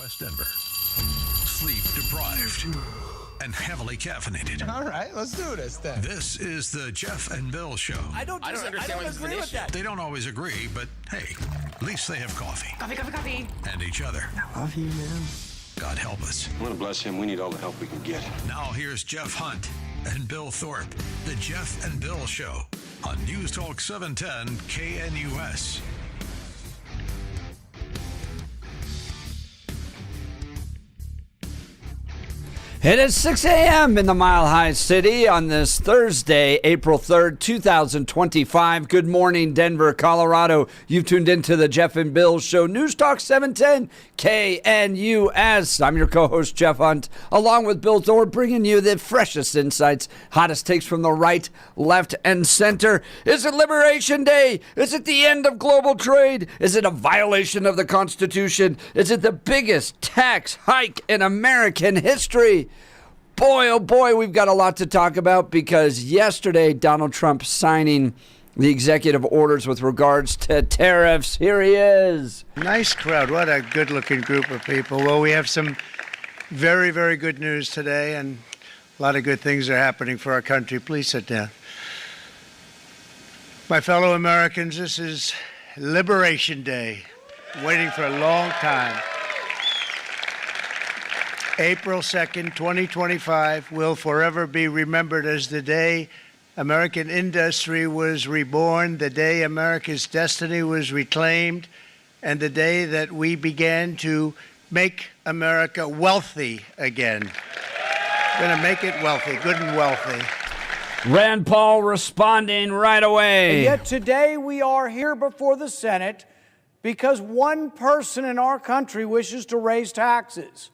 West Denver. Sleep deprived and heavily caffeinated. All right, let's do this then. This is the Jeff and Bill Show. I don't understand what's agree with that. They don't always agree, but hey, at least they have coffee. Coffee. And each other. I love you, man. God help us. I want to bless him. We need all the help we can get. Now here's Jeff Hunt and Bill Thorpe. The Jeff and Bill Show on News Talk 710 KNUS. It is 6 a.m. in the Mile High City on this Thursday, April 3rd, 2025. Good morning, Denver, Colorado. You've tuned into the Jeff and Bill Show, News Talk 710 KNUS. I'm your co-host, Jeff Hunt, along with Bill Thorpe, bringing you the freshest insights, hottest takes from the right, left, and center. Is it Liberation Day? Is it the end of global trade? Is it a violation of the Constitution? Is it the biggest tax hike in American history? Boy, oh boy, we've got a lot to talk about because yesterday Donald Trump signing the executive orders with regards to tariffs. Here he is. Nice crowd. What a good-looking group of people. Well, we have some very, very good news today, and a lot of good things are happening for our country. Please sit down. My fellow Americans, this is Liberation Day. Waiting for a long time. April 2nd, 2025 will forever be remembered as the day American industry was reborn, the day America's destiny was reclaimed, and the day that we began to make America wealthy again. We're going to make it wealthy, good and wealthy. Rand Paul responding right away. And yet today we are here before the Senate because one person in our country wishes to raise taxes.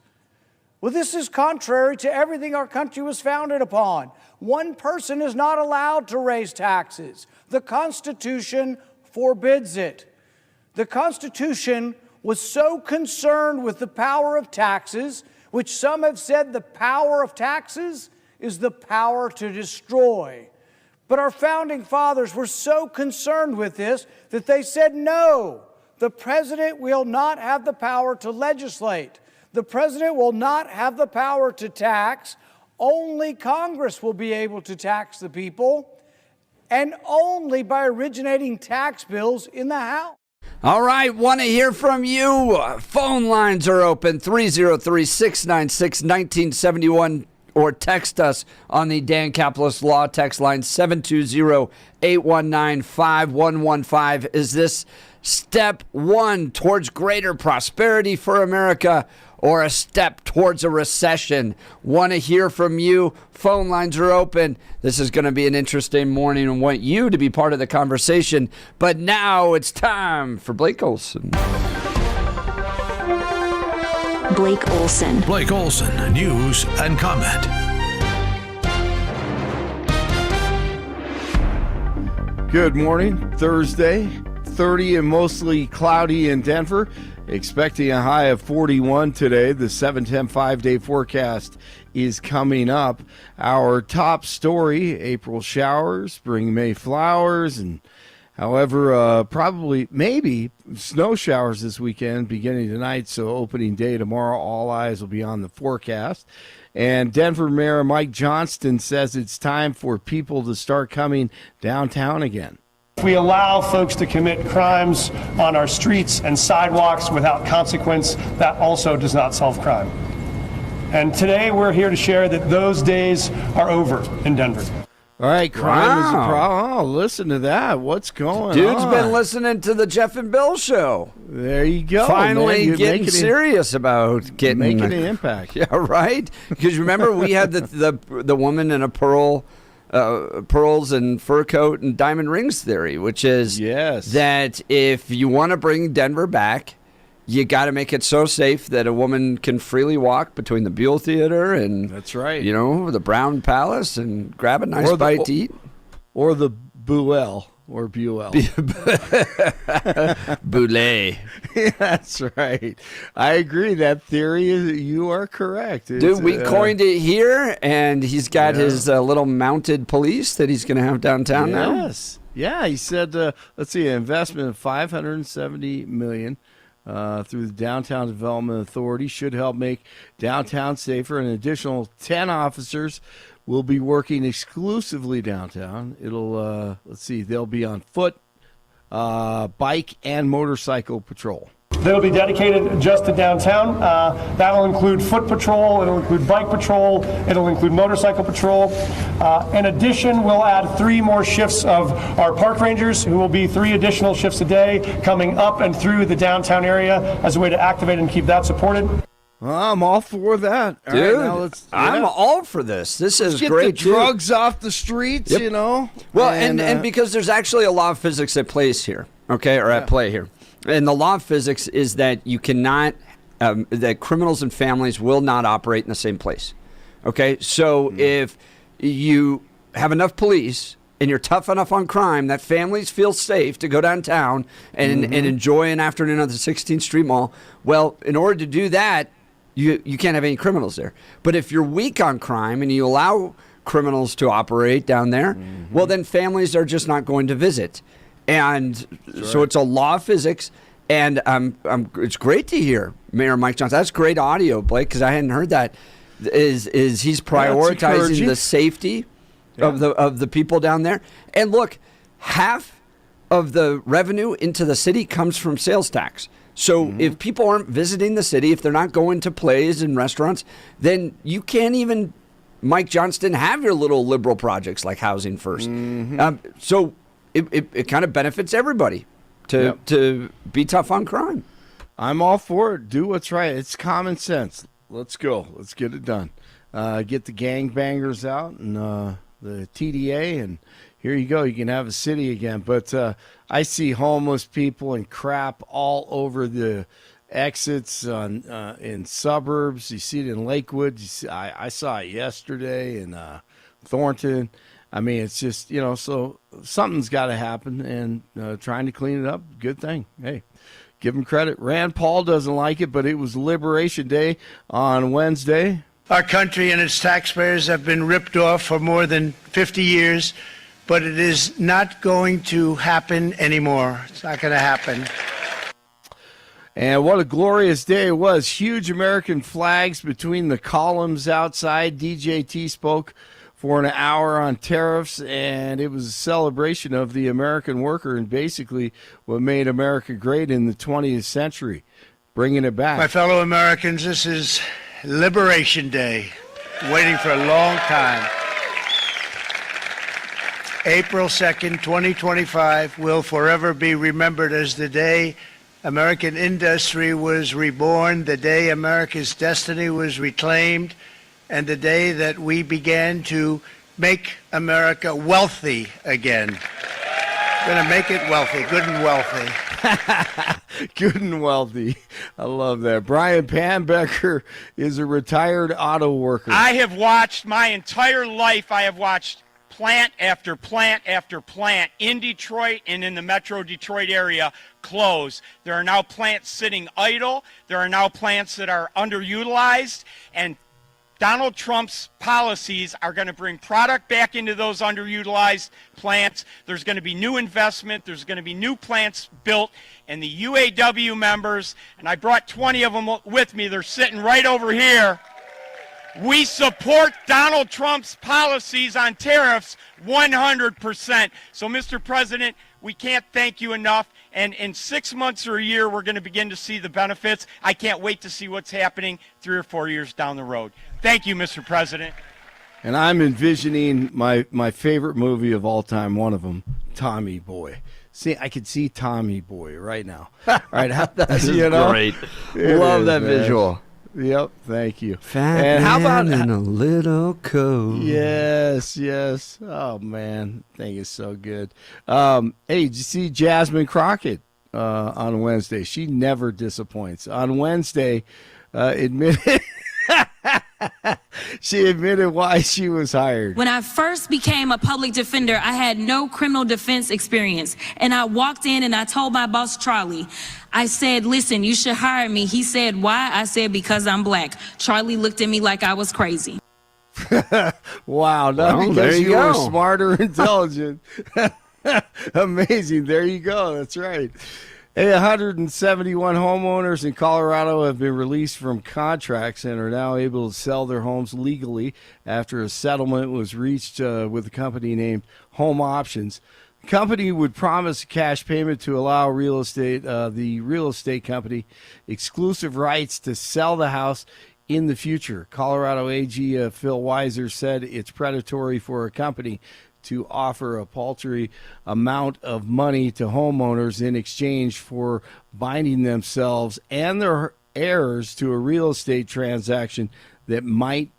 Well, this is contrary to everything our country was founded upon. One person is not allowed to raise taxes. The Constitution forbids it. The Constitution was so concerned with the power of taxes, which some have said the power of taxes is the power to destroy. But our founding fathers were so concerned with this that they said, no, the president will not have the power to legislate. The president will not have the power to tax. Only Congress will be able to tax the people, and only by originating tax bills in the House. All right, want to hear from you. Phone lines are open, 303-696-1971, or text us on the Dan Caplis Law text line, 720-819-5115. Is this step one towards greater prosperity for America, or a step towards a recession? Want to hear from you. Phone lines are open. This is going to be an interesting morning and want you to be part of the conversation. But now it's time for Blake Olson. Blake Olson. Blake Olson, news and comment. Good morning. Thursday, 30 and mostly cloudy in Denver. Expecting a high of 41 today. The 7-10 5-day forecast is coming up. Our top story, April showers bring May flowers, and however, probably, maybe snow showers this weekend beginning tonight, so opening day tomorrow. All eyes will be on the forecast. And Denver Mayor Mike Johnston says it's time for people to start coming downtown again. If we allow folks to commit crimes on our streets and sidewalks without consequence, that also does not solve crime. And today we're here to share that those days are over in Denver. All right, crime is a problem. Oh, listen to that. What's going on? Dude's been listening to the Jeff and Bill Show. There you go. Finally getting serious about making an impact. Yeah, right? Because remember we had the woman in a pearls and fur coat and diamond rings theory, which is that if you want to bring Denver back, you got to make it so safe that a woman can freely walk between the Buell Theater and the Brown Palace and grab a nice bite to eat, or the Buell. Or Buell. Boulet. Yeah, that's right. I agree. That theory you are correct. Dude, we coined it here, and he's got his little mounted police that he's going to have downtown now. Yes. Yeah, he said, let's see, an investment of $570 million through the Downtown Development Authority should help make downtown safer. An additional 10 officers will be working exclusively downtown. It'll, they'll be on foot, bike, and motorcycle patrol. That'll be dedicated just to downtown. That'll include foot patrol, it'll include bike patrol, it'll include motorcycle patrol. In addition, we'll add 3 more shifts of our park rangers, who will be 3 additional shifts a day coming up and through the downtown area as a way to activate and keep that supported. Well, I'm all for that. All Dude, right, I'm all for this. This is get great. The drugs off the streets, Yep. you know. Well, and because there's actually a law of physics at plays here, okay, or at play here. And the law of physics is that you cannot, that criminals and families will not operate in the same place. Okay, so if you have enough police and you're tough enough on crime that families feel safe to go downtown and enjoy an afternoon at the 16th Street Mall, well, in order to do that, you can't have any criminals there. But if you're weak on crime and you allow criminals to operate down there, well, then families are just not going to visit. And so it's a law of physics, and it's great to hear Mayor Mike Johnson. That's great audio, Blake, because I hadn't heard that. Is he's prioritizing the safety of the people down there? And look, half of the revenue into the city comes from sales tax. So if people aren't visiting the city, if they're not going to plays and restaurants, then you can't even, Mike Johnston, have your little liberal projects like Housing First. So it kind of benefits everybody to be tough on crime. I'm all for it. Do what's right. It's common sense. Let's go. Let's get it done. Get the gangbangers out and the TDA, and here you go. You can have a city again. But I see homeless people and crap all over the exits in suburbs. You see it in Lakewood. I saw it yesterday in Thornton. I mean, it's just, so something's got to happen, and trying to clean it up, good thing. Hey, give them credit. Rand Paul doesn't like it, but it was Liberation Day on Wednesday. Our country and its taxpayers have been ripped off for more than 50 years, but it is not going to happen anymore. It's not going to happen. And what a glorious day it was. Huge American flags between the columns outside. DJT spoke for an hour on tariffs, and it was a celebration of the American worker and basically what made America great in the 20th century, bringing it back. My fellow Americans, this is Liberation Day, waiting for a long time. April 2nd, 2025 will forever be remembered as the day American industry was reborn, the day America's destiny was reclaimed, and the day that we began to make America wealthy again. We're going to make it wealthy, good and wealthy. Good and wealthy. I love that. Brian Panbecker is a retired auto worker. I have watched my entire life, I have watched plant after plant after plant in Detroit and in the Metro Detroit area close. There are now plants sitting idle. There are now plants that are underutilized, and Donald Trump's policies are going to bring product back into those underutilized plants. There's going to be new investment. There's going to be new plants built. And the UAW members, and I brought 20 of them with me, they're sitting right over here. We support Donald Trump's policies on tariffs 100%. So, Mr. President, we can't thank you enough. And in 6 months or a year, we're going to begin to see the benefits. I can't wait to see what's happening 3 or 4 years down the road. Thank you, Mr. President. And I'm envisioning my favorite movie of all time, one of them, Tommy Boy. See, I could see Tommy Boy right now. Right, That's great. Love that visual. Yep, thank you. Fat and how about in a little coat? Yes. Oh man, thing is so good. Hey, did you see Jasmine Crockett on Wednesday? She never disappoints. On Wednesday, she admitted why she was hired. When I first became a public defender, I had no criminal defense experience. And I walked in and I told my boss, Charlie, I said, listen, you should hire me. He said, why? I said, because I'm black. Charlie looked at me like I was crazy. Wow, not because you were smart or intelligent. Amazing. There you go. That's right. 171 homeowners in Colorado have been released from contracts and are now able to sell their homes legally after a settlement was reached with a company named Home Options. The company would promise a cash payment to allow the real estate company exclusive rights to sell the house in the future. Colorado AG Phil Weiser said it's predatory for a company to offer a paltry amount of money to homeowners in exchange for binding themselves and their heirs to a real estate transaction that might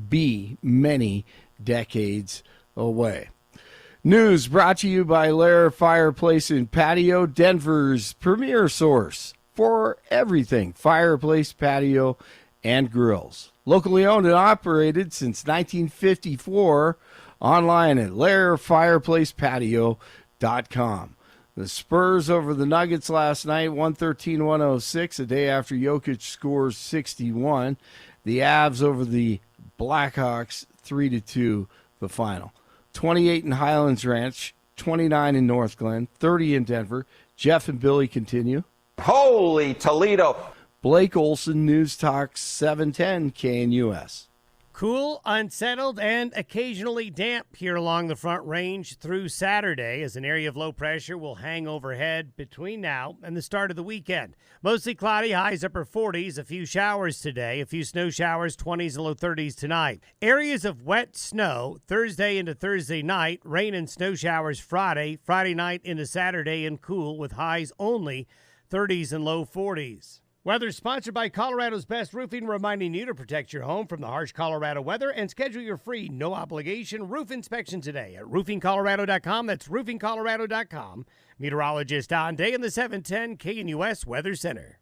be many decades away. News brought to you by Lair Fireplace and Patio, Denver's premier source for everything fireplace, patio, and grills. Locally owned and operated since 1954. Online at lairfireplacepatio.com. The Spurs over the Nuggets last night, 113-106, a day after Jokic scores 61. The Avs over the Blackhawks, 3-2, the final. 28 in Highlands Ranch, 29 in North Glen, 30 in Denver. Jeff and Billy continue. Holy Toledo. Blake Olson, News Talk 710 KNUS. Cool, unsettled, and occasionally damp here along the Front Range through Saturday as an area of low pressure will hang overhead between now and the start of the weekend. Mostly cloudy, highs upper 40s, a few showers today, a few snow showers, 20s and low 30s tonight. Areas of wet snow Thursday into Thursday night, rain and snow showers Friday night into Saturday, and cool with highs only 30s and low 40s. Weather sponsored by Colorado's Best Roofing, reminding you to protect your home from the harsh Colorado weather and schedule your free, no-obligation roof inspection today at roofingcolorado.com. That's roofingcolorado.com. Meteorologist Don Day in the 710 KNUS Weather Center.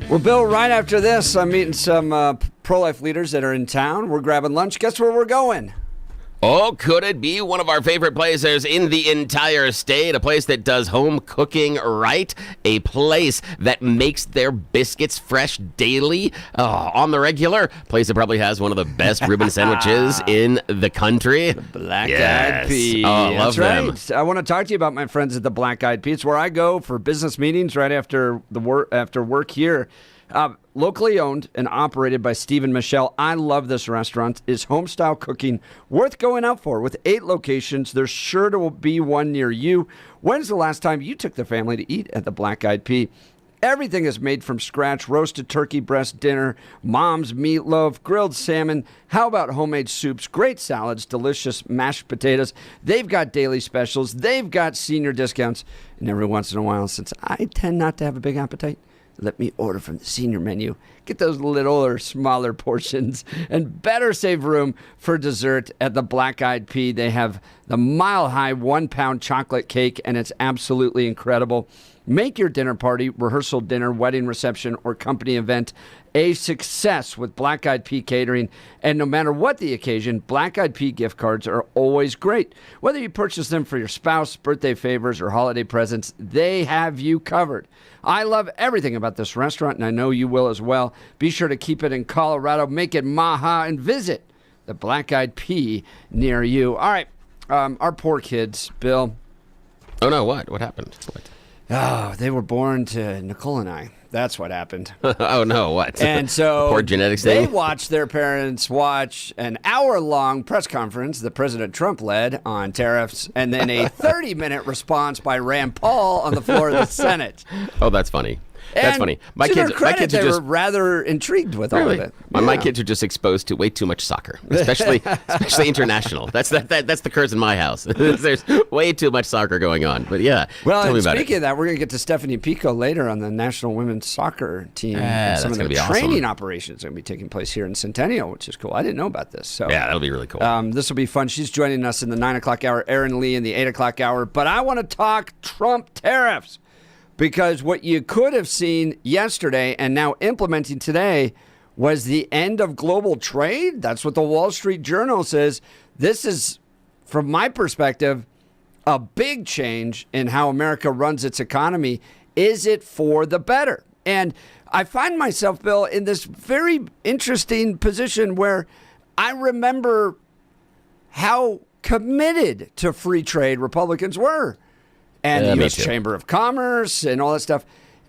Well, Bill, right after this, I'm meeting some pro-life leaders that are in town. We're grabbing lunch. Guess where we're going? Oh, could it be one of our favorite places in the entire state? A place that does home cooking right? A place that makes their biscuits fresh daily on the regular? Place that probably has one of the best Reuben sandwiches in the country? The Black Eyed Peas. Oh, I love them. Right. I want to talk to you about my friends at the Black Eyed Peas. It's where I go for business meetings right after work here. Locally owned and operated by Steve and Michelle. I love this restaurant. It's home-style cooking worth going out for. With 8 locations, there's sure to be one near you. When's the last time you took the family to eat at the Black Eyed Pea? Everything is made from scratch. Roasted turkey breast dinner, mom's meatloaf, grilled salmon. How about homemade soups, great salads, delicious mashed potatoes. They've got daily specials. They've got senior discounts. And every once in a while, since I tend not to have a big appetite, let me order from the senior menu. Get those little or smaller portions and better save room for dessert at the Black Eyed Pea. They have the mile-high 1-pound chocolate cake, and it's absolutely incredible. Make your dinner party, rehearsal dinner, wedding reception, or company event a success with Black Eyed Pea catering. And no matter what the occasion, Black Eyed Pea gift cards are always great. Whether you purchase them for your spouse, birthday favors, or holiday presents, they have you covered. I love everything about this restaurant, and I know you will as well. Be sure to keep it in Colorado, make it Maha, and visit the Black Eyed Pea near you. All right, our poor kids, Bill. Oh, no, what? What happened? What? Oh, they were born to Nicole and I. That's what happened. Oh, no, what? And so poor genetics they thing? watched their parents watch an hour-long press conference that President Trump led on tariffs, and then a 30-minute response by Rand Paul on the floor of the Senate. Oh, that's funny. That's funny. My kids are just were rather intrigued with all of it. My kids are just exposed to way too much soccer, especially international. That's the curse in my house. There's way too much soccer going on. But yeah, well, tell me about speaking it. of that, we're going to get to Stephanie Pico later on the national women's soccer team. Some of the be training awesome. operations are going to be taking place here in Centennial, which is cool. I didn't know about this. So yeah, that'll be really cool. This will be fun. She's joining us in the 9 o'clock hour. Erin Lee in the 8 o'clock hour. But I want to talk Trump tariffs. Because what you could have seen yesterday and now implementing today was the end of global trade. That's what the Wall Street Journal says. This is, from my perspective, a big change in how America runs its economy. Is it for the better? And I find myself, Bill, in this very interesting position where I remember how committed to free trade Republicans were. And the U.S. Chamber of Commerce and all that stuff.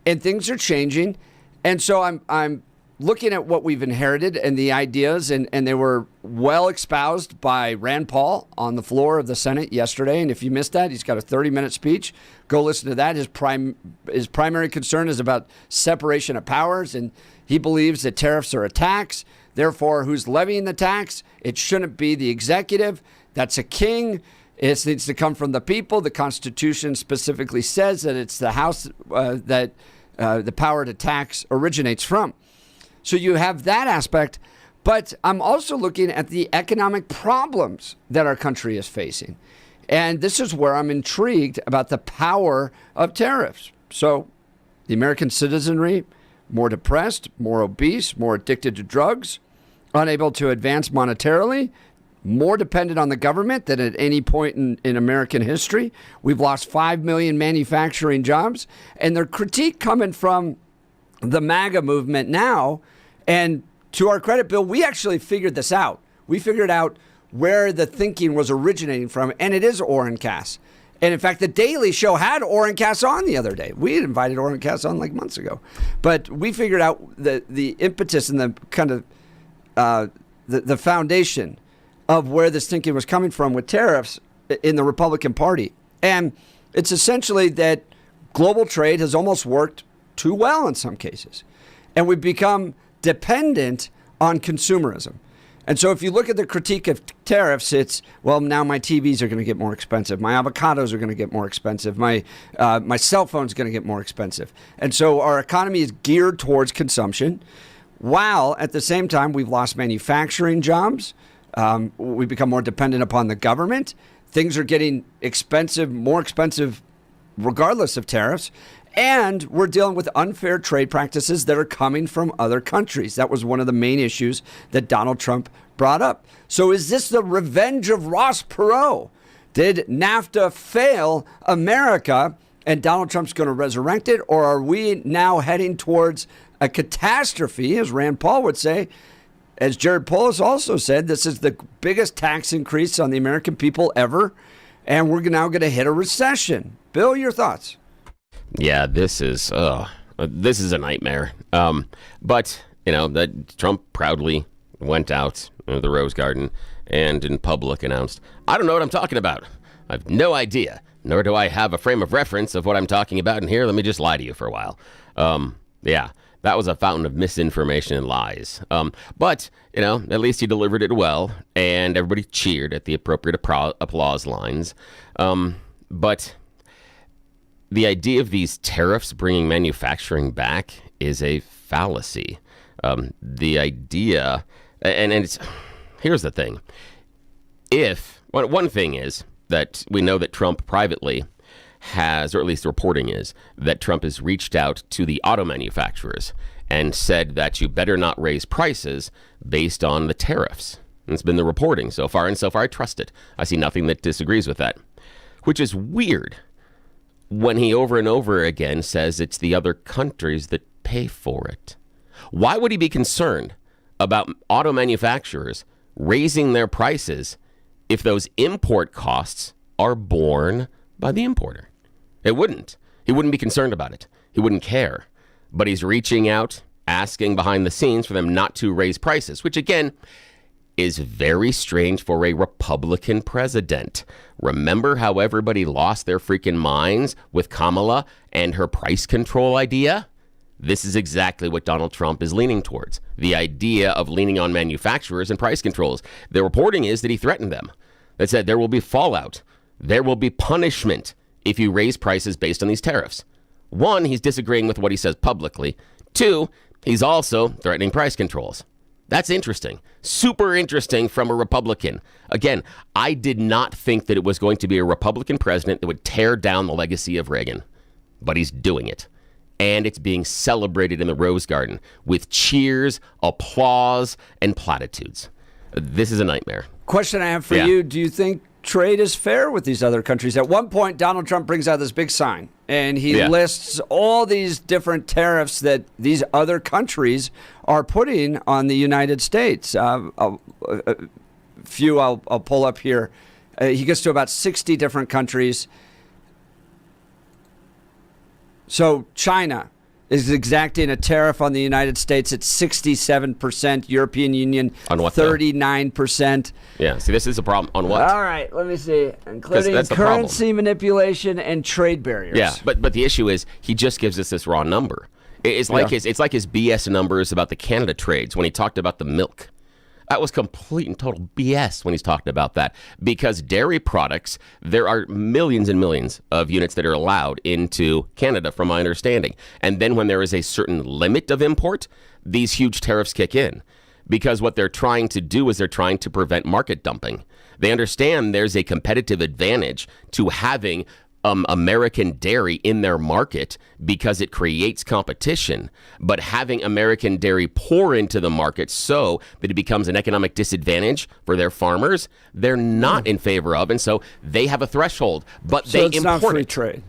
And things are changing. And so I'm looking at what we've inherited and the ideas, and they were well espoused by Rand Paul on the floor of the Senate yesterday. And if you missed that, he's got a 30-minute speech. Go listen to that. His primary concern is about separation of powers, and he believes that tariffs are a tax. Therefore, who's levying the tax? It shouldn't be the executive. That's a king. It needs to come from the people. The Constitution specifically says that it's the House that the power to tax originates from. So you have that aspect. But I'm also looking at the economic problems that our country is facing. And this is where I'm intrigued about the power of tariffs. So the American citizenry, more depressed, more obese, more addicted to drugs, unable to advance monetarily, more dependent on the government than at any point in American history. We've lost 5 million manufacturing jobs. And their critique coming from the MAGA movement now. And to our credit, Bill, we actually figured this out. We figured out where the thinking was originating from, and it is Orrin Cass. And in fact, the Daily Show had Orrin Cass on the other day. We had invited Orrin Cass on like months ago. But we figured out the impetus and the kind of the foundation of where this thinking was coming from with tariffs in the Republican Party. And it's essentially that global trade has almost worked too well in some cases. And we've become dependent on consumerism. And so if you look at the critique of tariffs, it's, well, now my TVs are going to get more expensive. My avocados are going to get more expensive. My cell phone's going to get more expensive. And so our economy is geared towards consumption, while at the same time we've lost manufacturing jobs. We become more dependent upon the government. Things are getting expensive, more expensive, regardless of tariffs. And we're dealing with unfair trade practices that are coming from other countries. That was one of the main issues that Donald Trump brought up. So is this the revenge of Ross Perot? Did NAFTA fail America and Donald Trump's going to resurrect it? Or are we now heading towards a catastrophe, as Rand Paul would say? As Jared Polis also said, this is the biggest tax increase on the American people ever, and we're now going to hit a recession. Bill, your thoughts? Yeah, this is a nightmare. But that Trump proudly went out of the Rose Garden and in public announced, "I don't know what I'm talking about. I have no idea, nor do I have a frame of reference of what I'm talking about in here. Let me just lie to you for a while." Yeah. That was a fountain of misinformation and lies. But, at least he delivered it well, and everybody cheered at the appropriate applause lines. But the idea of these tariffs bringing manufacturing back is a fallacy. The idea, and it's, here's the thing. One thing is that we know that Trump privately has, or at least the reporting is, that Trump has reached out to the auto manufacturers and said that you better not raise prices based on the tariffs. And it's been the reporting so far, and so far I trust it. I see nothing that disagrees with that, which is weird when he over and over again says it's the other countries that pay for it. Why would he be concerned about auto manufacturers raising their prices if those import costs are borne by the importer? It wouldn't. He wouldn't be concerned about it. He wouldn't care. But he's reaching out, asking behind the scenes for them not to raise prices, which again is very strange for a Republican president. Remember how everybody lost their freaking minds with Kamala and her price control idea? This is exactly what Donald Trump is leaning towards. The idea of leaning on manufacturers and price controls. The reporting is that he threatened them. That said there will be fallout. There will be punishment if you raise prices based on these tariffs. One, he's disagreeing with what he says publicly. Two, he's also threatening price controls. That's interesting. Super interesting from a Republican. Again, I did not think that it was going to be a Republican president that would tear down the legacy of Reagan. But he's doing it. And it's being celebrated in the Rose Garden with cheers, applause, and platitudes. This is a nightmare. Question I have for you. Do you think trade is fair with these other countries? At one point, Donald Trump brings out this big sign, and he lists all these different tariffs that these other countries are putting on the United States. A few I'll pull up here. He gets to about 60 different countries. So China is exacting a tariff on the United States at 67%, European Union on what, 39%. Yeah, see, this is a problem. On what? All right, let me see. Including currency manipulation and trade barriers. Yeah, but the issue is he just gives us this raw number. It's like his BS numbers about the Canada trades when he talked about the milk. That was complete and total BS when he's talking about that, because dairy products, there are millions and millions of units that are allowed into Canada, from my understanding. And then when there is a certain limit of import, these huge tariffs kick in, because what they're trying to do is they're trying to prevent market dumping. They understand there's a competitive advantage to having American dairy in their market because it creates competition, but having American dairy pour into the market so that it becomes an economic disadvantage for their farmers, they're not in favor of, and so they have a threshold, but so they it's import not free it. trade.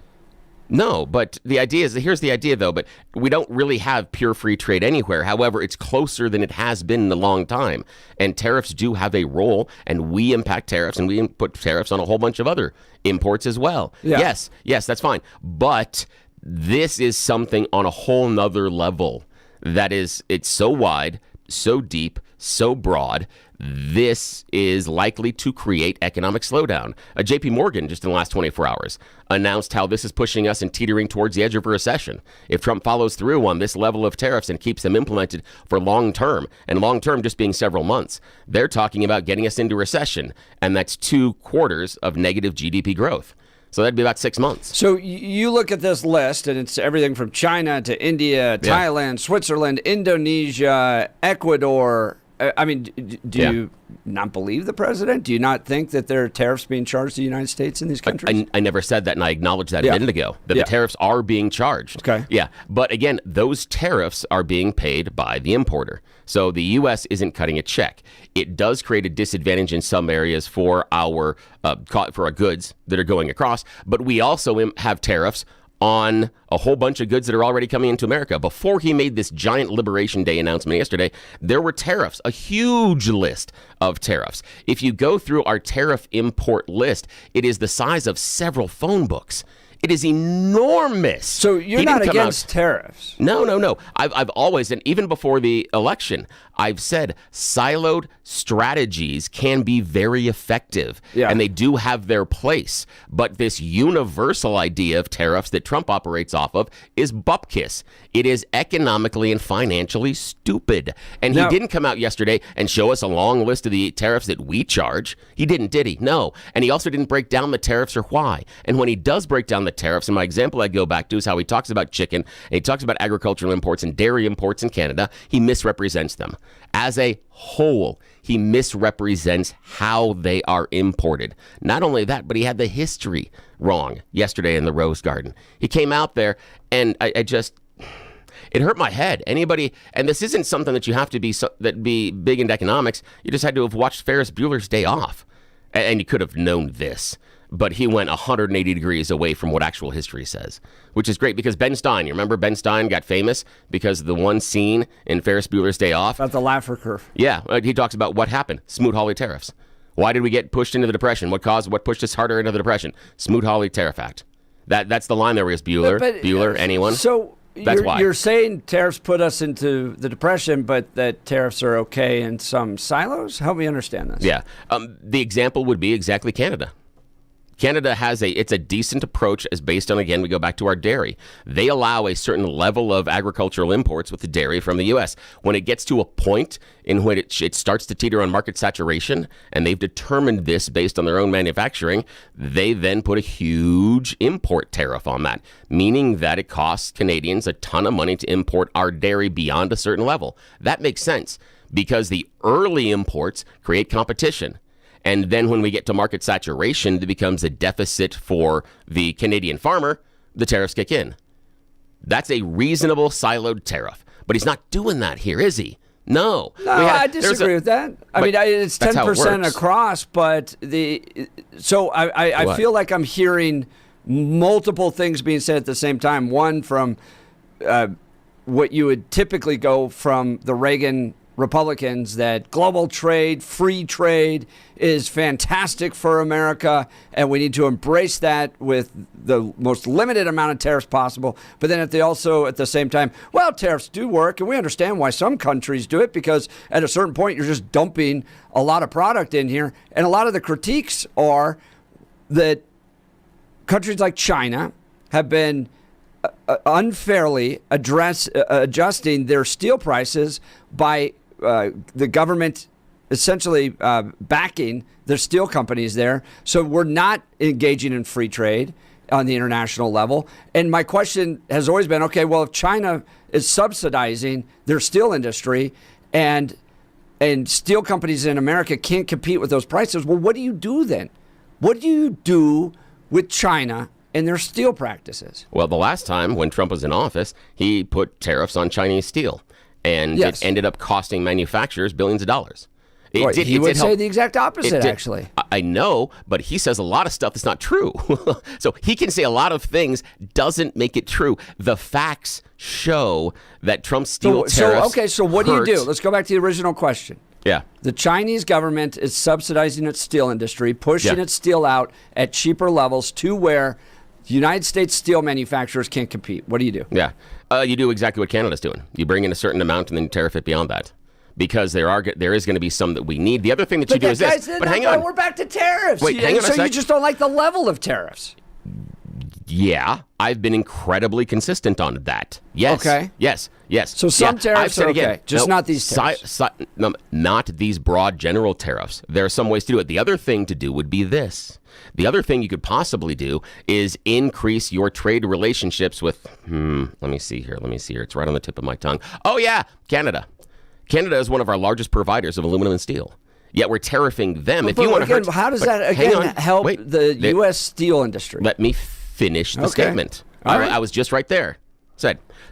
No, but the idea is, here's the idea though, but we don't really have pure free trade anywhere. However, it's closer than it has been in a long time. And tariffs do have a role, and we impact tariffs, and we put tariffs on a whole bunch of other imports as well. Yeah. Yes, that's fine. But this is something on a whole nother level that is, it's so wide, so deep, so broad. This is likely to create economic slowdown. JP Morgan, just in the last 24 hours, announced how this is pushing us and teetering towards the edge of a recession. If Trump follows through on this level of tariffs and keeps them implemented for long term, and long term just being several months, they're talking about getting us into recession, and that's 2 quarters of negative GDP growth. So that'd be about 6 months. So you look at this list, and it's everything from China to India, Thailand, Switzerland, Indonesia, Ecuador. I mean, do you not believe the president? Do you not think that there are tariffs being charged to the United States in these countries? I never said that, and I acknowledged that a minute ago, that the tariffs are being charged. Okay. Yeah, but again, those tariffs are being paid by the importer. So the U.S. isn't cutting a check. It does create a disadvantage in some areas for our goods that are going across, but we also have tariffs on a whole bunch of goods that are already coming into America. Before he made this giant Liberation Day announcement yesterday, there were tariffs, a huge list of tariffs. If you go through our tariff import list, it is the size of several phone books. It is enormous. So you're not against tariffs? No. I've always, and even before the election, I've said siloed strategies can be very effective, and they do have their place. But this universal idea of tariffs that Trump operates off of is bupkis. It is economically and financially stupid. And he didn't come out yesterday and show us a long list of the tariffs that we charge. He didn't, did he? No. And he also didn't break down the tariffs or why. And when he does break down the tariffs, and my example I go back to is how he talks about chicken, and he talks about agricultural imports and dairy imports in Canada, he misrepresents them. As a whole, he misrepresents how they are imported. Not only that, but he had the history wrong yesterday in the Rose Garden. He came out there, and I just... it hurt my head. Anybody, and this isn't something that you have to be big into economics. You just had to have watched Ferris Bueller's Day Off, and you could have known this. But he went 180 degrees away from what actual history says, which is great because Ben Stein, you remember Ben Stein got famous because of the one scene in Ferris Bueller's Day Off? About the Laffer curve. Yeah, he talks about what happened. Smoot-Hawley tariffs. Why did we get pushed into the Depression? What pushed us harder into the Depression? Smoot-Hawley Tariff Act. That's the line there is Bueller. Bueller, anyone? So That's why. You're saying tariffs put us into the depression, but that tariffs are okay in some silos? Help me understand this. Yeah. The example would be exactly Canada. Canada it's a decent approach as based on, again, we go back to our dairy. They allow a certain level of agricultural imports with the dairy from the U.S. When it gets to a point in which it starts to teeter on market saturation, and they've determined this based on their own manufacturing, they then put a huge import tariff on that, meaning that it costs Canadians a ton of money to import our dairy beyond a certain level. That makes sense because the early imports create competition. And then when we get to market saturation, it becomes a deficit for the Canadian farmer, the tariffs kick in. That's a reasonable siloed tariff. But he's not doing that here, is he? No. I disagree with that. I mean, it's 10% across, but I feel like I'm hearing multiple things being said at the same time. One from what you would typically go from the Reagan Republicans, that global trade, free trade is fantastic for America, and we need to embrace that with the most limited amount of tariffs possible. But then at the same time, well, tariffs do work, and we understand why some countries do it, because at a certain point, you're just dumping a lot of product in here. And a lot of the critiques are that countries like China have been unfairly adjusting their steel prices by the government essentially backing the steel companies there. So we're not engaging in free trade on the international level. And my question has always been, okay, well, if China is subsidizing their steel industry and steel companies in America can't compete with those prices, well, what do you do then? What do you do with China and their steel practices? Well, the last time when Trump was in office, he put tariffs on Chinese steel. And it ended up costing manufacturers billions of dollars. He would say the exact opposite, actually. I know, but he says a lot of stuff that's not true. So he can say a lot of things, doesn't make it true. The facts show that Trump's steel tariffs so what do you do? Let's go back to the original question. Yeah. The Chinese government is subsidizing its steel industry, pushing its steel out at cheaper levels to where the United States steel manufacturers can't compete. What do you do? Yeah. You do exactly what Canada's doing. You bring in a certain amount and then you tariff it beyond that. Because there is going to be some that we need. The other thing that you do is this. But hang on. We're back to tariffs. Wait, hang on a sec. So you just don't like the level of tariffs? Yeah. I've been incredibly consistent on that. Yes. Okay. Yes. So some tariffs are okay, not these tariffs. Not these broad general tariffs. There are some ways to do it. The other thing to do would be this. The other thing you could possibly do is increase your trade relationships with, let me see here. It's right on the tip of my tongue. Oh, yeah, Canada. Canada is one of our largest providers of aluminum and steel. Yet we're tariffing them. How does that help the U.S. steel industry? Let me finish the statement. I was just right there.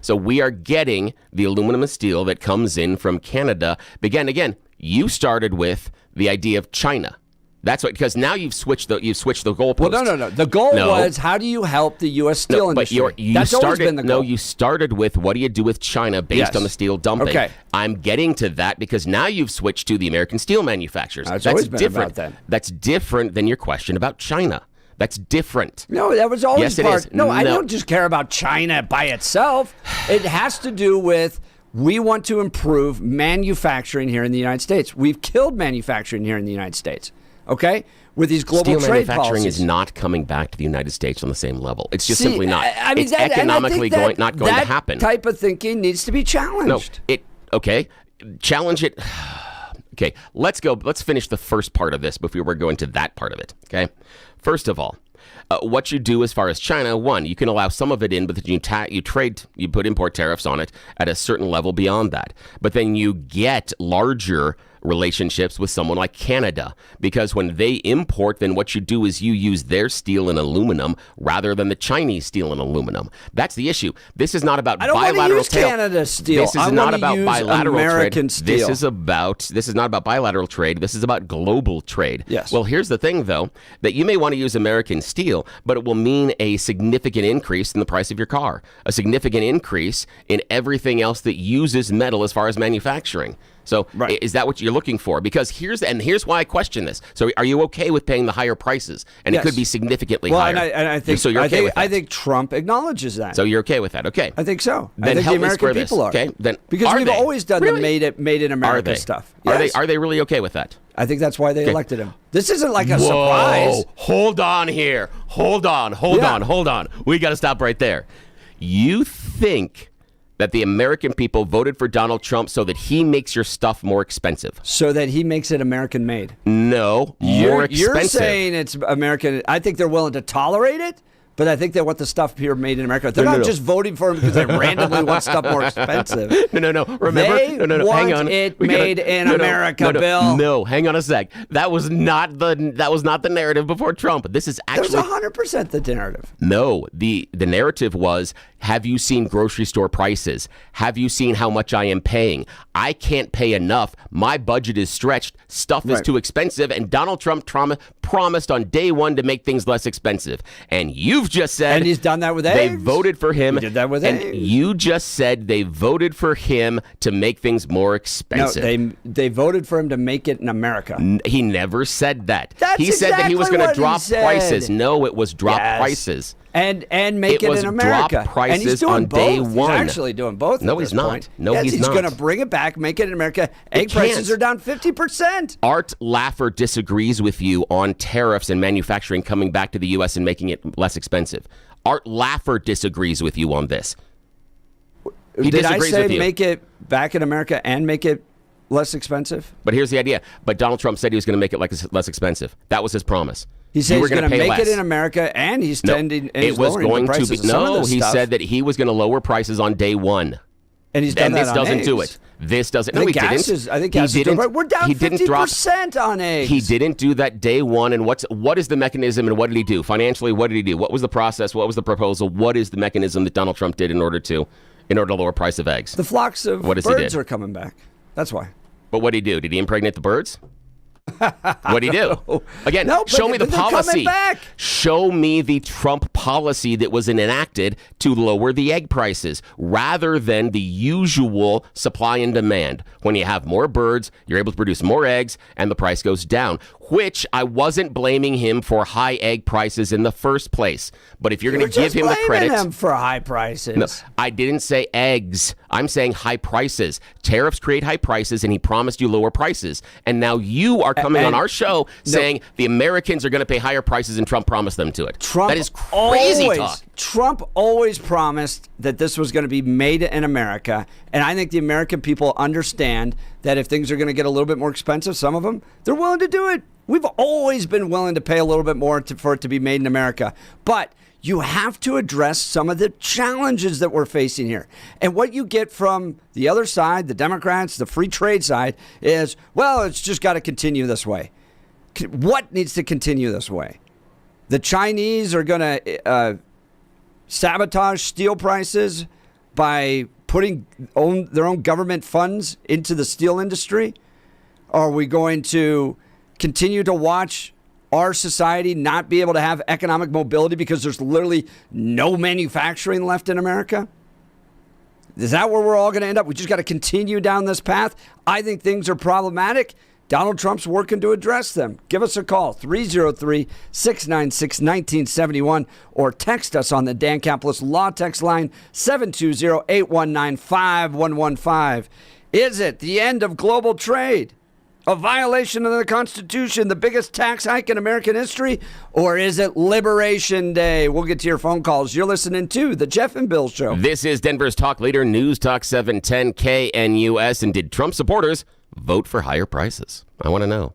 So we are getting the aluminum and steel that comes in from Canada. Again, you started with the idea of China. That's what, because now you've switched the goalpost. Well, no. The goal was, how do you help the U.S. steel industry? That's always been the goal. No, you started with, what do you do with China based on the steel dumping? Okay. I'm getting to that because now you've switched to the American steel manufacturers. That's always been different. About that. That's different than your question about China. That's different. No, that was always part. Yes, no, I don't just care about China by itself. It has to do with, we want to improve manufacturing here in the United States. We've killed manufacturing here in the United States. Okay? With these global steel trade manufacturing policies. is not coming back to the United States on the same level. It's just simply not. It's economically not going to happen. That type of thinking needs to be challenged. Challenge it. Okay, let's go. Let's finish the first part of this before we're going to that part of it. Okay? First of all, what you do as far as China, one, you can allow some of it in, but then you put import tariffs on it at a certain level beyond that. But then you get larger relationships with someone like Canada, because when they import, then what you do is you use their steel and aluminum rather than the Chinese steel and aluminum. That's the issue. This is not about bilateral trade. I don't want to use Canada's steel. This is not about bilateral American trade. Steel. This is not about bilateral trade. This is about global trade. Yes. Well, here's the thing, though, that you may want to use American steel, but it will mean a significant increase in the price of your car, a significant increase in everything else that uses metal as far as manufacturing. So is that what you're looking for? Because here's why I question this. So are you okay with paying the higher prices? And it could be significantly higher. And I think so you're okay with that. I think Trump acknowledges that. So you're okay with that? Okay. I think so. Then I think help the American people are. Okay. Then because we've always done the made in America stuff. Yes. Are they really okay with that? I think that's why they elected him. This isn't like a surprise. Hold on here. Hold on. We got to stop right there. You think that the American people voted for Donald Trump so that he makes your stuff more expensive? So that he makes it American-made? No, more expensive. You're saying it's American. I think they're willing to tolerate it, but I think they want the stuff here made in America. They're not just voting for him because they randomly want stuff more expensive. No. Remember? They no. Hang on. It made in America, Bill. No, hang on a sec. That was not the narrative before Trump. This is actually... That was 100% the narrative. No, the narrative was, have you seen grocery store prices? Have you seen how much I am paying? I can't pay enough. My budget is stretched. Stuff is too expensive. And Donald Trump promised on day one to make things less expensive. And you've just said... And he's done that with eggs. They voted for him. He did that with eggs. And you just said they voted for him to make things more expensive. No, they voted for him to make it in America. He never said that. He said that he was going to drop prices. No, it was drop prices. And make it in America. Drop prices and he's doing on both. day one. He's actually doing both. No, he's not. Point. No, he's not. He's going to bring it back, make it in America. Egg prices are down 50%. Art Laffer disagrees with you on tariffs and manufacturing coming back to the U.S. and making it less expensive. Art Laffer disagrees with you on this. Did I say make it back in America and make it less expensive? But here's the idea. But Donald Trump said he was going to make it less expensive. That was his promise. He said he's going to make it in America, and he's tending. And he's lowering the prices of some of this he stuff. said that he was going to lower prices on day one. And he's done that this on doesn't eggs. do it. This doesn't. No, he didn't. I think gas is doing right. We're down 50% on eggs. He didn't do that day one. And what is the mechanism, and what did he do financially? What did he do? What was the process? What was the proposal? What is the mechanism that Donald Trump did in order to lower price of eggs? The flocks of birds are coming back. That's why. But what did he do? Did he impregnate the birds? What did he do? Again, show me the policy. Show me the Trump policy that was enacted to lower the egg prices rather than the usual supply and demand. When you have more birds, you're able to produce more eggs and the price goes down, which I wasn't blaming him for high egg prices in the first place. But if you're going to give him the credit... him for high prices. No, I didn't say eggs. I'm saying high prices. Tariffs create high prices, and he promised you lower prices. And now you are coming on our show saying the Americans are going to pay higher prices than Trump promised them to it. That is crazy talk. Trump always promised that this was going to be made in America. And I think the American people understand that if things are going to get a little bit more expensive, some of them, they're willing to do it. We've always been willing to pay a little bit more for it to be made in America. But you have to address some of the challenges that we're facing here. And what you get from the other side, the Democrats, the free trade side, is, well, it's just got to continue this way. What needs to continue this way? The Chinese are going to sabotage steel prices by putting their own government funds into the steel industry? Are we going to continue to watch our society not be able to have economic mobility because there's literally no manufacturing left in America? Is that where we're all going to end up? We just got to continue down this path. I think things are problematic. Donald Trump's working to address them. Give us a call, 303-696-1971, or text us on the Dan Caplis Law text line, 720-819-5115. Is it the end of global trade? A violation of the Constitution, the biggest tax hike in American history? Or is it Liberation Day? We'll get to your phone calls. You're listening to The Jeff and Bill Show. This is Denver's talk leader, News Talk 710 KNUS. And did Trump supporters vote for higher prices? I want to know.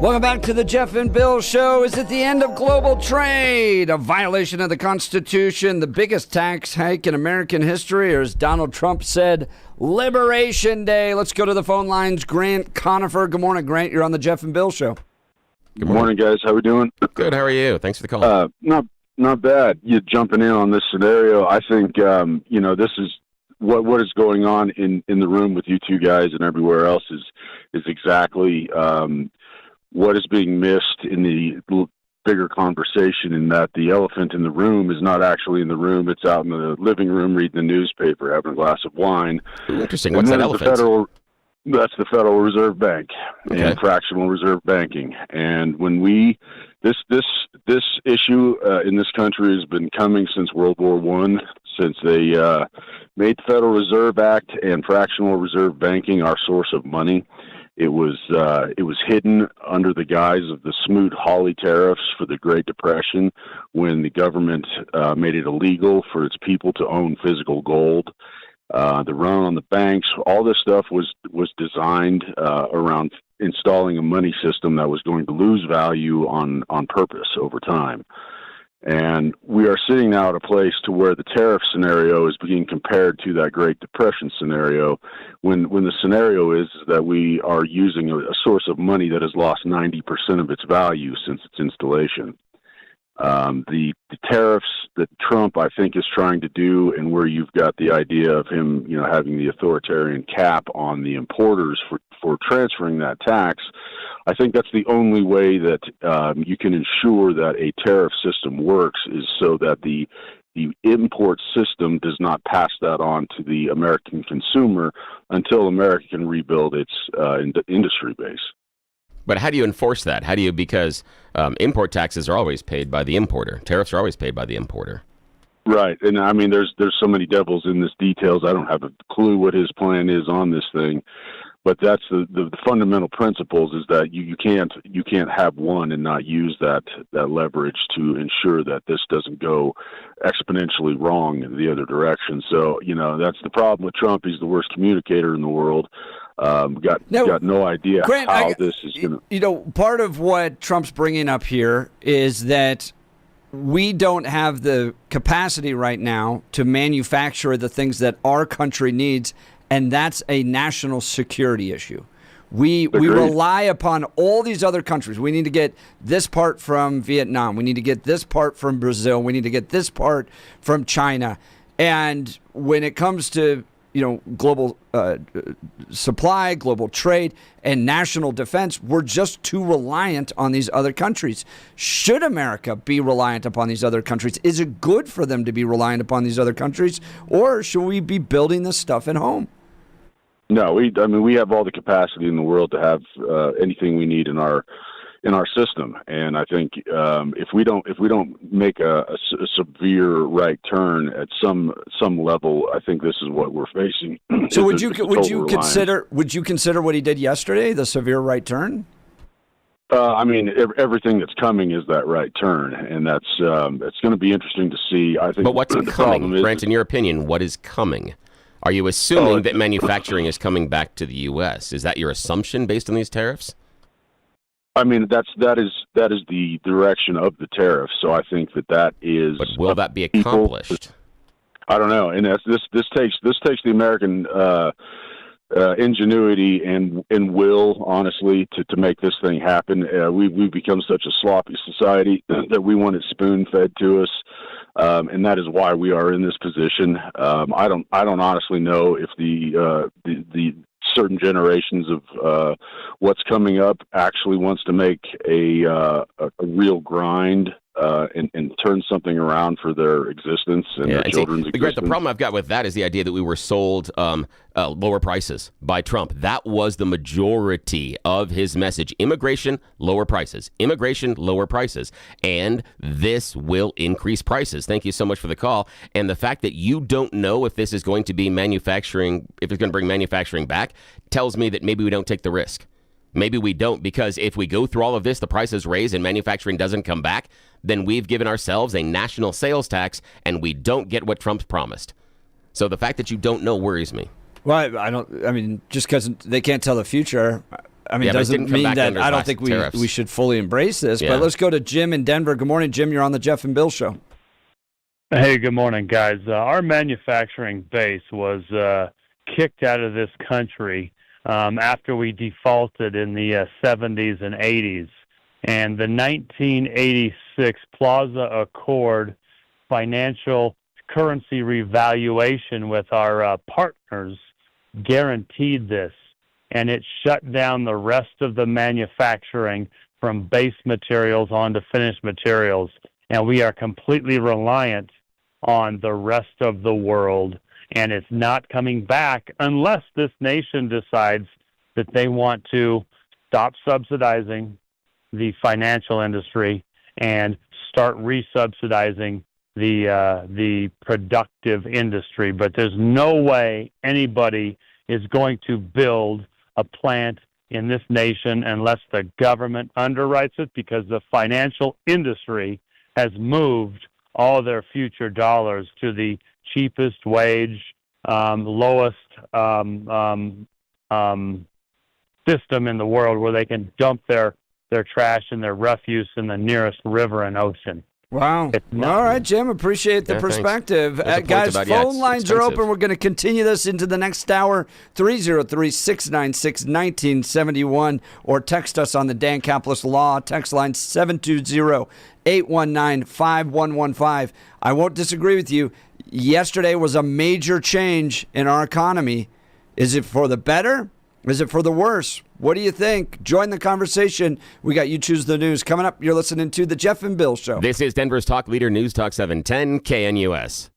Welcome back to the Jeff and Bill Show. Is it the end of global trade? A violation of the Constitution? The biggest tax hike in American history? Or as Donald Trump said, Liberation Day? Let's go to the phone lines. Grant Conifer. Good morning, Grant. You're on the Jeff and Bill Show. Good morning, guys. How we doing? Good. How are you? Thanks for the call. Not bad. You jumping in on this scenario. I think, this is what is going on in the room with you two guys and everywhere else is exactly what is being missed in the bigger conversation, in that the elephant in the room is not actually in the room. It's out in the living room reading the newspaper, having a glass of wine. Interesting. What's that elephant? That's the Federal Reserve Bank and fractional reserve banking. And when this issue in this country has been coming since World War I, since they made the Federal Reserve Act and fractional reserve banking our source of money. It was hidden under the guise of the Smoot-Hawley tariffs for the Great Depression, when the government made it illegal for its people to own physical gold. The run on the banks, all this stuff was designed around installing a money system that was going to lose value on purpose over time. And we are sitting now at a place to where the tariff scenario is being compared to that Great Depression scenario, when the scenario is that we are using a source of money that has lost 90% of its value since its installation. The tariffs that Trump, I think, is trying to do, and where you've got the idea of him, having the authoritarian cap on the importers for transferring that tax, I think that's the only way that you can ensure that a tariff system works, is so that the the import system does not pass that on to the American consumer until America can rebuild its industry base. But how do you enforce that? How do you, because import taxes are always paid by the importer. Tariffs are always paid by the importer. Right. And I mean, there's so many devils in this details. I don't have a clue what his plan is on this thing. But that's the fundamental principles is that you can't have one and not use that leverage to ensure that this doesn't go exponentially wrong in the other direction. So, that's the problem with Trump. He's the worst communicator in the world. Got no idea Grant, how this is going to... part of what Trump's bringing up here is that we don't have the capacity right now to manufacture the things that our country needs. And that's a national security issue. We rely upon all these other countries. We need to get this part from Vietnam. We need to get this part from Brazil. We need to get this part from China. And when it comes to global supply, global trade, and national defense, we're just too reliant on these other countries. Should America be reliant upon these other countries? Is it good for them to be reliant upon these other countries? Or should we be building this stuff at home? No, we have all the capacity in the world to have anything we need in our system, and I think if we don't make a severe right turn at some level, I think this is what we're facing. So would you consider what he did yesterday, the severe right turn? Everything that's coming is that right turn, and that's it's going to be interesting to see. I think. But what's coming, Brent? In your opinion, what is coming? Are you assuming that manufacturing is coming back to the U.S.? Is that your assumption based on these tariffs? I mean, that is the direction of the tariffs. So I think that is. But will that be accomplished? I don't know, and this takes the American ingenuity and will, honestly, to make this thing happen. We've become such a sloppy society that we want it spoon fed to us. And that is why we are in this position. I don't honestly know if the certain generations of what's coming up actually wants to make a real grind and turn something around for their existence and their children's existence. The problem I've got with that is the idea that we were sold lower prices by Trump. That was the majority of his message. Immigration, lower prices. Immigration, lower prices. And this will increase prices. Thank you so much for the call. And the fact that you don't know if this is going to be manufacturing, if it's going to bring manufacturing back, tells me that maybe we don't take the risk. Maybe we don't, because if we go through all of this, the prices raise and manufacturing doesn't come back, then we've given ourselves a national sales tax and we don't get what Trump's promised. So the fact that you don't know worries me. Well, just because they can't tell the future, doesn't mean that I don't think we should fully embrace this. Yeah. But let's go to Jim in Denver. Good morning, Jim. You're on the Jeff and Bill Show. Hey, good morning, guys. Our manufacturing base was kicked out of this country after we defaulted in the 70s and 80s. And the 1986 Plaza Accord financial currency revaluation with our partners guaranteed this. And it shut down the rest of the manufacturing from base materials onto finished materials. And we are completely reliant on the rest of the world. And it's not coming back unless this nation decides that they want to stop subsidizing the financial industry and start resubsidizing the productive industry. But there's no way anybody is going to build a plant in this nation unless the government underwrites it, because the financial industry has moved all their future dollars to the cheapest wage, lowest system in the world, where they can dump their trash and their refuse in the nearest river and ocean. Wow. All right, Jim, appreciate the perspective. Guys, phone lines are open. We're going to continue this into the next hour, 303-696-1971, or text us on the Dan Caplis Law text line 720-819-5115. I won't disagree with you. Yesterday was a major change in our economy. Is it for the better Is it for the worse? What do you think? Join the conversation. We got You Choose the News. Coming up, you're listening to The Jeff and Bill Show. This is Denver's talk leader, News Talk 710 KNUS.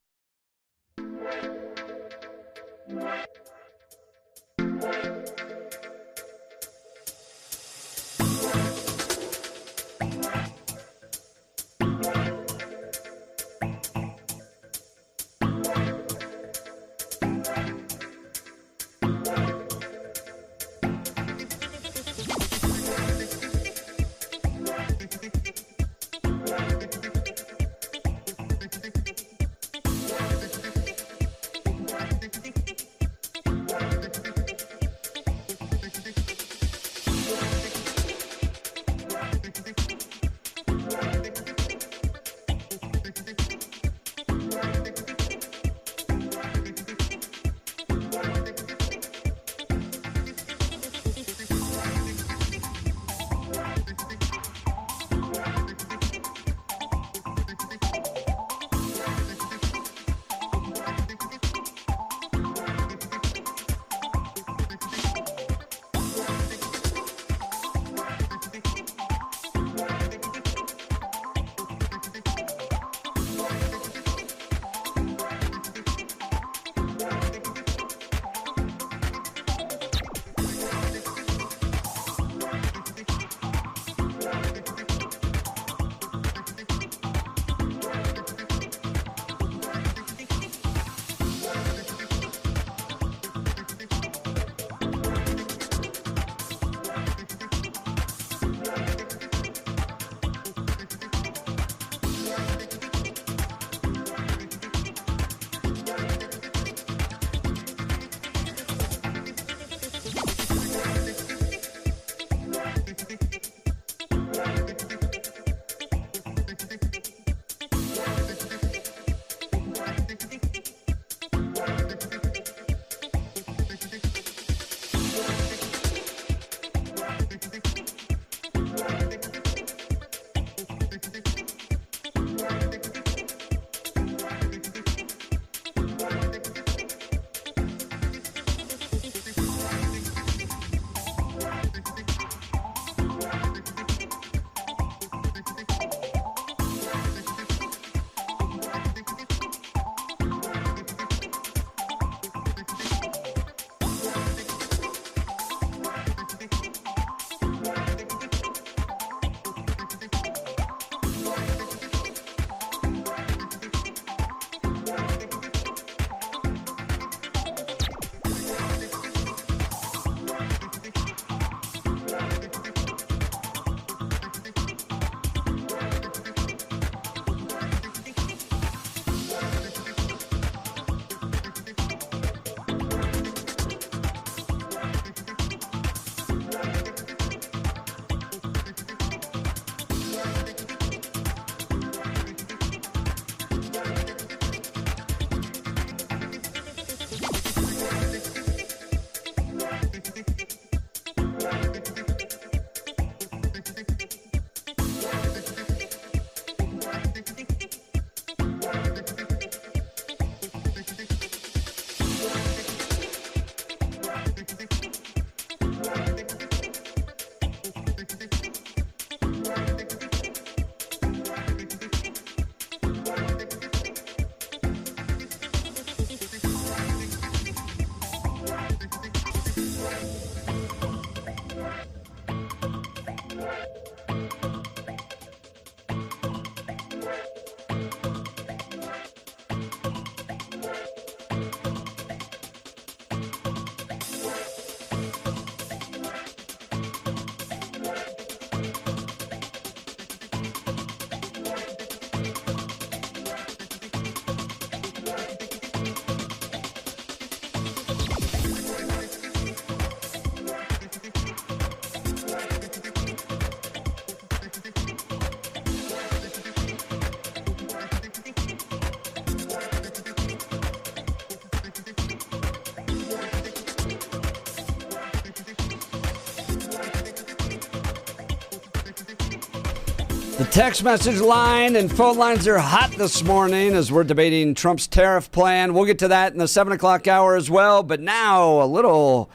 The text message line and phone lines are hot this morning as we're debating Trump's tariff plan. We'll get to that in the 7 o'clock hour as well. But now a little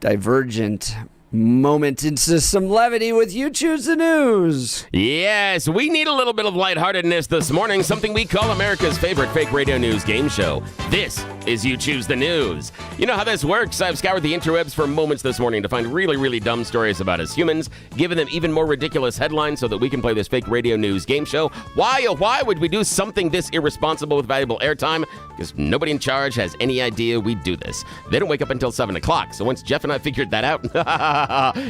divergent moment into some levity with You Choose the News. Yes, we need a little bit of lightheartedness this morning, something we call America's favorite fake radio news game show. This is You Choose the News. You know how this works. I've scoured the interwebs for moments this morning to find really, really dumb stories about us humans, giving them even more ridiculous headlines so that we can play this fake radio news game show. Why, oh why would we do something this irresponsible with valuable airtime? Because nobody in charge has any idea we do this. They don't wake up until 7 o'clock, so once Jeff and I figured that out,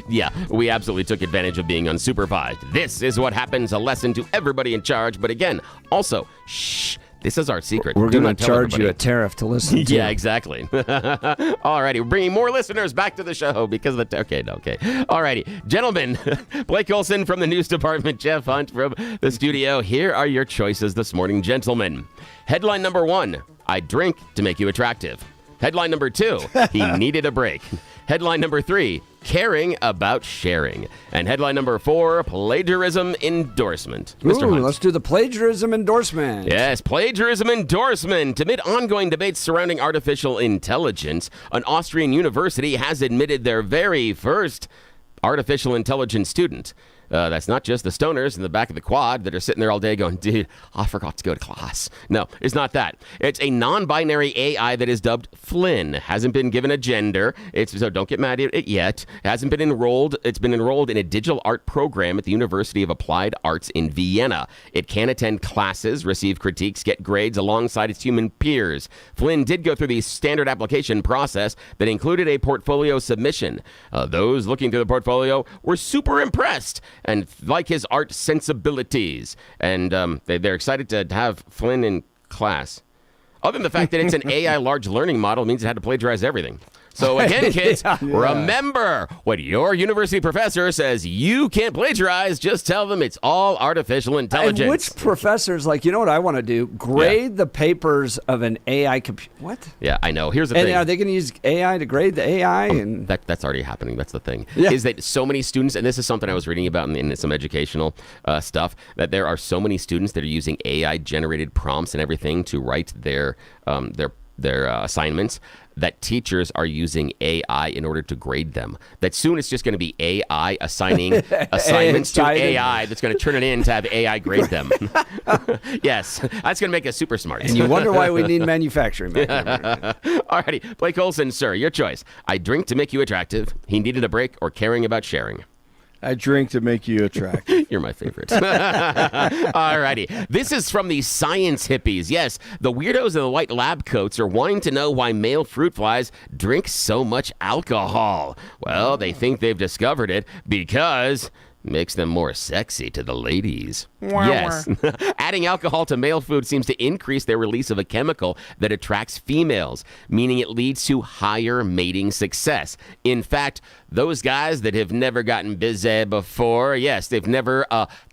yeah, we absolutely took advantage of being unsupervised. This is what happens, a lesson to everybody in charge. But again, also, shh, this is our secret. We're going to charge you a tariff to listen to. Yeah, exactly. Alrighty, we're bringing more listeners back to the show because of the... Okay. Alrighty, gentlemen, Blake Olson from the news department, Jeff Hunt from the studio. Here are your choices this morning, gentlemen. Headline number 1, I drink to make you attractive. Headline number 2, he needed a break. Headline number 3, caring about sharing. And headline number 4, plagiarism endorsement. Mr. Hunt. Let's do the plagiarism endorsement. Yes, plagiarism endorsement. Amid ongoing debates surrounding artificial intelligence, an Austrian university has admitted their very first artificial intelligence student. That's not just the stoners in the back of the quad that are sitting there all day going, dude, I forgot to go to class. No, it's not that. It's a non-binary AI that is dubbed Flynn. Hasn't been given a gender. So don't get mad at it yet. Hasn't been enrolled. It's been enrolled in a digital art program at the University of Applied Arts in Vienna. It can attend classes, receive critiques, get grades alongside its human peers. Flynn did go through the standard application process that included a portfolio submission. Those looking through the portfolio were super impressed and like his art sensibilities. And they're excited to have Flynn in class. Other than the fact that it's an AI large learning model means it had to plagiarize everything. So again, kids, remember, when your university professor says you can't plagiarize, just tell them it's all artificial intelligence. And which professor's like, you know what I want to do? Grade the papers of an AI computer. What? Yeah, I know. Here's the thing. And are they going to use AI to grade the AI? And that's already happening. That's the thing. Is that so many students, and this is something I was reading about in some educational stuff, that there are so many students that are using AI-generated prompts and everything to write their assignments, that teachers are using AI in order to grade them. That soon it's just going to be AI assigning assignments to AI that's going to turn it in to have AI grade them. Yes, that's going to make us super smart. And you wonder why we need manufacturing. Alrighty, Blake Olson, sir, your choice. I drink to make you attractive. He needed a break, or caring about sharing. I drink to make you attractive. You're my favorite. Alrighty. This is from the science hippies. Yes, the weirdos in the white lab coats are wanting to know why male fruit flies drink so much alcohol. Well, they think they've discovered it because makes them more sexy to the ladies. Yes. Adding alcohol to male food seems to increase their release of a chemical that attracts females, meaning it leads to higher mating success. In fact, those guys that have never gotten busy before, yes, they've never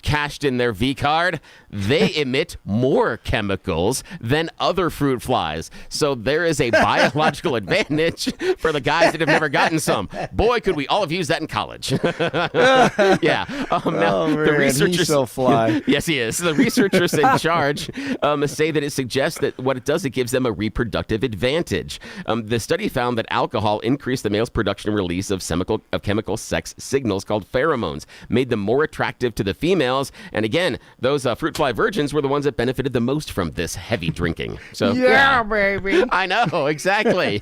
cashed in their V card, they emit more chemicals than other fruit flies. So there is a biological advantage for the guys that have never gotten some. Boy, could we all have used that in college. Yeah. Now, the researchers, he's so fly. Yes, he is. The researchers in charge say that it suggests that what it does, it gives them a reproductive advantage. The study found that alcohol increased the male's production and release of chemical sex signals called pheromones, made them more attractive to the females. And again, those fruit fly virgins were the ones that benefited the most from this heavy drinking. So yeah, baby. I know, exactly.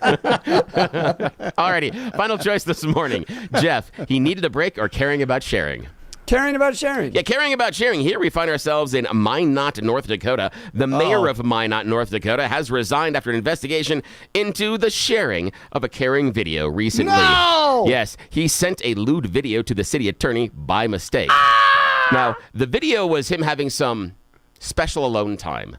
Alrighty, final choice this morning. Jeff, he needed a break or caring about sharing? Caring about sharing. Yeah, caring about sharing. Here we find ourselves in Minot, North Dakota. The mayor of Minot, North Dakota, has resigned after an investigation into the sharing of a caring video recently. No! Yes, he sent a lewd video to the city attorney by mistake. Now, the video was him having some special alone time.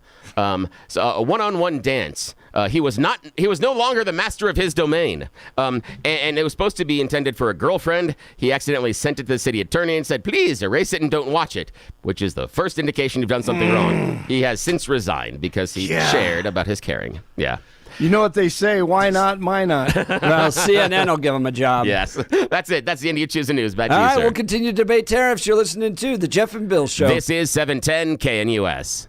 So a one-on-one dance. He was no longer the master of his domain. And it was supposed to be intended for a girlfriend. He accidentally sent it to the city attorney and said, please erase it and don't watch it, which is the first indication you've done something wrong. He has since resigned because he shared about his caring. Yeah. You know what they say, why not, why not? Well, CNN will give him a job. Yes. That's it. That's the end of You Choose the News. Back to you, All right, sir. we'll continue to debate tariffs. You're listening to The Jeff and Bill Show. This is 710 KNUS.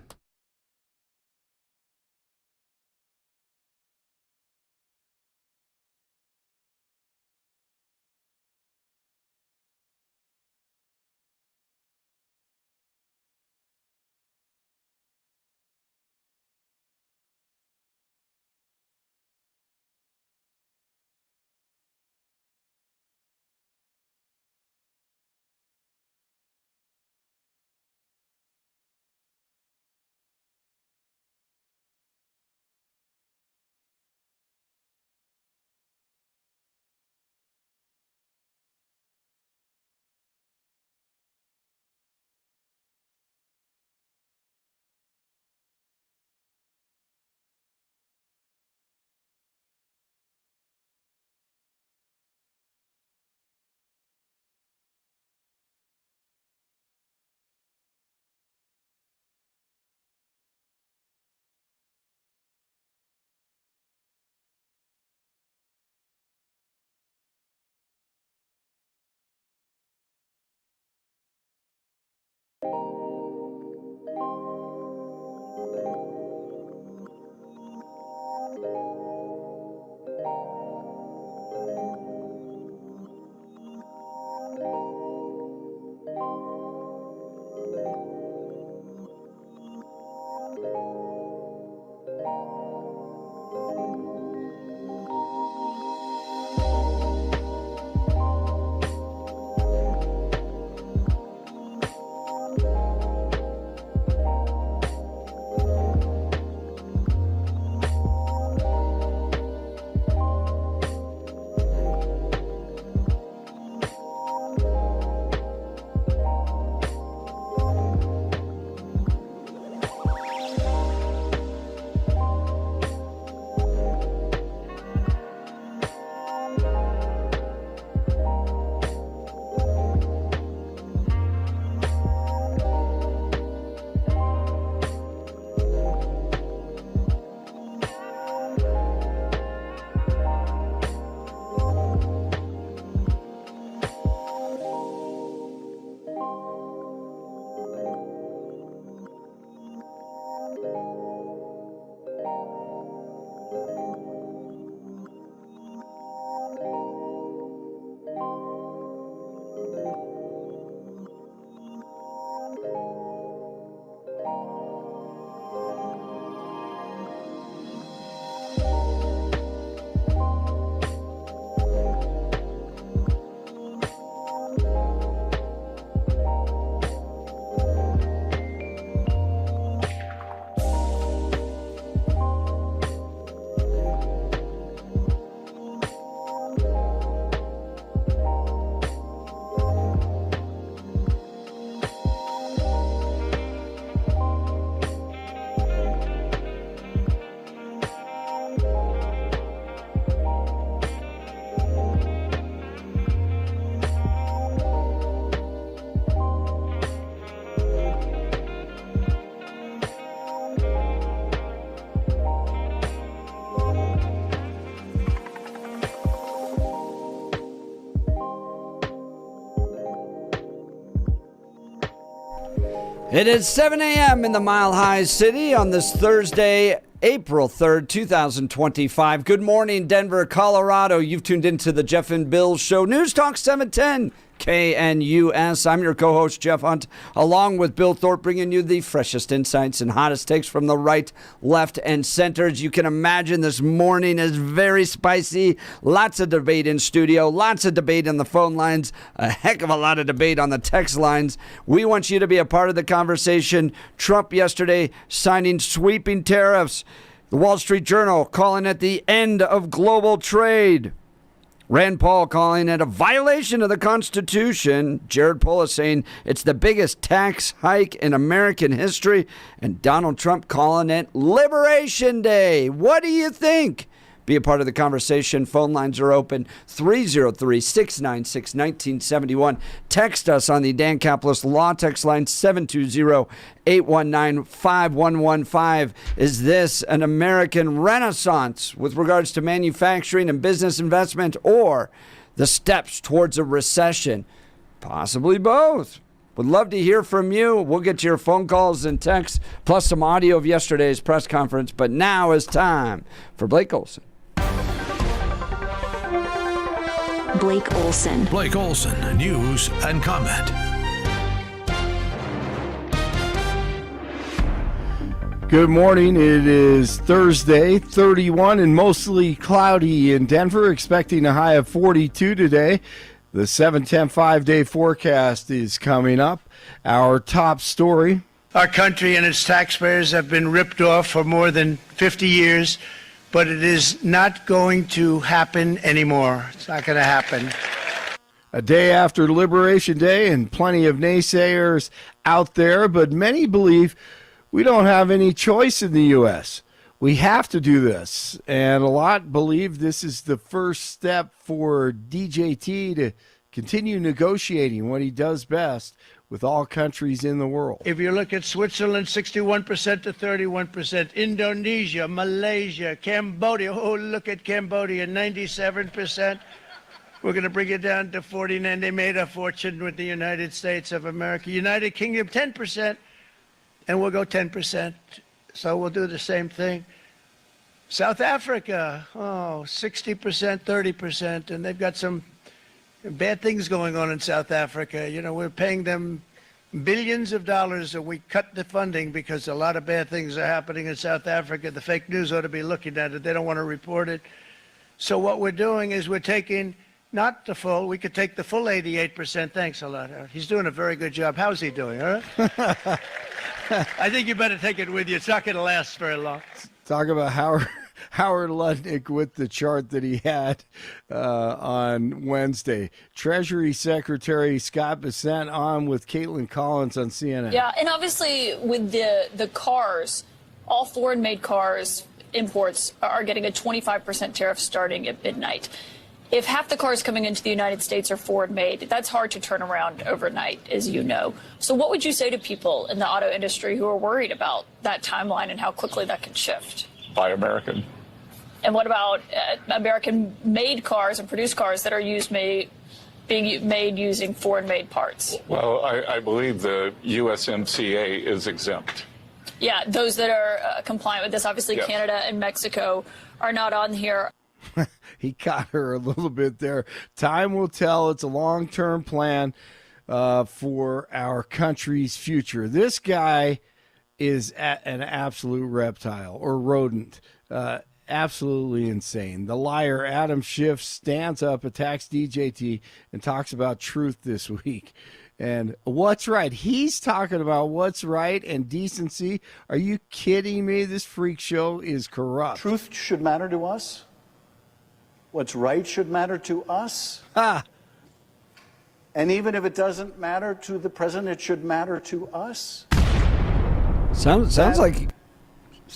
It is 7 a.m. in the Mile High City on this Thursday, April 3rd, 2025. Good morning, Denver, Colorado. You've tuned into the Jeff and Bill Show. News Talk 710 KNUS. I'm your co-host, Jeff Hunt, along with Bill Thorpe, bringing you the freshest insights and hottest takes from the right, left, and center. As you can imagine, this morning is very spicy. Lots of debate in studio, lots of debate on the phone lines, a heck of a lot of debate on the text lines. We want you to be a part of the conversation. Trump yesterday signing sweeping tariffs. The Wall Street Journal calling it the end of global trade. Rand Paul calling it a violation of the Constitution. Jared Polis saying it's the biggest tax hike in American history. And Donald Trump calling it Liberation Day. What do you think? Be a part of the conversation. Phone lines are open. 303-696-1971. Text us on the Dan Caplis Law text line 720-819-5115. Is this an American renaissance with regards to manufacturing and business investment, or the steps towards a recession? Possibly both. Would love to hear from you. We'll get your phone calls and texts, plus some audio of yesterday's press conference. But now is time for Blake Olson. Blake Olson. Blake Olson, news and comment. Good morning. It is Thursday, 31 and mostly cloudy in Denver, expecting a high of 42 today. The 7-10 5-day forecast is coming up. Our top story. Our country and its taxpayers have been ripped off for more than 50 years. But it is not going to happen anymore. It's not going to happen. A day after Liberation Day, and plenty of naysayers out there, but many believe we don't have any choice in the U.S. We have to do this. And a lot believe this is the first step for DJT to continue negotiating what he does best with all countries in the world. If you look at Switzerland, 61% to 31%. Indonesia, Malaysia, Cambodia. Oh, look at Cambodia, 97%. We're going to bring it down to 49. They made a fortune with the United States of America. United Kingdom, 10%, and we'll go 10%. So we'll do the same thing. South Africa, 60%, 30%, and they've got some bad things going on in South Africa. You know, we're paying them billions of dollars, and we cut the funding because a lot of bad things are happening in South Africa. The fake news ought to be looking at it. They don't want to report it. So what we're doing is we're taking not the full, we could take the full 88%. Thanks a lot. He's doing a very good job. How's he doing, all right? I think you better take it with you. It's not going to last very long. Talk about Howard Lutnick with the chart that he had on Wednesday. Treasury Secretary Scott Bessent on with Caitlin Collins on CNN. Yeah, and obviously with the cars, all foreign-made cars, imports are getting a 25% tariff starting at midnight. If half the cars coming into the United States are foreign-made, that's hard to turn around overnight, as you know. So what would you say to people in the auto industry who are worried about that timeline and how quickly that can shift? Buy American. And what about American-made cars and produced cars that are being made using foreign-made parts? Well, I believe the USMCA is exempt. Yeah, those that are compliant with this, obviously yes. Canada and Mexico are not on here. He caught her a little bit there. Time will tell. It's a long-term plan for our country's future. This guy is an absolute reptile or rodent. Absolutely insane. The liar Adam Schiff stands up, attacks DJT, and talks about truth this week. And what's right? He's talking about what's right and decency. Are you kidding me? This freak show is corrupt. Truth should matter to us. What's right should matter to us. And even if it doesn't matter to the president, it should matter to us. Sounds like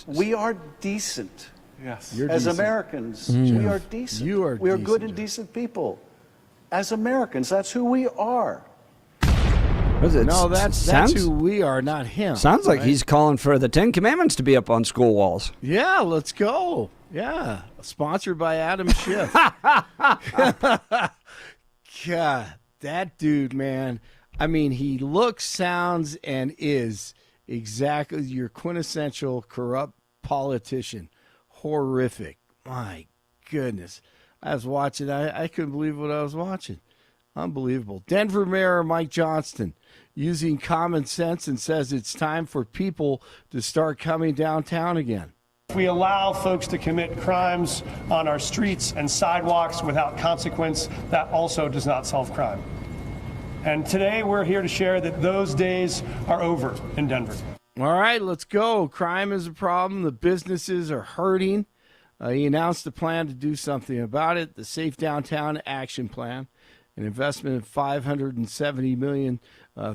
we are decent. Yes. You're as decent. Americans, we are decent. You are. We are decent. good and decent people. As Americans, that's who we are. No, that's who we are, not him. Sounds like he's calling for the 10 Commandments to be up on school walls. Yeah, let's go. Yeah, sponsored by Adam Schiff. God, that dude, man. I mean, he looks, sounds, and is exactly your quintessential corrupt politician. Horrific. My goodness. I was watching. I couldn't believe what I was watching. Unbelievable. Denver Mayor Mike Johnston using common sense and says it's time for people to start coming downtown again. If we allow folks to commit crimes on our streets and sidewalks without consequence, that also does not solve crime. And today we're here to share that those days are over in Denver. All right, let's go. Crime is a problem. The businesses are hurting. He announced a plan to do something about it, the Safe Downtown Action Plan, an investment of $570 million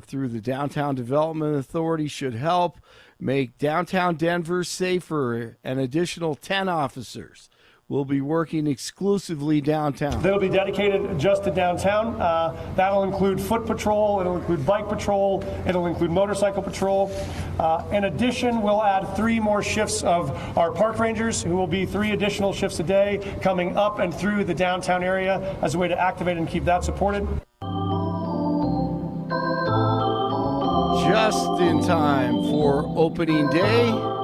through the Downtown Development Authority should help make downtown Denver safer. An additional 10 officers will be working exclusively downtown. They'll be dedicated just to downtown. That'll include foot patrol, it'll include bike patrol, it'll include motorcycle patrol. In addition, we'll add 3 more shifts of our park rangers, who will be 3 additional shifts a day coming up and through the downtown area as a way to activate and keep that supported. Just in time for opening day.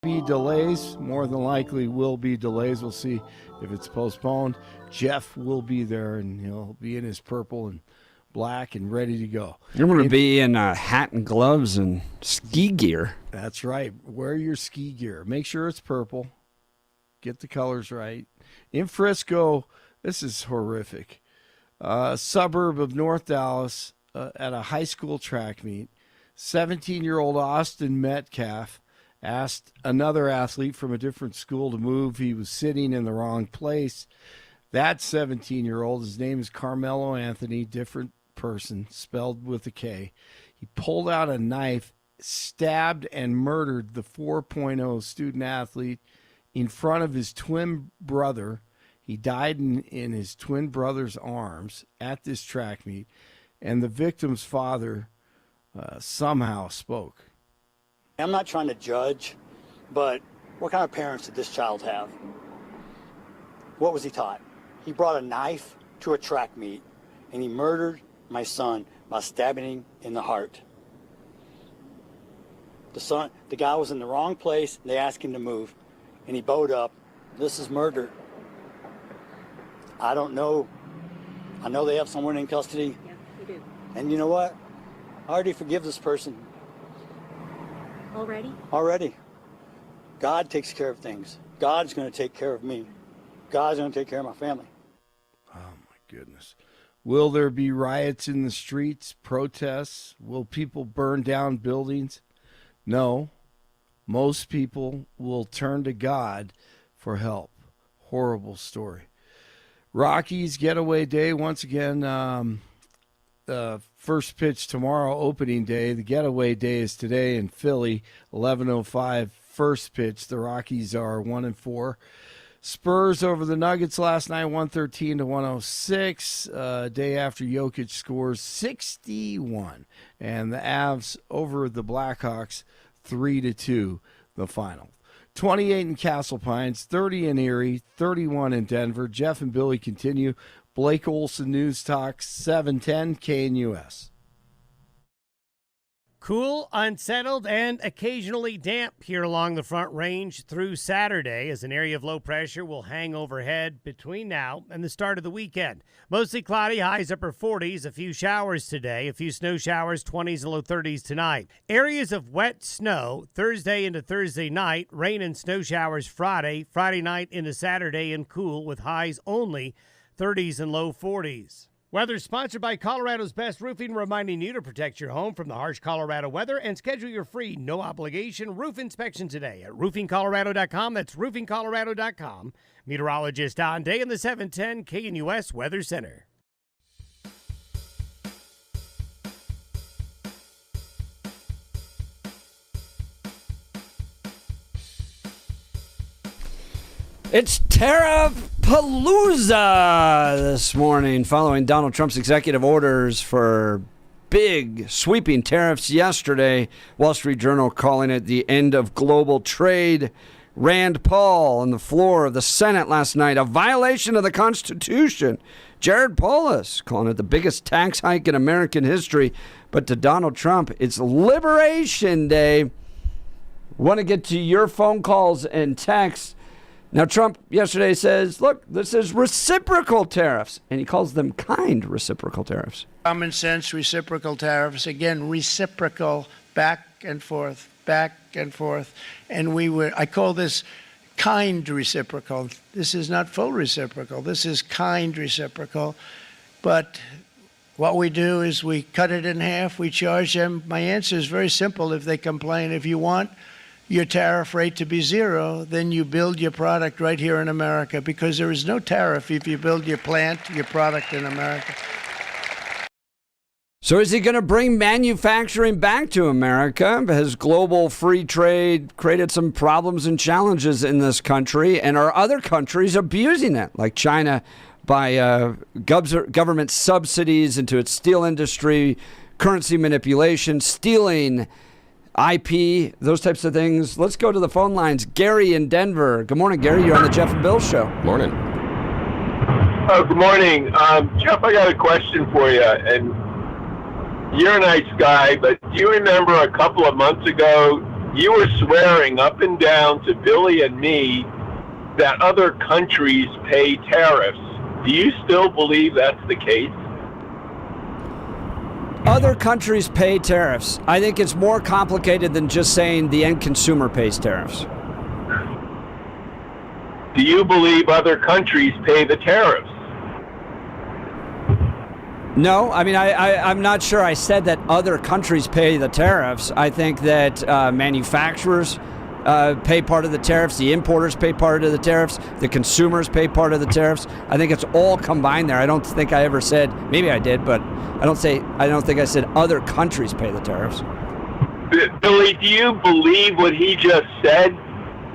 Be delays, more than likely will be delays. We'll see if it's postponed. Jeff will be there, and he'll be in his purple and black and ready to go. You're going to be in a hat and gloves and ski gear. That's right. Wear your ski gear. Make sure it's purple. Get the colors right. In Frisco, this is horrific. A suburb of North Dallas, at a high school track meet, 17-year-old Austin Metcalf asked another athlete from a different school to move. He was sitting in the wrong place. That 17-year-old, his name is Carmelo Anthony, different person, spelled with a K. He pulled out a knife, stabbed and murdered the 4.0 student athlete in front of his twin brother. He died in his twin brother's arms at this track meet, and the victim's father somehow spoke. I'm not trying to judge, but what kind of parents did this child have? what was he taught? He brought a knife to a track meet, and he murdered my son by stabbing him in the heart. The guy was in the wrong place. They asked him to move, and he bowed up. This is murder. I don't know. I know they have someone in custody. Yeah, we do. And you know what? I already forgive this person. Already? Already. God takes care of things. God's going to take care of me. God's going to take care of my family. Oh, my goodness. Will there be riots in the streets, protests? Will people burn down buildings? No. Most people will turn to God for help. Horrible story. Rockies getaway day once again. First pitch tomorrow, opening day. The getaway day is today in Philly, 11:05. First pitch. The Rockies are 1-4. Spurs over the Nuggets last night, 113-106. Day after Jokic scores 61, and the Avs over the Blackhawks 3-2. The final. 28 in Castle Pines, 30 in Erie, 31 in Denver. Jeff and Billy continue. Blake Olson News Talk, 710 KNUS. Cool, unsettled, and occasionally damp here along the Front Range through Saturday as an area of low pressure will hang overhead between now and the start of the weekend. Mostly cloudy, highs upper 40s, a few showers today, a few snow showers, 20s and low 30s tonight. Areas of wet snow Thursday into Thursday night, rain and snow showers Friday night into Saturday, and cool with highs only 30s and low 40s. Weather sponsored by Colorado's Best Roofing, reminding you to protect your home from the harsh Colorado weather and schedule your free, no-obligation roof inspection today at roofingcolorado.com. That's roofingcolorado.com. Meteorologist Don Day in the 710 KNUS Weather Center. It's Tariff-palooza this morning following Donald Trump's executive orders for big sweeping tariffs yesterday. Wall Street Journal calling it the end of global trade. Rand Paul on the floor of the Senate last night, a violation of the Constitution. Jared Polis calling it the biggest tax hike in American history. But to Donald Trump, it's Liberation Day. Want to get to your phone calls and texts. Now, Trump yesterday says, look, this is reciprocal tariffs, and he calls them kind reciprocal tariffs. Common sense reciprocal tariffs, again, reciprocal, back and forth. And I call this kind reciprocal. This is not full reciprocal. This is kind reciprocal. But what we do is we cut it in half. We charge them. My answer is very simple. If they complain, if you want your tariff rate to be zero, then you build your product right here in America, because there is no tariff if you build your product in America. So is he going to bring manufacturing back to America? Has global free trade created some problems and challenges in this country? And are other countries abusing it, like China, by government subsidies into its steel industry, currency manipulation, stealing IP, those types of things? Let's go to the phone lines. Gary in Denver. Good morning, Gary. You're on the Jeff and Bill Show. Morning. Good morning. Jeff, I got a question for you. And you're a nice guy, but do you remember a couple of months ago, you were swearing up and down to Billy and me that other countries pay tariffs. Do you still believe that's the case? Other countries pay tariffs. I think it's more complicated than just saying the end consumer pays tariffs. Do you believe other countries pay the tariffs? No, I mean, I'm not sure I said that other countries pay the tariffs. I think that manufacturers pay part of the tariffs, the importers pay part of the tariffs, the consumers pay part of the tariffs. I think it's all combined there. I don't think I ever said, maybe I did, but I don't think I said other countries pay the tariffs. Billy, do you believe what he just said?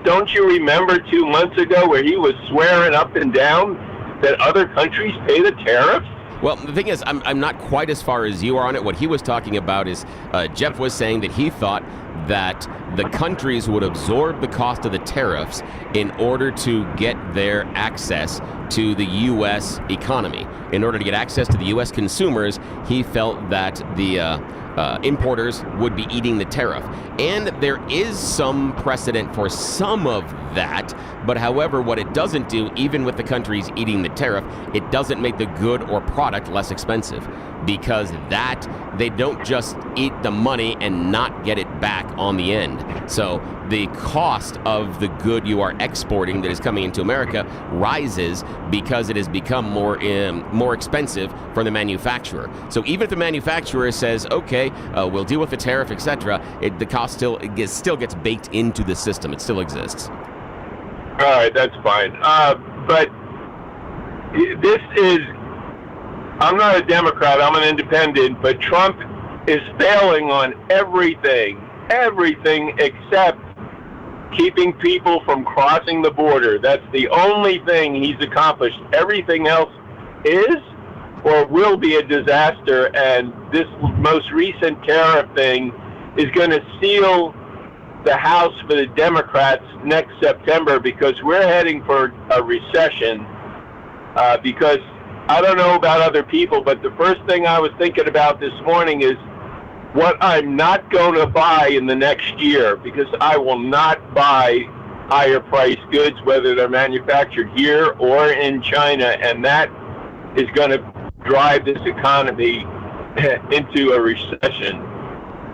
Don't you remember 2 months ago where he was swearing up and down that other countries pay the tariffs? Well, the thing is, I'm not quite as far as you are on it. What he was talking about is Jeff was saying that he thought that the countries would absorb the cost of the tariffs in order to get their access to the U.S. economy. In order to get access to the U.S. consumers, he felt that the importers would be eating the tariff. And there is some precedent for some of that, but however, what it doesn't do, even with the countries eating the tariff, it doesn't make the good or product less expensive, because that they don't just eat the money and not get it back on the end. So the cost of the good you are exporting that is coming into America rises because it has become more expensive for the manufacturer. So even if the manufacturer says, okay, we'll deal with the tariff, etc., the cost still gets baked into the system. It still exists. All right, that's fine. But this is, I'm not a Democrat, I'm an independent, but Trump is failing on everything except keeping people from crossing the border. That's the only thing he's accomplished. Everything else is or will be a disaster, and this most recent tariff thing is going to seal the House for the Democrats next September, because we're heading for a recession. Because I don't know about other people, but the first thing I was thinking about this morning is what I'm not going to buy in the next year, because I will not buy higher priced goods, whether they're manufactured here or in China, and that is going to drive this economy into a recession.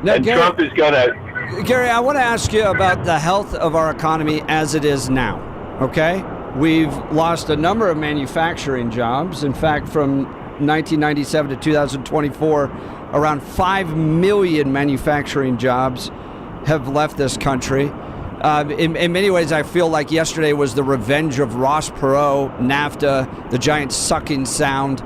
Now, and Gary, Trump is going to... Gary, I want to ask you about the health of our economy as it is now, okay? We've lost a number of manufacturing jobs. In fact, from 1997 to 2024, around 5 million manufacturing jobs have left this country. In many ways, I feel like yesterday was the revenge of Ross Perot, NAFTA, the giant sucking sound.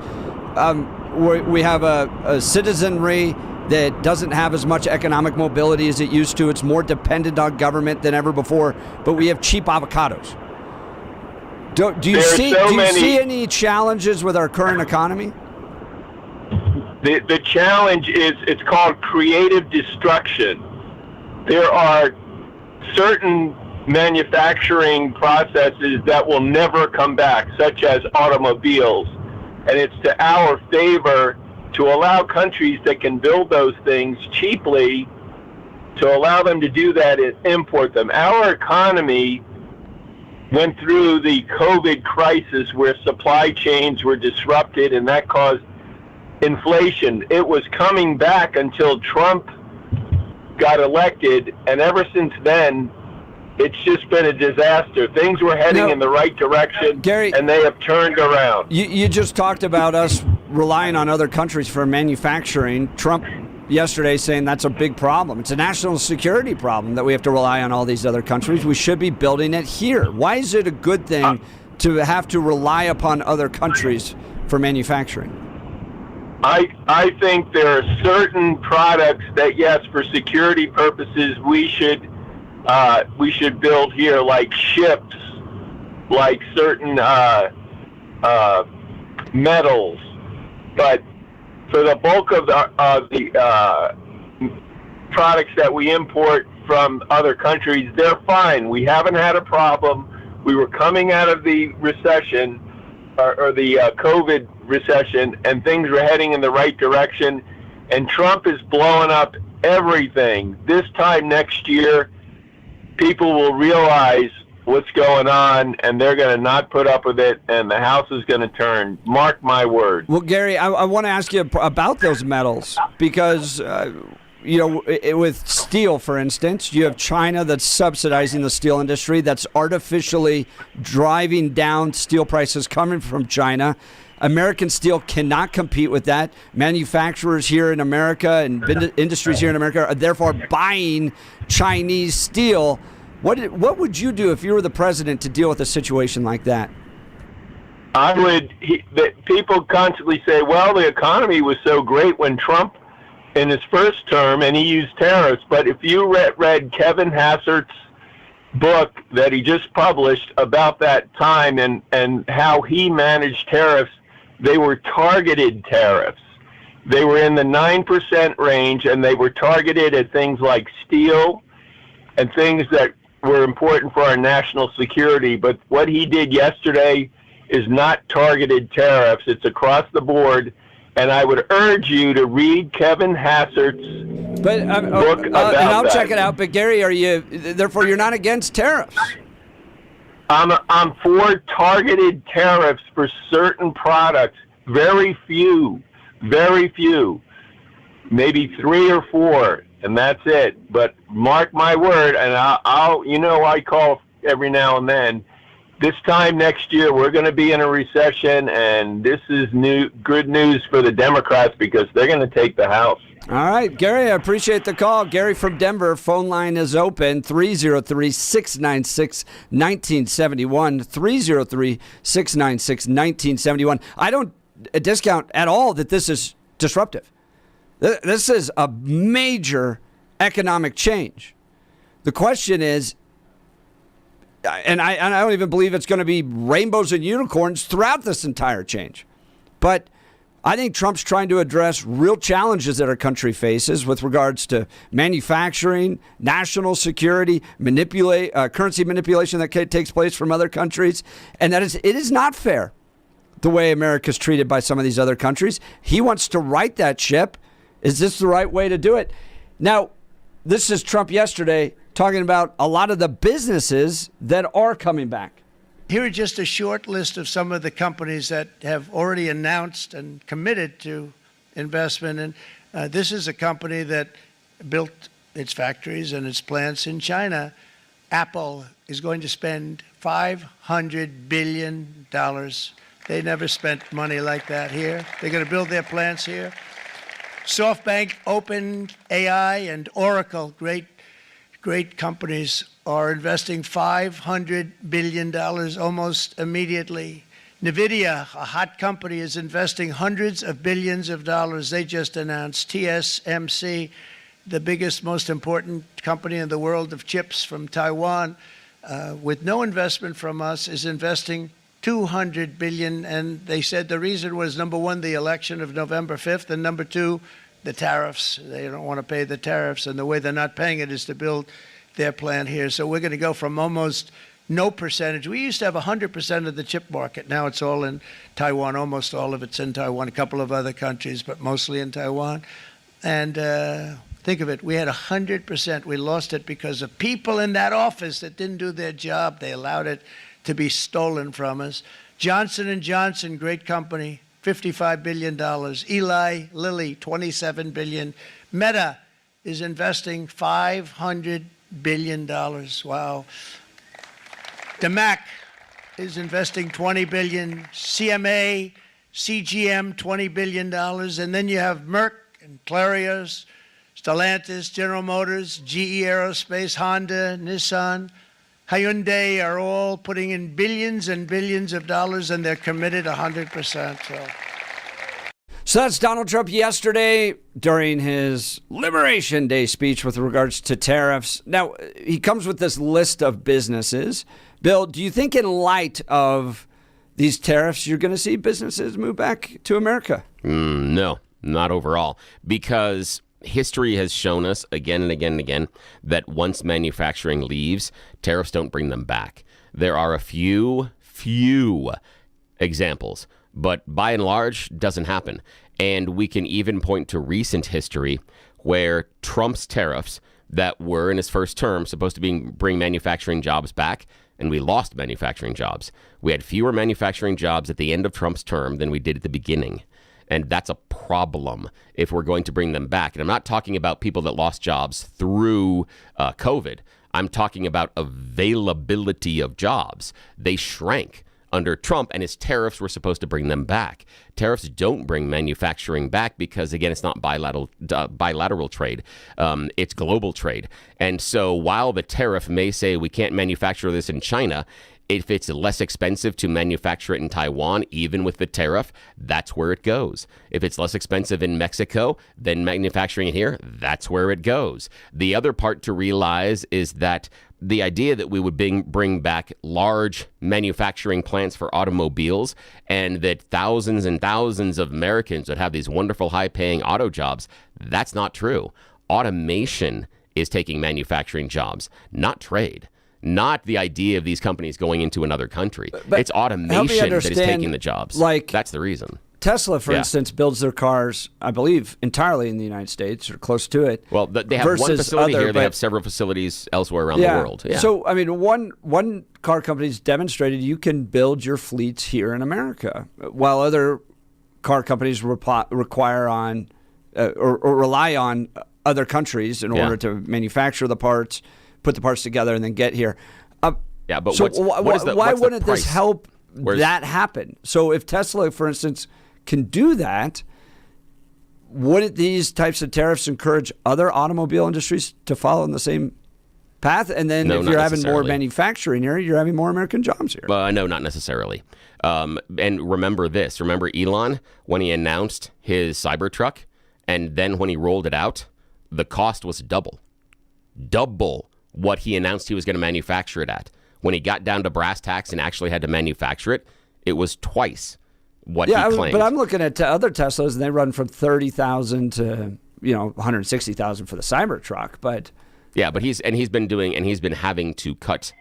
We have a citizenry that doesn't have as much economic mobility as it used to. It's more dependent on government than ever before, but we have cheap avocados. Do you see any challenges with our current economy? The challenge is, it's called creative destruction. There are certain manufacturing processes that will never come back, such as automobiles. And it's to our favor to allow countries that can build those things cheaply, to allow them to do that and import them. Our economy went through the COVID crisis where supply chains were disrupted, and that caused inflation. It was coming back until Trump got elected, and ever since then, it's just been a disaster. Things were heading in the right direction, Gary, and they have turned around. You just talked about us relying on other countries for manufacturing. Trump yesterday saying that's a big problem. It's a national security problem that we have to rely on all these other countries. We should be building it here. Why is it a good thing to have to rely upon other countries for manufacturing? I think there are certain products that, yes, for security purposes, we should build here, like ships, like certain metals. But for the bulk of the products that we import from other countries, they're fine. We haven't had a problem. We were coming out of the recession, or the COVID recession, and things were heading in the right direction. And Trump is blowing up everything. This time next year, people will realize what's going on, and they're going to not put up with it, and the house is going to turn. Mark my word. Well, Gary, I want to ask you about those metals, because with steel, for instance, you have China that's subsidizing the steel industry, that's artificially driving down steel prices coming from China. American steel cannot compete with that. Manufacturers here in America and industries here in America are therefore buying Chinese steel. What would you do if you were the president to deal with a situation like that? People constantly say, well, the economy was so great when Trump in his first term, and he used tariffs. But if you read Kevin Hassert's book that he just published about that time and how he managed tariffs they were targeted tariffs. They were in the 9% range, and they were targeted at things like steel and things that were important for our national security. But what he did yesterday is not targeted tariffs. It's across the board. And I would urge you to read Kevin Hassert's book about and I'll that. check it out. But Gary, therefore you're not against tariffs? I'm for targeted tariffs for certain products. Very few, maybe 3 or 4, and that's it. But mark my word, and I call every now and then. This time next year, we're going to be in a recession, and this is good news for the Democrats because they're going to take the House. All right, Gary, I appreciate the call. Gary from Denver, phone line is open, 303-696-1971, 303-696-1971. I don't discount at all that this is disruptive. This is a major economic change. The question is, and I don't even believe it's going to be rainbows and unicorns throughout this entire change, but I think Trump's trying to address real challenges that our country faces with regards to manufacturing, national security, currency manipulation that takes place from other countries, and that it is not fair the way America's treated by some of these other countries. He wants to right that ship. Is this the right way to do it? Now, this is Trump yesterday talking about a lot of the businesses that are coming back. Here are just a short list of some of the companies that have already announced and committed to investment. And this is a company that built its factories and its plants in China. Apple is going to spend $500 billion. They never spent money like that here. They're going to build their plants here. SoftBank, OpenAI, and Oracle, great companies, are investing $500 billion almost immediately. NVIDIA, a hot company, is investing hundreds of billions of dollars. They just announced. TSMC, the biggest, most important company in the world of chips from Taiwan, with no investment from us, is investing $200 billion. And they said the reason was, number one, the election of November 5th, and number two, the tariffs. They don't want to pay the tariffs, and the way they're not paying it is to build their plant here. So we're going to go from almost no percentage. We used to have 100% of the chip market. Now it's all in Taiwan. Almost all of it's in Taiwan, a couple of other countries, but mostly in Taiwan. And think of it, we had 100%. We lost it because of people in that office that didn't do their job. They allowed it to be stolen from us. Johnson & Johnson, great company, $55 billion. Eli Lilly, $27 billion. Meta is investing $500 billion. Wow. DeMac is investing $20 billion. CMA, CGM, $20 billion. And then you have Merck and Clarios, Stellantis, General Motors, GE Aerospace, Honda, Nissan, Hyundai are all putting in billions and billions of dollars, and they're committed 100%. So that's Donald Trump yesterday during his Liberation Day speech with regards to tariffs. Now, he comes with this list of businesses. Bill, do you think in light of these tariffs, you're going to see businesses move back to America? No, not overall, because history has shown us again and again and again that once manufacturing leaves, tariffs don't bring them back. There are a few examples, but by and large, doesn't happen. And we can even point to recent history where Trump's tariffs that were in his first term supposed to bring manufacturing jobs back, and we lost manufacturing jobs. We had fewer manufacturing jobs at the end of Trump's term than we did at the beginning. And that's a problem if we're going to bring them back. And I'm not talking about people that lost jobs through COVID. I'm talking about availability of jobs. They shrank under Trump, and his tariffs were supposed to bring them back. Tariffs don't bring manufacturing back because, again, it's not bilateral trade. It's global trade. And so while the tariff may say we can't manufacture this in China, if it's less expensive to manufacture it in Taiwan, even with the tariff, that's where it goes. If it's less expensive in Mexico than manufacturing it here, that's where it goes. The other part to realize is that the idea that we would bring back large manufacturing plants for automobiles and that thousands and thousands of Americans would have these wonderful high-paying auto jobs, that's not true. Automation is taking manufacturing jobs, not trade. Not the idea of these companies going into another country. But it's automation that is taking the jobs. Like that's the reason. Tesla, for instance, builds their cars, I believe, entirely in the United States or close to it. Well, they have one facility here. They have several facilities elsewhere around the world. Yeah. So, I mean, one car company's demonstrated you can build your fleets here in America, while other car companies require on or rely on other countries in order to manufacture the parts, put the parts together, and then get here. But so why what's wouldn't the this help that happen? So if Tesla, for instance, can do that, wouldn't these types of tariffs encourage other automobile industries to follow in the same path? And then if you're having more manufacturing here, you're having more American jobs here. No, not necessarily. And remember this. Remember Elon, when he announced his Cybertruck, and then when he rolled it out, the cost was double what he announced he was going to manufacture it at. When he got down to brass tacks and actually had to manufacture it, it was twice what he claimed. But I'm looking at other Teslas, and they run from $30,000 to $160,000 for the Cybertruck. But he's been having to cut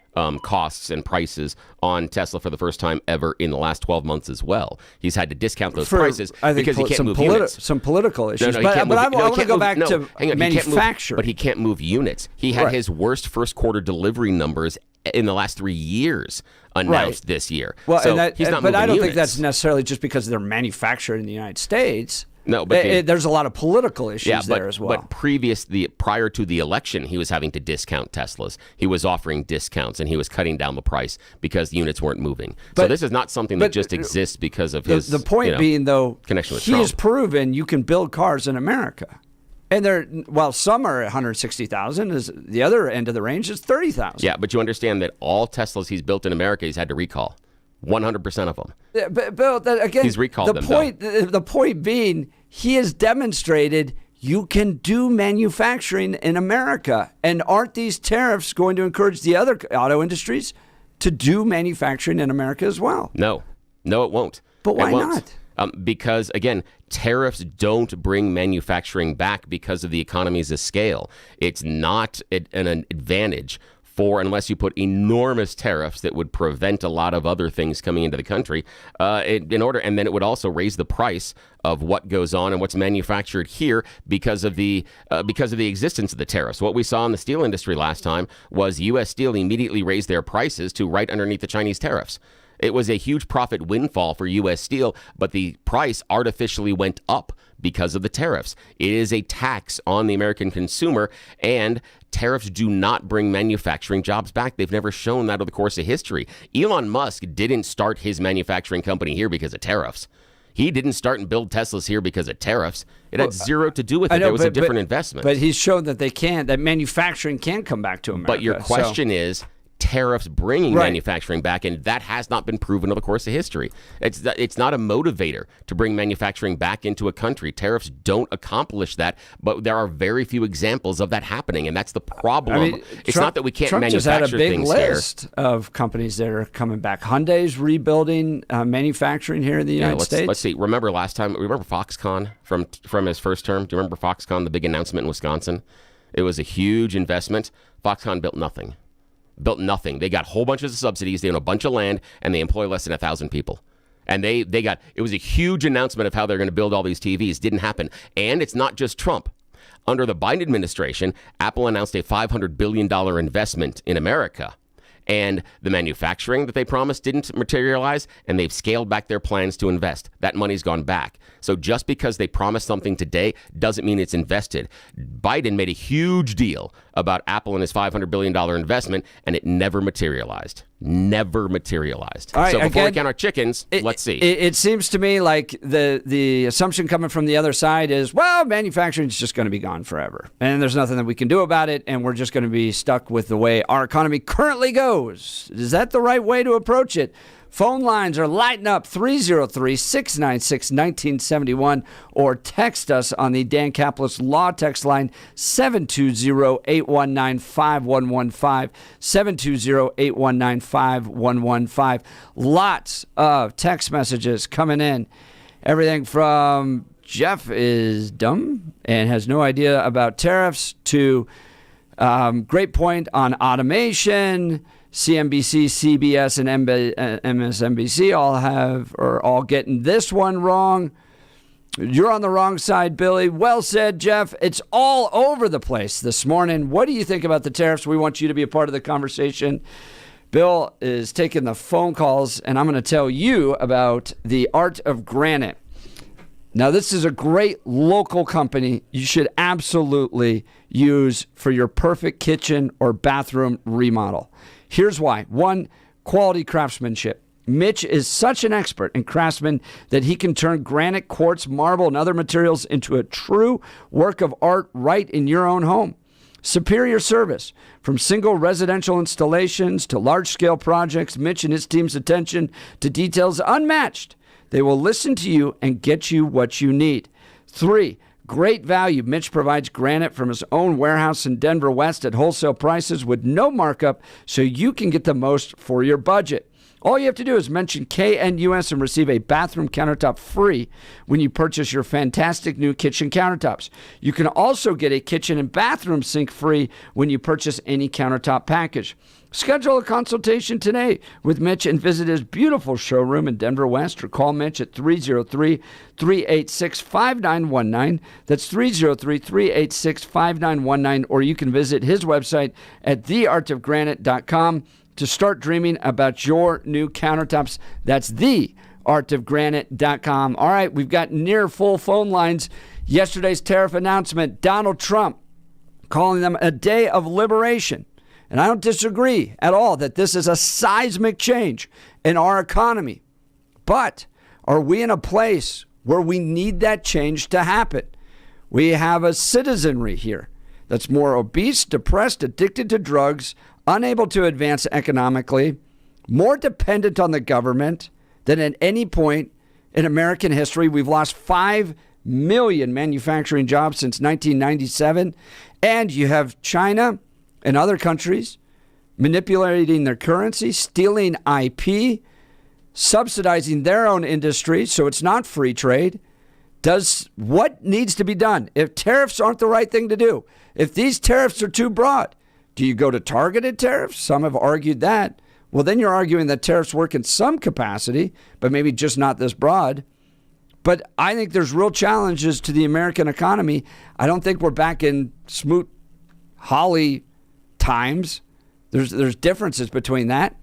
costs and prices on Tesla for the first time ever in the last 12 months as well. He's had to discount those prices because he can't move units. Some political issues. I want to go back to manufacturing. But he can't move units. He had his worst first quarter delivery numbers in the last 3 years announced this year. Well, so he's not moving but I don't units. think that's necessarily just because they're manufactured in the United States. No, but there's a lot of political issues there as well. But prior to the election, he was having to discount Teslas. He was offering discounts, and he was cutting down the price because the units weren't moving. So this is not something that just exists because of his. The point being, though, connection with he Trump. has proven you can build cars in America, and while some are at $160,000, is the other end of the range is $30,000. Yeah, but you understand that all Teslas he's built in America, he's had to recall. 100% of them. Yeah, but again, he's recalled the point being, he has demonstrated you can do manufacturing in America. And aren't these tariffs going to encourage the other auto industries to do manufacturing in America as well? No, it won't. But why not? Because, again, tariffs don't bring manufacturing back because of the economies of scale. It's not an advantage unless you put enormous tariffs that would prevent a lot of other things coming into the country and then it would also raise the price of what goes on and what's manufactured here because of the existence of the tariffs. What we saw in the steel industry last time was U.S. Steel immediately raised their prices to right underneath the Chinese tariffs. It was a huge profit windfall for U.S. Steel, but the price artificially went up because of the tariffs. It is a tax on the American consumer, and tariffs do not bring manufacturing jobs back. They've never shown that over the course of history. Elon Musk didn't start his manufacturing company here because of tariffs. He didn't start and build Teslas here because of tariffs. It had zero to do with it. It was a different investment. But he's shown that that manufacturing can come back to America. But your question is, tariffs bringing manufacturing back, and that has not been proven over the course of history. It's not a motivator to bring manufacturing back into a country. Tariffs don't accomplish that, but there are very few examples of that happening, and that's the problem. It's not that we can't manufacture things here. Trump just had a big list of companies that are coming back. Hyundai's rebuilding manufacturing here in the United States. Let's see. Remember Foxconn from his first term? Do you remember Foxconn, the big announcement in Wisconsin? It was a huge investment. Foxconn built nothing. They got whole bunches of subsidies. They own a bunch of land, and they employ less than 1,000 people. And it was a huge announcement of how they're going to build all these TVs. Didn't happen. And it's not just Trump. Under the Biden administration, Apple announced a $500 billion investment in America. And the manufacturing that they promised didn't materialize, and they've scaled back their plans to invest. That money's gone back. So just because they promised something today doesn't mean it's invested. Biden made a huge deal about Apple and his $500 billion investment, and it never materialized. Never materialized. All right, so before we count our chickens, let's see. It seems to me like the assumption coming from the other side is, well, manufacturing is just going to be gone forever. And there's nothing that we can do about it, and we're just going to be stuck with the way our economy currently goes. Is that the right way to approach it? Phone lines are lighting up 303-696-1971 or text us on the Dan Caplis Law text line 720-819-5115, 720-819-5115. Lots of text messages coming in. Everything from Jeff is dumb and has no idea about tariffs to great point on automation. CNBC, CBS, and MSNBC all getting this one wrong. You're on the wrong side, Billy. Well said, Jeff. It's all over the place this morning. What do you think about the tariffs? We want you to be a part of the conversation. Bill is taking the phone calls, and I'm going to tell you about the Art of Granite. Now, this is a great local company you should absolutely use for your perfect kitchen or bathroom remodel. Here's why. One, quality craftsmanship. Mitch is such an expert and craftsman that he can turn granite, quartz, marble, and other materials into a true work of art right in your own home. Superior service. From single residential installations to large-scale projects, Mitch and his team's attention to details unmatched. They will listen to you and get you what you need. 3, great value. Mitch provides granite from his own warehouse in Denver West at wholesale prices with no markup, so you can get the most for your budget. All you have to do is mention KNUS and receive a bathroom countertop free when you purchase your fantastic new kitchen countertops. You can also get a kitchen and bathroom sink free when you purchase any countertop package. Schedule a consultation today with Mitch and visit his beautiful showroom in Denver West, or call Mitch at 303-386-5919. That's 303-386-5919, or you can visit his website at theartofgranite.com to start dreaming about your new countertops. That's theartofgranite.com. All right, we've got near full phone lines. Yesterday's tariff announcement, Donald Trump calling them a day of liberation. And I don't disagree at all that this is a seismic change in our economy. But are we in a place where we need that change to happen? We have a citizenry here that's more obese, depressed, addicted to drugs, unable to advance economically, more dependent on the government than at any point in American history. We've lost 5 million manufacturing jobs since 1997. And you have China and other countries manipulating their currency, stealing IP, subsidizing their own industry, so it's not free trade. What needs to be done? If tariffs aren't the right thing to do, if these tariffs are too broad, do you go to targeted tariffs? Some have argued that. Well, then you're arguing that tariffs work in some capacity, but maybe just not this broad. But I think there's real challenges to the American economy. I don't think we're back in Smoot-Hawley times. There's differences between that.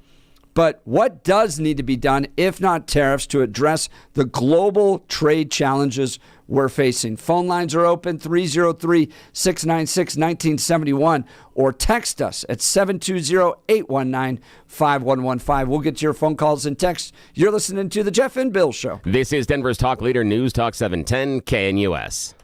But what does need to be done, if not tariffs, to address the global trade challenges we're facing? Phone lines are open, 303-696-1971, or text us at 720-819-5115. We'll get to your phone calls and texts. You're listening to The Jeff and Bill Show. This is Denver's talk leader, News Talk 710 KNUS.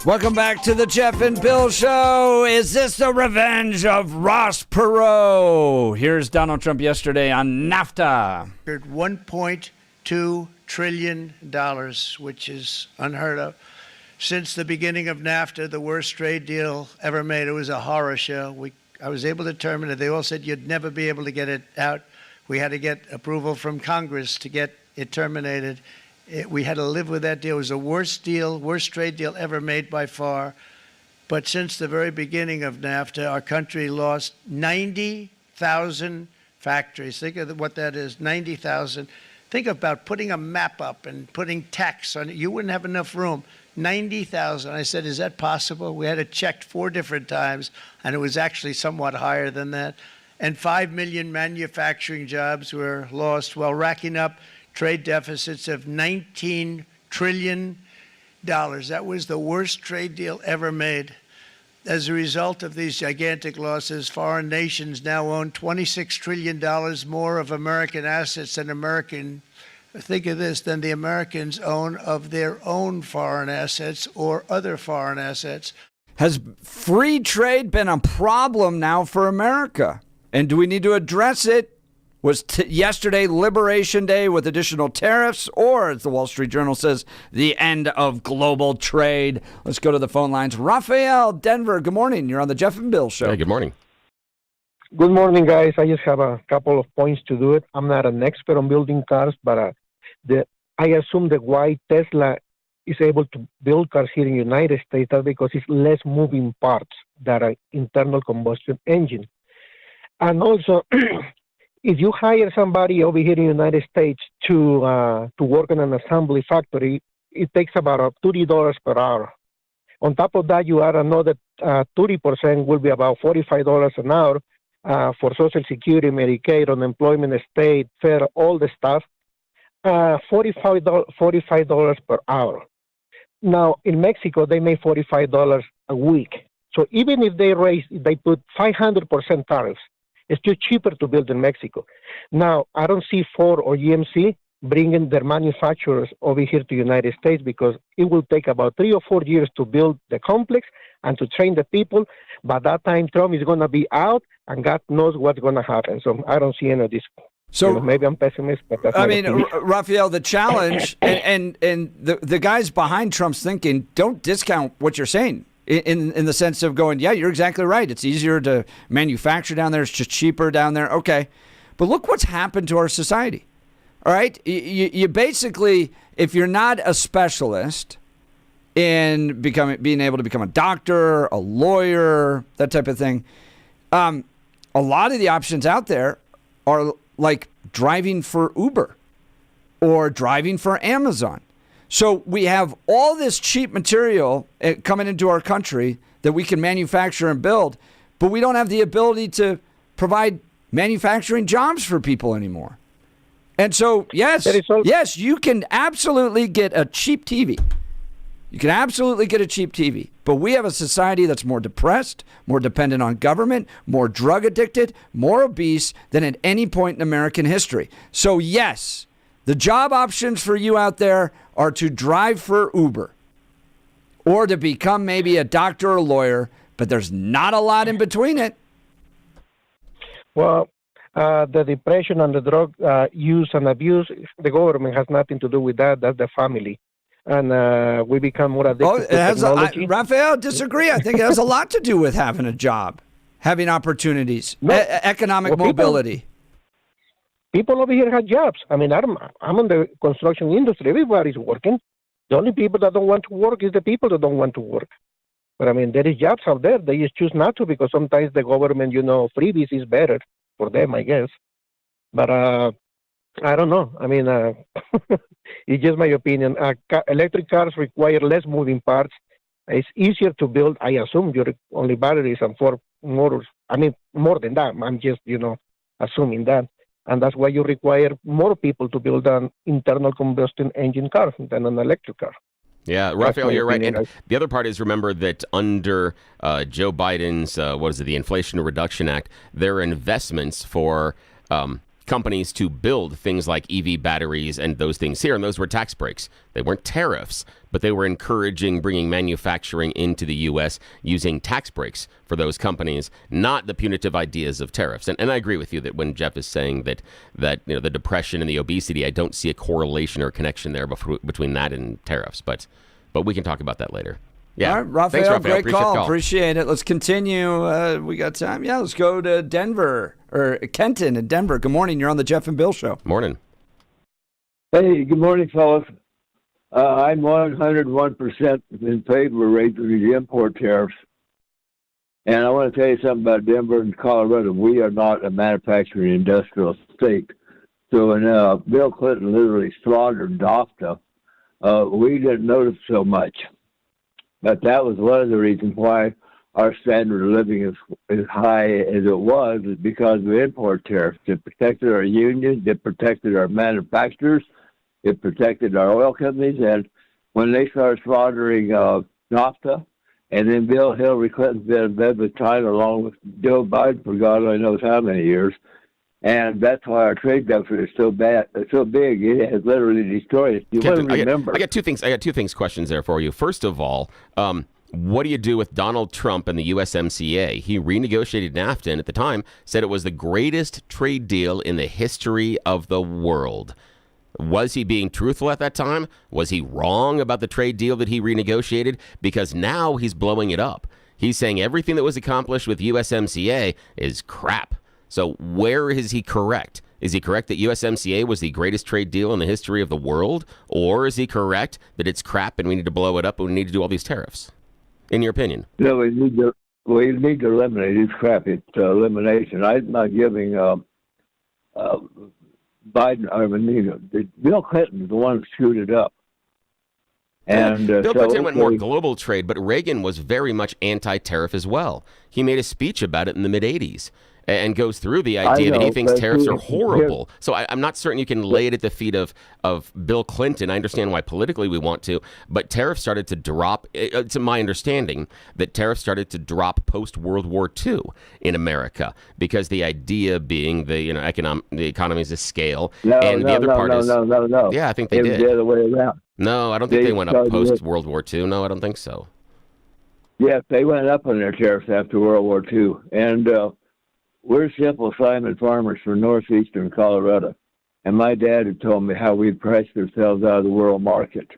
Welcome back to the Jeff and Bill Show. Is this the revenge of Ross Perot? Here's Donald Trump yesterday on NAFTA. $1.2 trillion, which is unheard of. Since the beginning of NAFTA, the worst trade deal ever made. It was a horror show. I was able to terminate it. They all said you'd never be able to get it out. We had to get approval from Congress to get it terminated. We had to live with that deal. It was the worst trade deal ever made by far. But since the very beginning of NAFTA, our country lost 90,000 factories. Think of what that is, 90,000. Think about putting a map up and putting text on it. You wouldn't have enough room. 90,000. I said, is that possible? We had it checked 4 different times, and it was actually somewhat higher than that. And 5 million manufacturing jobs were lost while racking up trade deficits of $19 trillion. That was the worst trade deal ever made. As a result of these gigantic losses, foreign nations now own $26 trillion more of American assets than think of this, than the Americans own of their own foreign assets or other foreign assets. Has free trade been a problem now for America? And do we need to address it? Was yesterday Liberation Day with additional tariffs, or, as the Wall Street Journal says, the end of global trade? Let's go to the phone lines. Raphael, Denver, good morning. You're on the Jeff and Bill Show. Hey, good morning. Good morning, guys. I just have a couple of points to do it. I'm not an expert on building cars, but I assume that why Tesla is able to build cars here in the United States is because it's less moving parts than an internal combustion engine. And also, if you hire somebody over here in the United States to work in an assembly factory, it takes about $30 per hour. On top of that, you add another 30% will be about $45 an hour for Social Security, Medicaid, unemployment, state, federal, all the stuff. $45 per hour. Now, in Mexico, they make $45 a week. So even if they put 500% tariffs, it's still cheaper to build in Mexico. Now, I don't see Ford or GMC bringing their manufacturers over here to the United States because it will take about 3 or 4 years to build the complex and to train the people. By that time, Trump is going to be out, and God knows what's going to happen. So I don't see any of this. So maybe I'm pessimistic, but that's Raphael, the challenge and the guys behind Trump's thinking don't discount what you're saying in the sense of going, yeah, you're exactly right. It's easier to manufacture down there. It's just cheaper down there. Okay. But look what's happened to our society. All right. You basically, if you're not a specialist in being able to become a doctor, a lawyer, that type of thing, a lot of the options out there are like driving for Uber or driving for Amazon. So we have all this cheap material coming into our country that we can manufacture and build, but we don't have the ability to provide manufacturing jobs for people anymore. And so, yes, you can absolutely get a cheap TV. You can absolutely get a cheap TV. But we have a society that's more depressed, more dependent on government, more drug addicted, more obese than at any point in American history. So, yes, the job options for you out there are to drive for Uber or to become maybe a doctor or lawyer, but there's not a lot in between it. Well, the depression and the drug use and abuse, the government has nothing to do with that. That's the family. And we become more addicted to technology. Raphael, disagree. I think it has a lot to do with having a job, having opportunities, economic mobility. People over here have jobs. I mean, I'm in the construction industry. Everybody's working. The only people that don't want to work is the people that don't want to work. But, I mean, there is jobs out there. They just choose not to because sometimes the government, freebies is better for them, I guess. But I don't know. I mean, it's just my opinion. Electric cars require less moving parts. It's easier to build. I assume your only batteries and 4 motors. I mean, more than that. I'm just, assuming that. And that's why you require more people to build an internal combustion engine car than an electric car. Yeah, Raphael, you're right. And the other part is, remember that under Joe Biden's, the Inflation Reduction Act, there are investments for companies to build things like EV batteries and those things here, and those were tax breaks. They weren't tariffs, but they were encouraging bringing manufacturing into the U.S. using tax breaks for those companies, not the punitive ideas of tariffs. And I agree with you that when Jeff is saying that the depression and the obesity, I don't see a correlation or a connection there between that and tariffs. But we can talk about that later. Yeah. All right, Raphael, Thanks, Raphael. great call. Appreciate it. Let's continue. We got time. Yeah, let's go to Denver, or Kenton in Denver. Good morning. You're on the Jeff and Bill Show. Morning. Hey, good morning, fellas. I'm 101% in favor of raising the import tariffs. And I want to tell you something about Denver and Colorado. We are not a manufacturing industrial state. So when Bill Clinton literally slaughtered NAFTA, we didn't notice so much. But that was one of the reasons why our standard of living is as high as it was, is because of import tariffs. It protected our unions, it protected our manufacturers, it protected our oil companies. And when they started slaughtering NAFTA, and then Hillary Clinton's been in bed with China along with Joe Biden for God only knows how many years. And that's why our trade deficit is so bad, so big. It has literally destroyed us. You want to remember. I got two things. Questions there for you. First of all, what do you do with Donald Trump and the USMCA? He renegotiated NAFTA, and at the time said it was the greatest trade deal in the history of the world. Was he being truthful at that time? Was he wrong about the trade deal that he renegotiated? Because now he's blowing it up. He's saying everything that was accomplished with USMCA is crap. So where is he correct? Is he correct that USMCA was the greatest trade deal in the history of the world? Or is he correct that it's crap and we need to blow it up and we need to do all these tariffs? In your opinion? No, we need to eliminate this crap. It's elimination. I'm not giving Biden, Bill Clinton is the one who screwed it up. And Bill Clinton went more global trade, but Reagan was very much anti-tariff as well. He made a speech about it in the mid-'80s. And goes through the idea that he thinks tariffs are horrible. So I'm not certain you can lay it at the feet of Bill Clinton. I understand why politically we want to, but tariffs started to drop. To my understanding, that tariffs started to drop post-World War II in America because the idea being the economies of scale, No. Yeah, I think they did. It was the other way around. No, I don't think they went up post-World War II. No, I don't think so. Yes, they went up on their tariffs after World War II, and we're simple Simon farmers from northeastern Colorado. And my dad had told me how we'd priced ourselves out of the world market.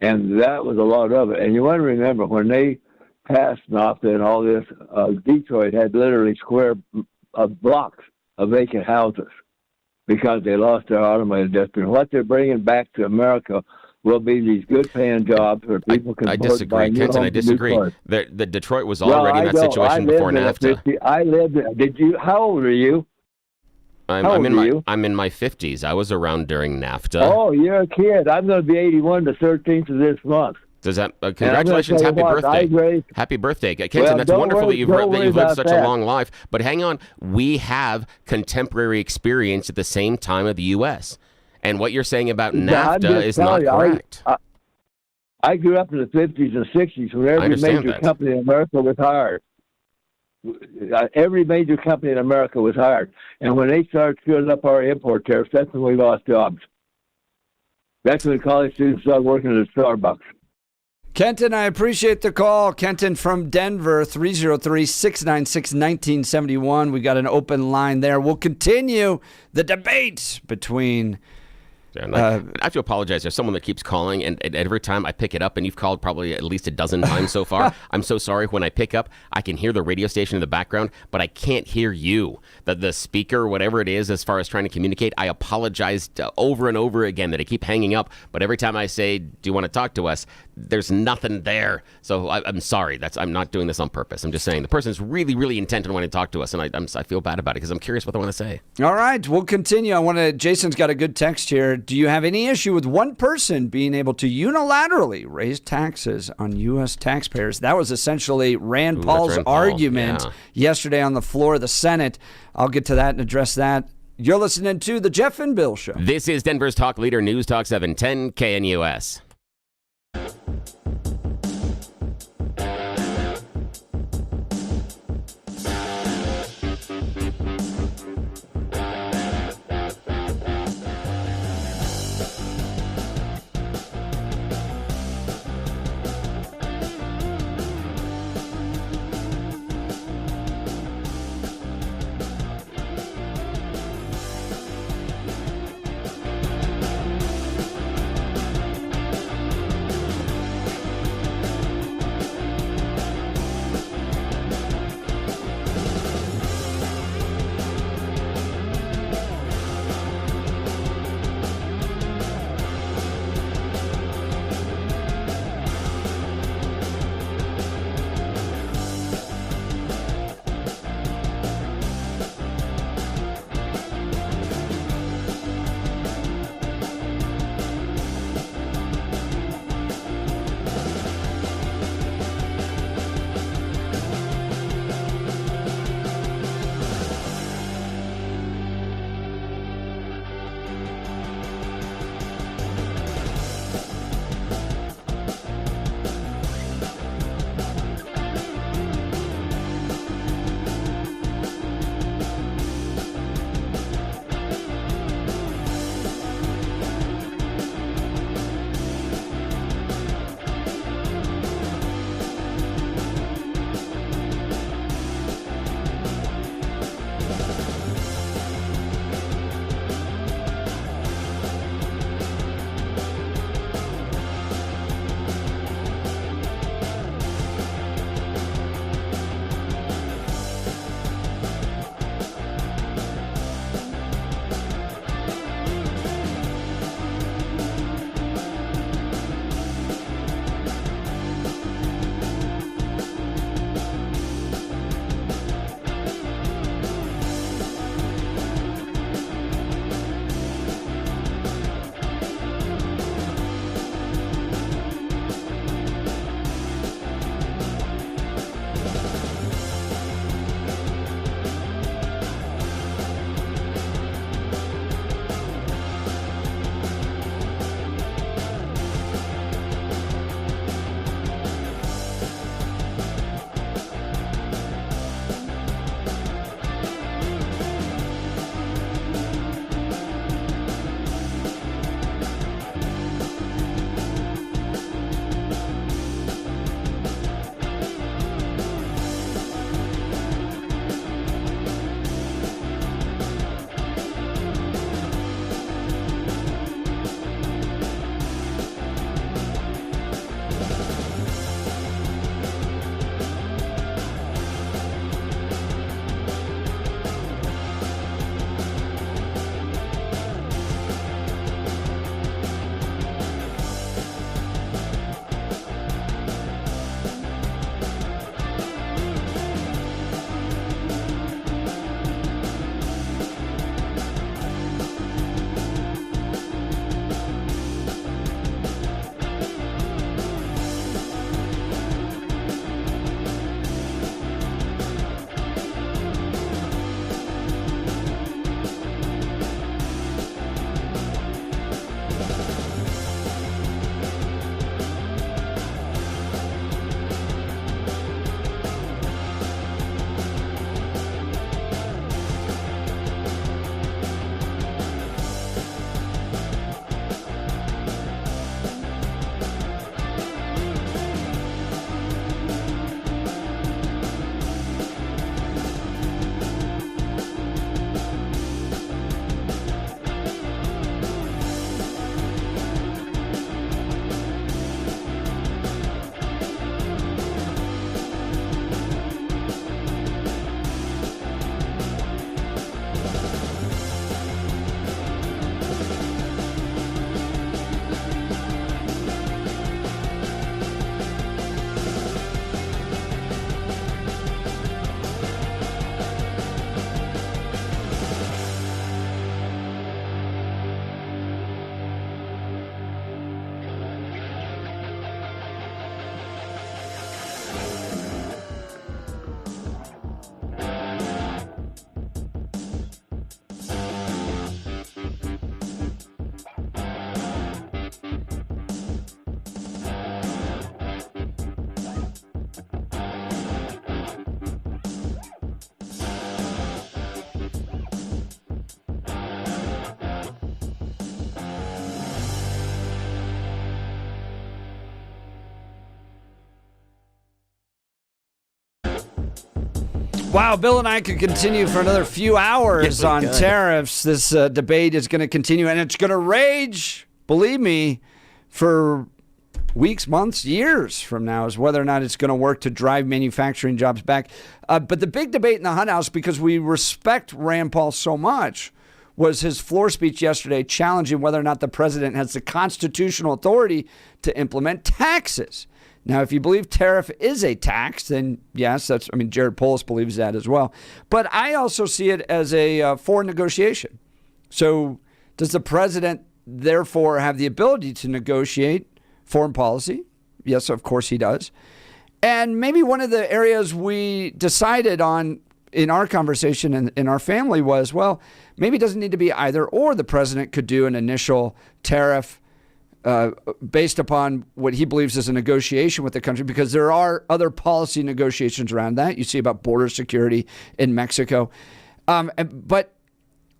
And that was a lot of it. And you want to remember, when they passed NAFTA and all this, Detroit had literally square blocks of vacant houses because they lost their automotive industry. And what they're bringing back to America will be these good-paying jobs where people can. I disagree, Kenton. I disagree. That Detroit was already in that situation before NAFTA. I lived. Did you? How old are you? I'm in my 50s. I was around during NAFTA. Oh, you're a kid. I'm going to be 81 the 13th of this month. Does that? Congratulations! Happy birthday! Happy birthday, Kenton. That's wonderful that you've lived such a long life. But hang on, we have contemporary experience at the same time of the U.S. And what you're saying about NAFTA is not correct. I grew up in the 50s and 60s when every major company in America was hired. Every major company in America was hired. And when they started screwing up our import tariffs, that's when we lost jobs. That's when college students started working at Starbucks. Kenton, I appreciate the call. Kenton from Denver, 303-696-1971. We got an open line there. We'll continue the debate between... I have to apologize. There's someone that keeps calling, and every time I pick it up, and you've called probably at least a dozen times so far. I'm so sorry. When I pick up, I can hear the radio station in the background, but I can't hear you. The speaker, whatever it is, as far as trying to communicate, I apologize over and over again that I keep hanging up. But every time I say, do you want to talk to us? There's nothing there. So I'm sorry. I'm not doing this on purpose. I'm just saying the person's really, really intent on wanting to talk to us, and I feel bad about it because I'm curious what they want to say. All right. We'll continue. Jason's got a good text here. Do you have any issue with one person being able to unilaterally raise taxes on U.S. taxpayers? That was essentially Rand Paul's argument yesterday on the floor of the Senate. I'll get to that and address that. You're listening to The Jeff and Bill Show. This is Denver's talk leader, News Talk 710 KNUS. Wow, Bill and I could continue for another few hours on tariffs. This debate is going to continue, and it's going to rage, believe me, for weeks, months, years from now, is whether or not it's going to work to drive manufacturing jobs back. But the big debate in the Hunt House, because we respect Rand Paul so much, was his floor speech yesterday challenging whether or not the president has the constitutional authority to implement taxes. Now, if you believe tariff is a tax, then yes, Jared Polis believes that as well. But I also see it as a foreign negotiation. So does the president therefore have the ability to negotiate foreign policy? Yes, of course he does. And maybe one of the areas we decided on in our conversation and in our family was, well, maybe it doesn't need to be either or. The president could do an initial tariff based upon what he believes is a negotiation with the country, because there are other policy negotiations around that. You see about border security in Mexico. But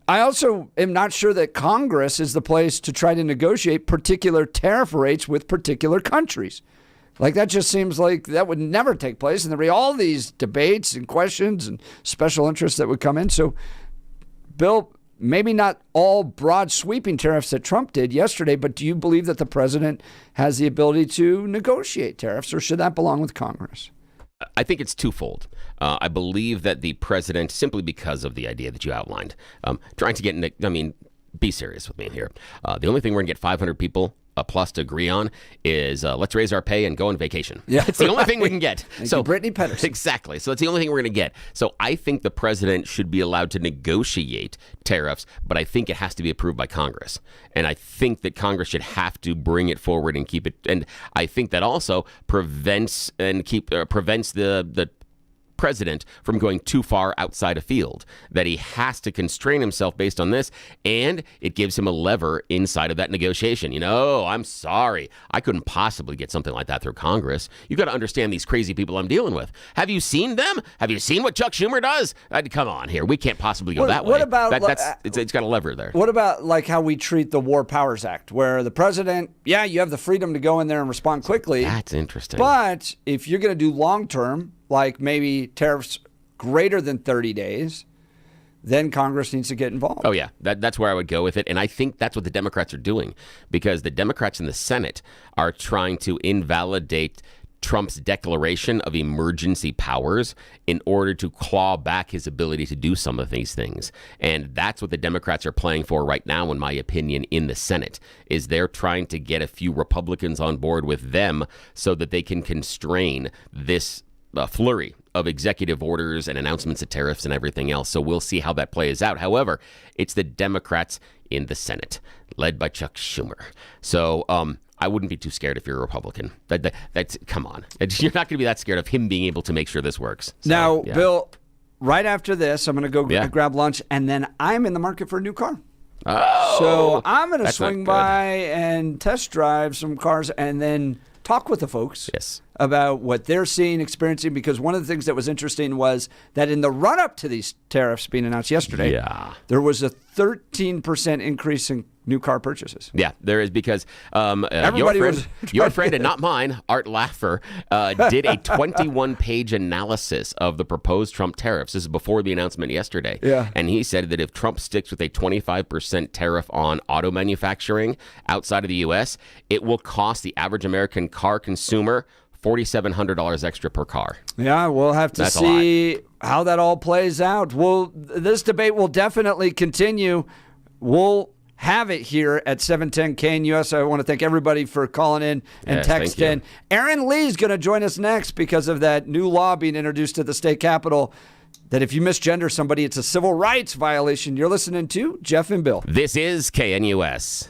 I also am not sure that Congress is the place to try to negotiate particular tariff rates with particular countries. Like, that just seems like that would never take place. And there'd be all these debates and questions and special interests that would come in. So, Bill, maybe not all broad sweeping tariffs that Trump did yesterday, but do you believe that the president has the ability to negotiate tariffs, or should that belong with Congress? I think it's twofold. I believe that the president, simply because of the idea that you outlined, trying to get, be serious with me here. The only thing we're going to get 500 people plus to agree on is let's raise our pay and go on vacation. Yeah, it's the only thing we can get. So Brittany Pedersen. Exactly. So it's the only thing we're going to get. So I think the president should be allowed to negotiate tariffs, but I think it has to be approved by Congress. And I think that Congress should have to bring it forward and keep it. And I think that also prevents the president from going too far outside a field, that he has to constrain himself based on this, and it gives him a lever inside of that negotiation. I'm sorry, I couldn't possibly get something like that through Congress. You got to understand these crazy people I'm dealing with. Have you seen them? Have you seen what Chuck Schumer does? Come on here, we can't possibly go that way. What about it's got a lever there. What about like how we treat the War Powers Act, where the president, you have the freedom to go in there and respond quickly. That's interesting. But if you're going to do long term, like maybe tariffs greater than 30 days, then Congress needs to get involved. Oh, yeah. That's where I would go with it. And I think that's what the Democrats are doing, because the Democrats in the Senate are trying to invalidate Trump's declaration of emergency powers in order to claw back his ability to do some of these things. And that's what the Democrats are playing for right now, in my opinion, in the Senate, is they're trying to get a few Republicans on board with them so that they can constrain this flurry of executive orders and announcements of tariffs and everything else. So we'll see how that plays out. However, it's the Democrats in the Senate, led by Chuck Schumer. So I wouldn't be too scared if you're a Republican. That's come on. You're not going to be that scared of him being able to make sure this works. So, now, yeah. Bill, right after this, I'm going to go grab lunch, and then I'm in the market for a new car. Oh, so I'm going to swing by and test drive some cars and then talk with the folks about what they're seeing, experiencing, because one of the things that was interesting was that in the run-up to these tariffs being announced yesterday, there was a 13% increase in new car purchases. Yeah, there is, because your friend and not mine, Art Laffer, did a 21-page analysis of the proposed Trump tariffs. This is before the announcement yesterday. Yeah. And he said that if Trump sticks with a 25% tariff on auto manufacturing outside of the U.S., it will cost the average American car consumer $4,700 extra per car. Yeah, we'll have to see how that all plays out. This debate will definitely continue. We'll have it here at 710 KNUS. I want to thank everybody for calling in and texting. Aaron Lee is going to join us next because of that new law being introduced at the state capitol that if you misgender somebody, it's a civil rights violation. You're listening to Jeff and Bill. This is KNUS.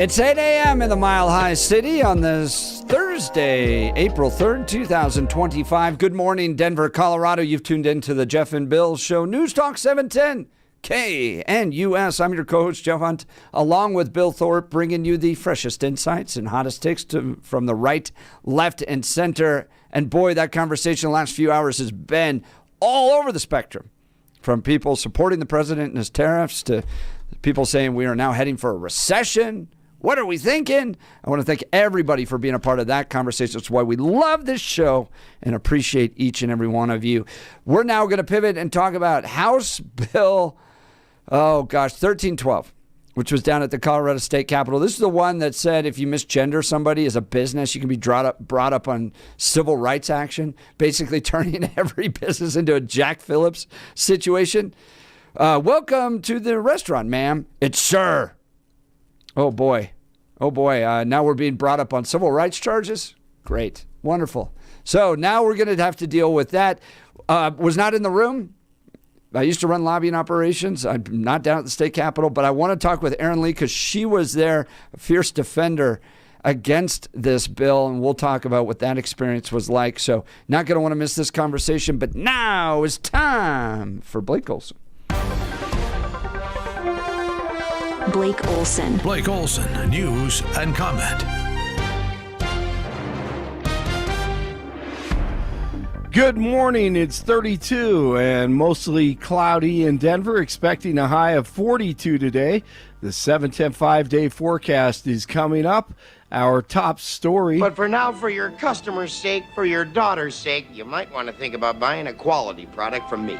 It's 8 a.m. in the Mile High City on this Thursday, April 3rd, 2025. Good morning, Denver, Colorado. You've tuned into the Jeff and Bill Show. News Talk 710 KNUS. I'm your co-host, Jeff Hunt, along with Bill Thorpe, bringing you the freshest insights and hottest takes from the right, left, and center. And boy, that conversation the last few hours has been all over the spectrum, from people supporting the president and his tariffs to people saying we are now heading for a recession. What are we thinking? I want to thank everybody for being a part of that conversation. That's why we love this show and appreciate each and every one of you. We're now going to pivot and talk about House Bill, 1312, which was down at the Colorado State Capitol. This is the one that said if you misgender somebody as a business, you can be brought up on civil rights action, basically turning every business into a Jack Phillips situation. Welcome to the restaurant, ma'am. It's sir. Oh, boy. Now we're being brought up on civil rights charges? Great. Wonderful. So now we're going to have to deal with that. Was not in the room. I used to run lobbying operations. I'm not down at the state capitol, but I want to talk with Erin Lee because she was there, a fierce defender against this bill, and we'll talk about what that experience was like. So not going to want to miss this conversation, but now is time for Blake Olson. Blake Olson. Blake Olson, news and comment. Good morning. It's 32 and mostly cloudy in Denver, expecting a high of 42 today. The 7-10 5-day forecast is coming up. Our top story. But for now, for your customer's sake, for your daughter's sake, you might want to think about buying a quality product from me.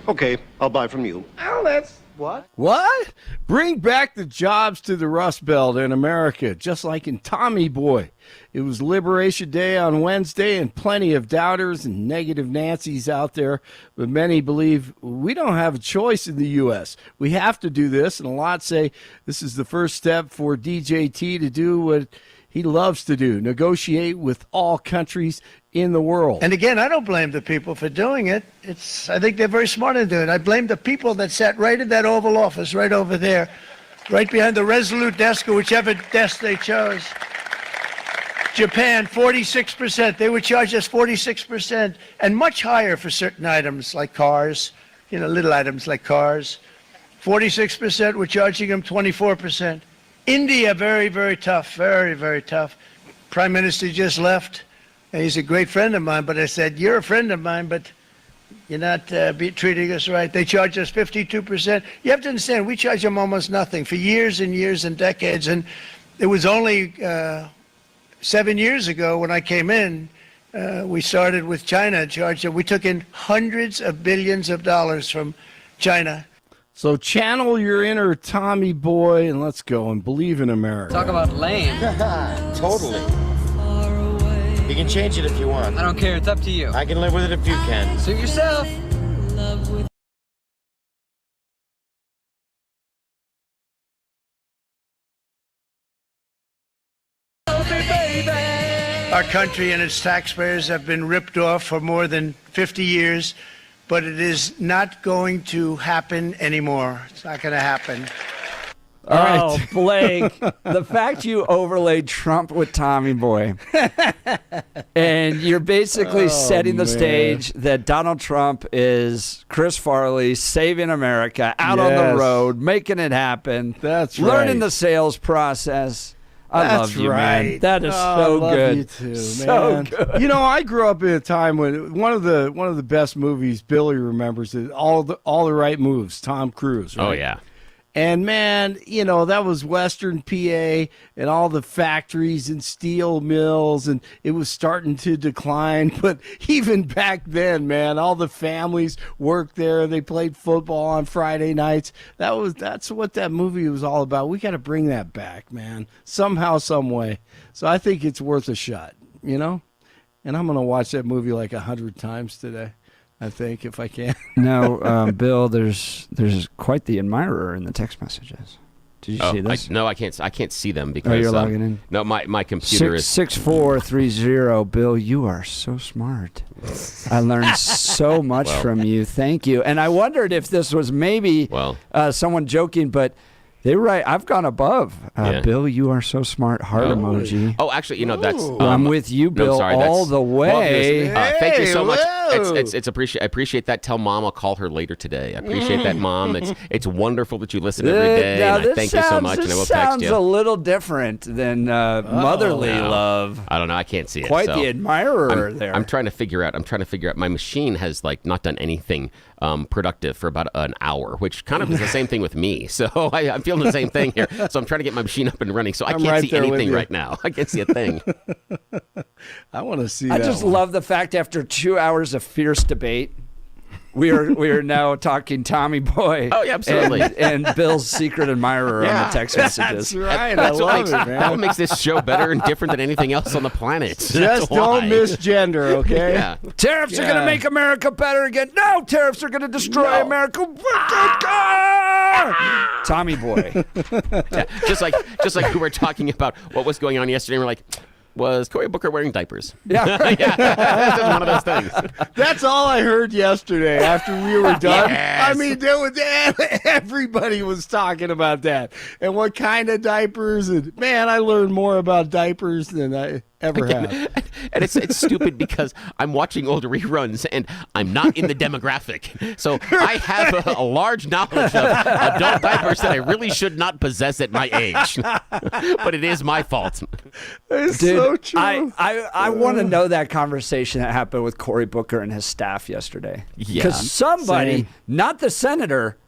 Okay, I'll buy from you. Oh, that's... What? Bring back the jobs to the Rust Belt in America, just like in Tommy Boy. It was Liberation Day on Wednesday, and plenty of doubters and negative Nancys out there, but many believe we don't have a choice in the U.S. We have to do this, and a lot say this is the first step for DJT to do what he loves to do, negotiate with all countries in the world. And again, I don't blame the people for doing it. I think they're very smart in doing it. I blame the people that sat right in that Oval Office, right over there, right behind the Resolute desk or whichever desk they chose. Japan, 46%. They would charge us 46%, and much higher for certain items like cars, little items like cars. 46%, we're charging them 24%. India, very, very tough, very, very tough. Prime Minister just left. And he's a great friend of mine, but I said, you're a friend of mine, but you're not treating us right. They charge us 52%. You have to understand, we charge them almost nothing for years and years and decades. And it was only 7 years ago when I came in, we started with China and charged them. We took in hundreds of billions of dollars from China. So channel your inner Tommy Boy and let's go and believe in America. Talk about lame. Totally. You can change it if you want. I don't care. It's up to you. I can live with it if you can. Suit yourself. Our country and its taxpayers have been ripped off for more than 50 years, but it is not going to happen anymore. It's not going to happen. All right. Blake, the fact you overlaid Trump with Tommy Boy, and you're basically setting the stage that Donald Trump is Chris Farley saving America out on the road, making it happen. That's right. Learning the sales process. I love you, man. That is so good. I love you too, man. So good. I grew up in a time when one of the best movies Billy remembers is All the Right Moves, Tom Cruise. Right? Oh yeah. And man, that was Western PA and all the factories and steel mills, and it was starting to decline. But even back then, man, all the families worked there. They played football on Friday nights. That's what that movie was all about. We got to bring that back, man, somehow, some way. So I think it's worth a shot, And I'm going to watch that movie like 100 times today. I think, if I can. Now, Bill, there's quite the admirer in the text messages. Did you see this? No, I can't see them because you're logging in. No, my computer is 6430. Bill, you are so smart. I learned so much from you. Thank you. And I wondered if this was maybe someone joking, but they were right. I've gone above. Bill, you are so smart. Heart emoji. Oh, actually, that's. I'm with you, Bill, all the way. Thank you so much. It's I appreciate that. Tell Mom I'll call her later today. I appreciate that, Mom. It's wonderful that you listen every day. And I thank you so much, and I will text you. Sounds a little different than motherly love. I don't know. I can't see it. Quite the admirer there. I'm trying to figure out. My machine has not done anything productive for about an hour, which kind of is the same thing with me. So I'm feeling the same thing here. So I'm trying to get my machine up and running. So I can't see anything right now. I can't see a thing. I want to see. I just love the fact after 2 hours of fierce debate, we are now talking Tommy Boy. Oh, yeah, absolutely. And Bill's secret admirer on the text messages. That's right. I love it, man. That makes this show better and different than anything else on the planet. Just don't misgender, okay? Yeah. Tariffs are going to make America better again. No, tariffs are going to destroy America. Tommy Boy. Just like we were talking about what was going on yesterday. We're like, was Cory Booker wearing diapers? Yeah. That's just one of those things. That's all I heard yesterday after we were done. Yes. I mean, everybody was talking about that. And what kind of diapers. And man, I learned more about diapers than I ever have. And it's stupid because I'm watching old reruns and I'm not in the demographic. So I have a large knowledge of adult diapers that I really should not possess at my age. But it is my fault. It's so true. I want to know that conversation that happened with Cory Booker and his staff yesterday. Because somebody, not the senator,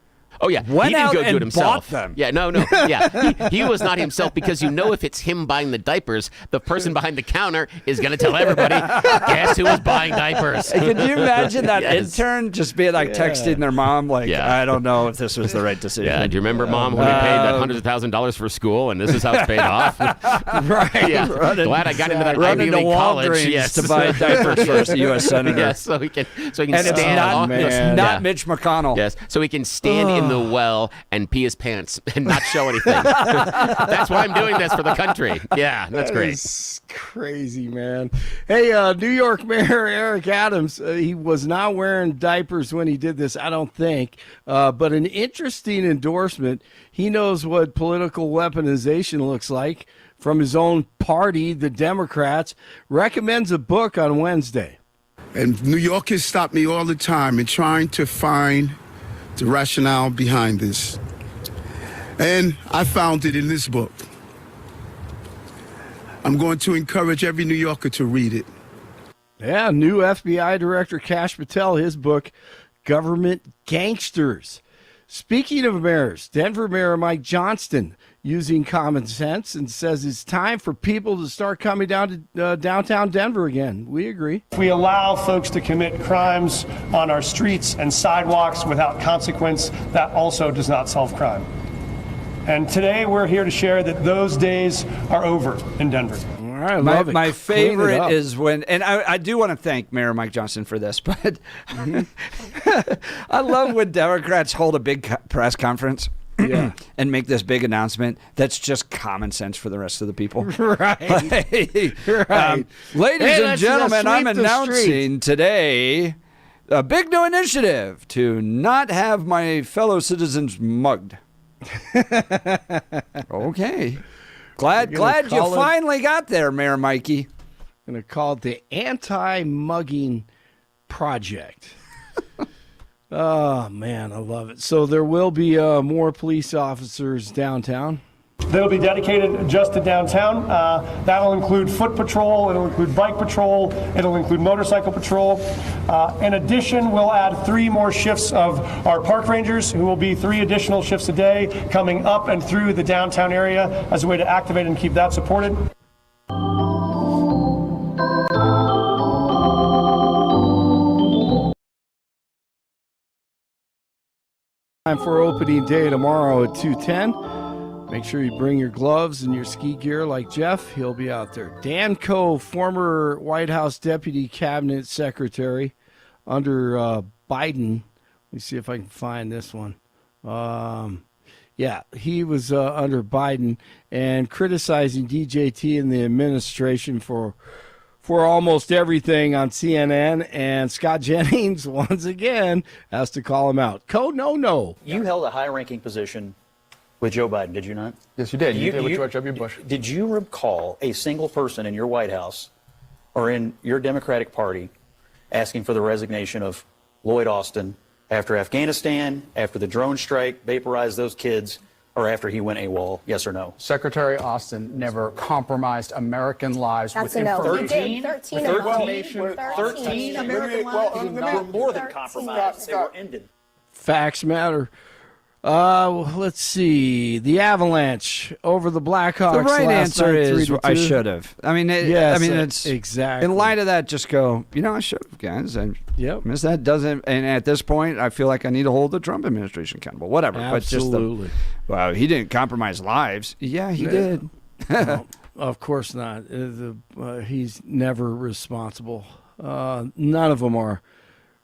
Oh, yeah. Went he didn't out go do and it himself. bought them. Yeah, no. Yeah. He was not himself because if it's him buying the diapers, the person behind the counter is going to tell everybody, guess who was buying diapers? Could you imagine that intern just being texting their mom, I don't know if this was the right decision. Yeah, do you remember, Mom, when we paid hundreds of $1,000s for school and this is how it's paid off? Right. Yeah. Glad I got into that Ivy League college. To buy diapers for the U.S. Senator. Yes, so he can and stand. It's not Mitch McConnell. Yes, so he can stand in the well and pee his pants and not show anything. That's why I'm doing this for the country. Yeah, that's great. It's crazy, man. Hey, New York Mayor Eric Adams, he was not wearing diapers when he did this, I don't think. But an interesting endorsement. He knows what political weaponization looks like from his own party, the Democrats. Recommends a book on Wednesday. And New Yorkers stop me all the time in trying to find the rationale behind this. And I found it in this book. I'm going to encourage every New Yorker to read it. Yeah, new FBI Director Kash Patel, his book, Government Gangsters. Speaking of mayors, Denver Mayor Mike Johnston using common sense and says it's time for people to start coming down to downtown Denver again. We agree. If we allow folks to commit crimes on our streets and sidewalks without consequence, that also does not solve crime. And today we're here to share that those days are over in Denver. All right, love it. My favorite is when, and I do want to thank Mayor Mike Johnston for this, but I love when Democrats hold a big press conference. And make this big announcement that's just common sense for the rest of the people. Right. Ladies and gentlemen, I'm announcing today a big new initiative to not have my fellow citizens mugged. Okay. Glad you finally got there, Mayor Mikey. I'm going to call it the Anti-Mugging Project. Oh, man, I love it. So there will be more police officers downtown. They'll be dedicated just to downtown. That'll include foot patrol. It'll include bike patrol. It'll include motorcycle patrol. In addition, we'll add 3 more shifts of our park rangers, who will be 3 additional shifts a day coming up and through the downtown area as a way to activate and keep that supported. Time for opening day tomorrow at 2:10. Make sure you bring your gloves and your ski gear like Jeff. He'll be out there. Dan Coe, former White House Deputy Cabinet Secretary under Biden. Let me see if I can find this one. Yeah, he was under Biden and criticizing DJT and the administration for for almost everything on CNN, and Scott Jennings, once again, has to call him out. No. You held a high-ranking position with Joe Biden, did you not? Yes, you did. You did with George W. Bush. Did you recall a single person in your White House or in your Democratic Party asking for the resignation of Lloyd Austin after Afghanistan, after the drone strike vaporized those kids, or after he went AWOL? Yes or no? Secretary Austin never compromised American lives That's with a no. information. 13 American lives were more than compromised. They were ended. Facts matter. Let's see. The Avalanche over the Blackhawks. The right last answer night, is 3-2. I should have. I mean, it's exactly. In light of that, just go. I should have, guys. And that doesn't. And at this point, I feel like I need to hold the Trump administration accountable. Whatever. Absolutely. But just he didn't compromise lives. Yeah, he did. No, of course not. He's never responsible. None of them are.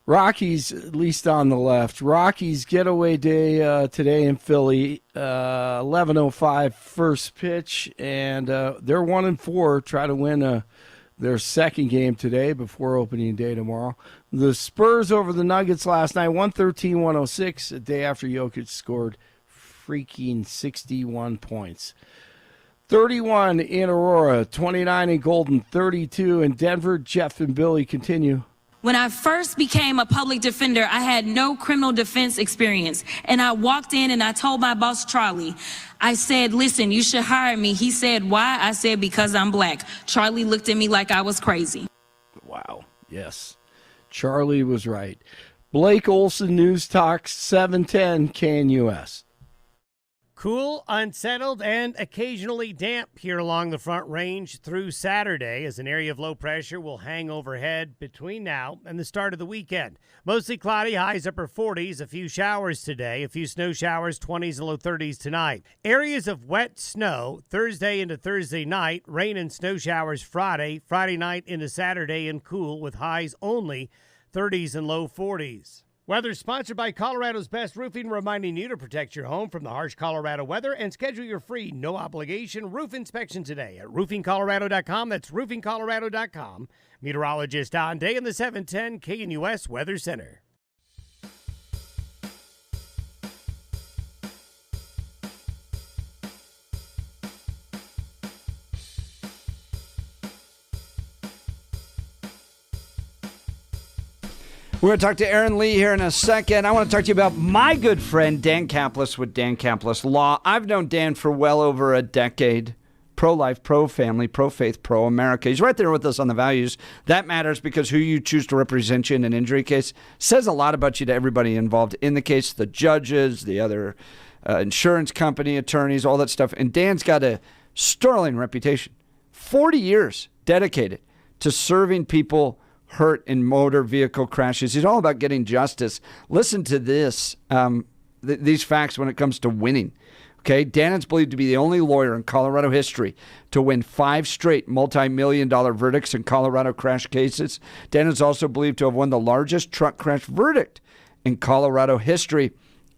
Rockies, at least on the left. Rockies getaway day today in Philly. 11:05 first pitch, and they're 1-4. Try to win their second game today before opening day tomorrow. The Spurs over the Nuggets last night, 113-106. A day after Jokic scored freaking 61 points. 31 in Aurora, 29 in Golden, 32 in Denver. Jeff and Billy continue. When I first became a public defender, I had no criminal defense experience. And I walked in and I told my boss, Charlie, I said, listen, you should hire me. He said, why? I said, because I'm black. Charlie looked at me like I was crazy. Wow. Yes. Charlie was right. Blake Olson, News Talk 710 KNUS. Cool, unsettled, and occasionally damp here along the Front Range through Saturday as an area of low pressure will hang overhead between now and the start of the weekend. Mostly cloudy, highs upper 40s, a few showers today, a few snow showers, 20s and low 30s tonight. Areas of wet snow Thursday into Thursday night, rain and snow showers Friday night into Saturday, and cool with highs only 30s and low 40s. Weather sponsored by Colorado's Best Roofing, reminding you to protect your home from the harsh Colorado weather and schedule your free, no-obligation roof inspection today at roofingcolorado.com. That's roofingcolorado.com. Meteorologist Don Day in the 710 KNUS Weather Center. We're going to talk to Aaron Lee here in a second. I want to talk to you about my good friend, Dan Caplis with Dan Caplis Law. I've known Dan for well over a decade. Pro-life, pro-family, pro-faith, pro-America. He's right there with us on the values. That matters because who you choose to represent you in an injury case says a lot about you to everybody involved in the case, the judges, the other insurance company attorneys, all that stuff. And Dan's got a sterling reputation. 40 years dedicated to serving people hurt in motor vehicle crashes. He's all about getting justice. Listen to this, these facts when it comes to winning. Okay, Dan is believed to be the only lawyer in Colorado history to win 5 straight multi-million-dollar verdicts in Colorado crash cases. Dan is also believed to have won the largest truck crash verdict in Colorado history.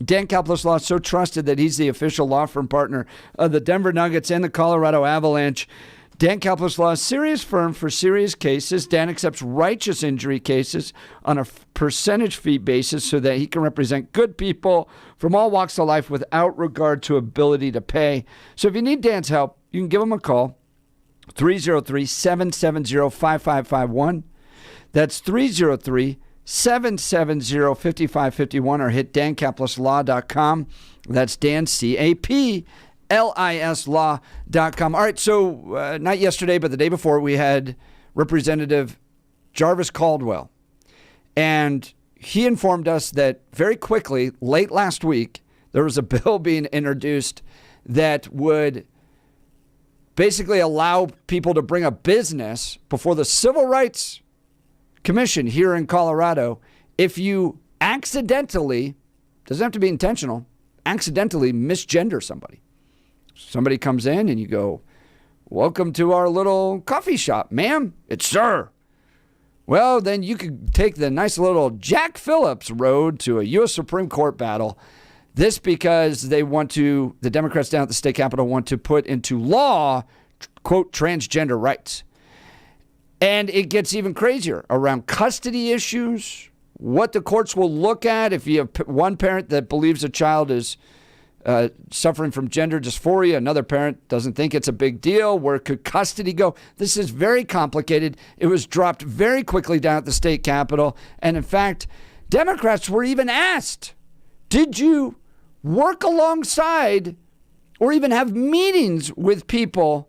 Dan Caplis Law is so trusted that he's the official law firm partner of the Denver Nuggets and the Colorado Avalanche. Dan Caplis Law is a serious firm for serious cases. Dan accepts righteous injury cases on a percentage fee basis so that he can represent good people from all walks of life without regard to ability to pay. So if you need Dan's help, you can give him a call, 303-770-5551. That's 303-770-5551, or hit dancaplisLaw.com. That's Dan, C-A-P, lislaw.com. All right, so not yesterday, but the day before, we had Representative Jarvis Caldwell. And he informed us that very quickly, late last week, there was a bill being introduced that would basically allow people to bring a business before the Civil Rights Commission here in Colorado if you accidentally, doesn't have to be intentional, accidentally misgender somebody. Somebody comes in and you go, welcome to our little coffee shop, ma'am. It's sir. Well, then you could take the nice little Jack Phillips road to a U.S. Supreme Court battle. This because they want to, the Democrats down at the state capitol want to put into law, quote, transgender rights. And it gets even crazier around custody issues, what the courts will look at if you have one parent that believes a child is suffering from gender dysphoria, another parent doesn't think it's a big deal. Where could custody go? This is very complicated. It was dropped very quickly down at the state capitol. And in fact, Democrats were even asked, did you work alongside or even have meetings with people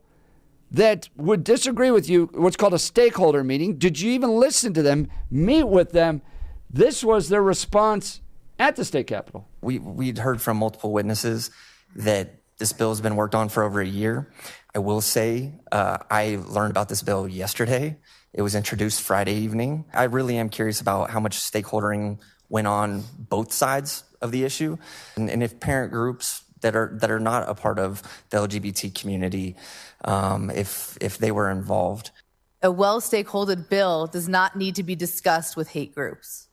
that would disagree with you, what's called a stakeholder meeting? Did you even listen to them, meet with them? This was their response at the state capitol. We'd heard from multiple witnesses that this bill has been worked on for over a year. I will say I learned about this bill yesterday. It was introduced Friday evening. I really am curious about how much stakeholdering went on both sides of the issue, and if parent groups that are not a part of the LGBT community, if they were involved. A well-stakeholdered bill does not need to be discussed with hate groups.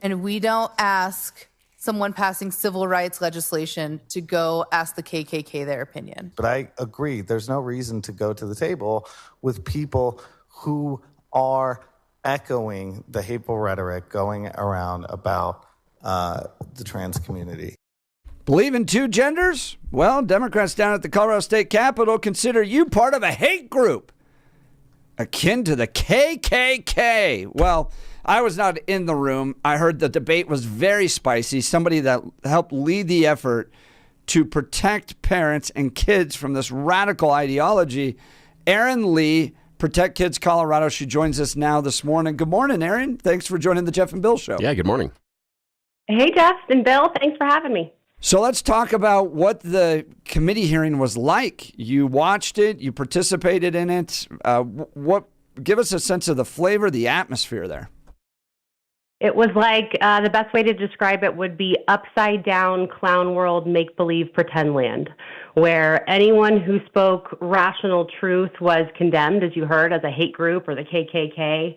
And we don't ask someone passing civil rights legislation to go ask the KKK their opinion. But I agree, there's no reason to go to the table with people who are echoing the hateful rhetoric going around about the trans community. Believe in two genders? Well, Democrats down at the Colorado State Capitol consider you part of a hate group akin to the KKK. Well, I was not in the room. I heard the debate was very spicy. Somebody that helped lead the effort to protect parents and kids from this radical ideology, Erin Lee, Protect Kids Colorado. She joins us now this morning. Good morning, Erin. Thanks for joining the Jeff and Bill Show. Yeah, good morning. Hey, Jeff and Bill. Thanks for having me. So let's talk about what the committee hearing was like. You watched it. You participated in it. Give us a sense of the flavor, the atmosphere there. It was like the best way to describe it would be upside down clown world, make believe, pretend land, where anyone who spoke rational truth was condemned, as you heard, as a hate group or the KKK.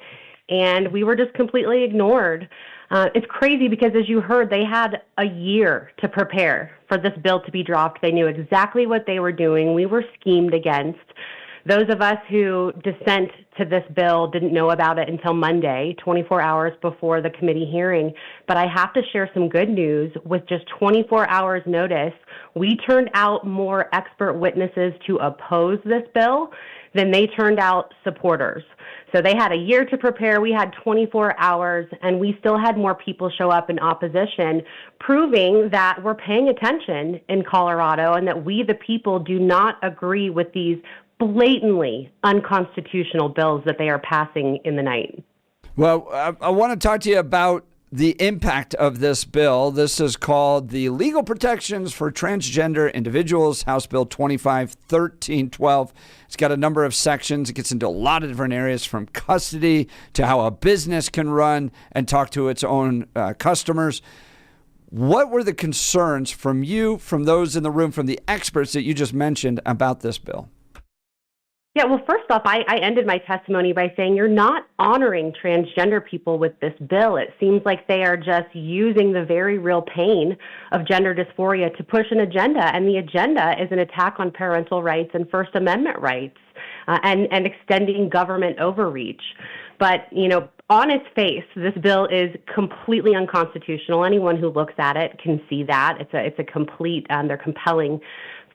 And we were just completely ignored. It's crazy because, as you heard, they had a year to prepare for this bill to be dropped. They knew exactly what they were doing. We were schemed against. Those of us who dissent to this bill didn't know about it until Monday, 24 hours before the committee hearing. But I have to share some good news. With just 24 hours notice, we turned out more expert witnesses to oppose this bill than they turned out supporters. So they had a year to prepare. We had 24 hours, and we still had more people show up in opposition, proving that we're paying attention in Colorado and that we, the people, do not agree with these blatantly unconstitutional bills that they are passing in the night. Well, I want to talk to you about the impact of this bill. This is called the Legal Protections for Transgender Individuals, House Bill 25-1312. It's got a number of sections. It gets into a lot of different areas, from custody to how a business can run and talk to its own customers. What were the concerns from you, from those in the room, from the experts that you just mentioned about this bill? Yeah, well, first off, I ended my testimony by saying you're not honoring transgender people with this bill. It seems like they are just using the very real pain of gender dysphoria to push an agenda, and the agenda is an attack on parental rights and First Amendment rights and extending government overreach. But, you know, on its face, this bill is completely unconstitutional. Anyone who looks at it can see that. It's a complete, they're compelling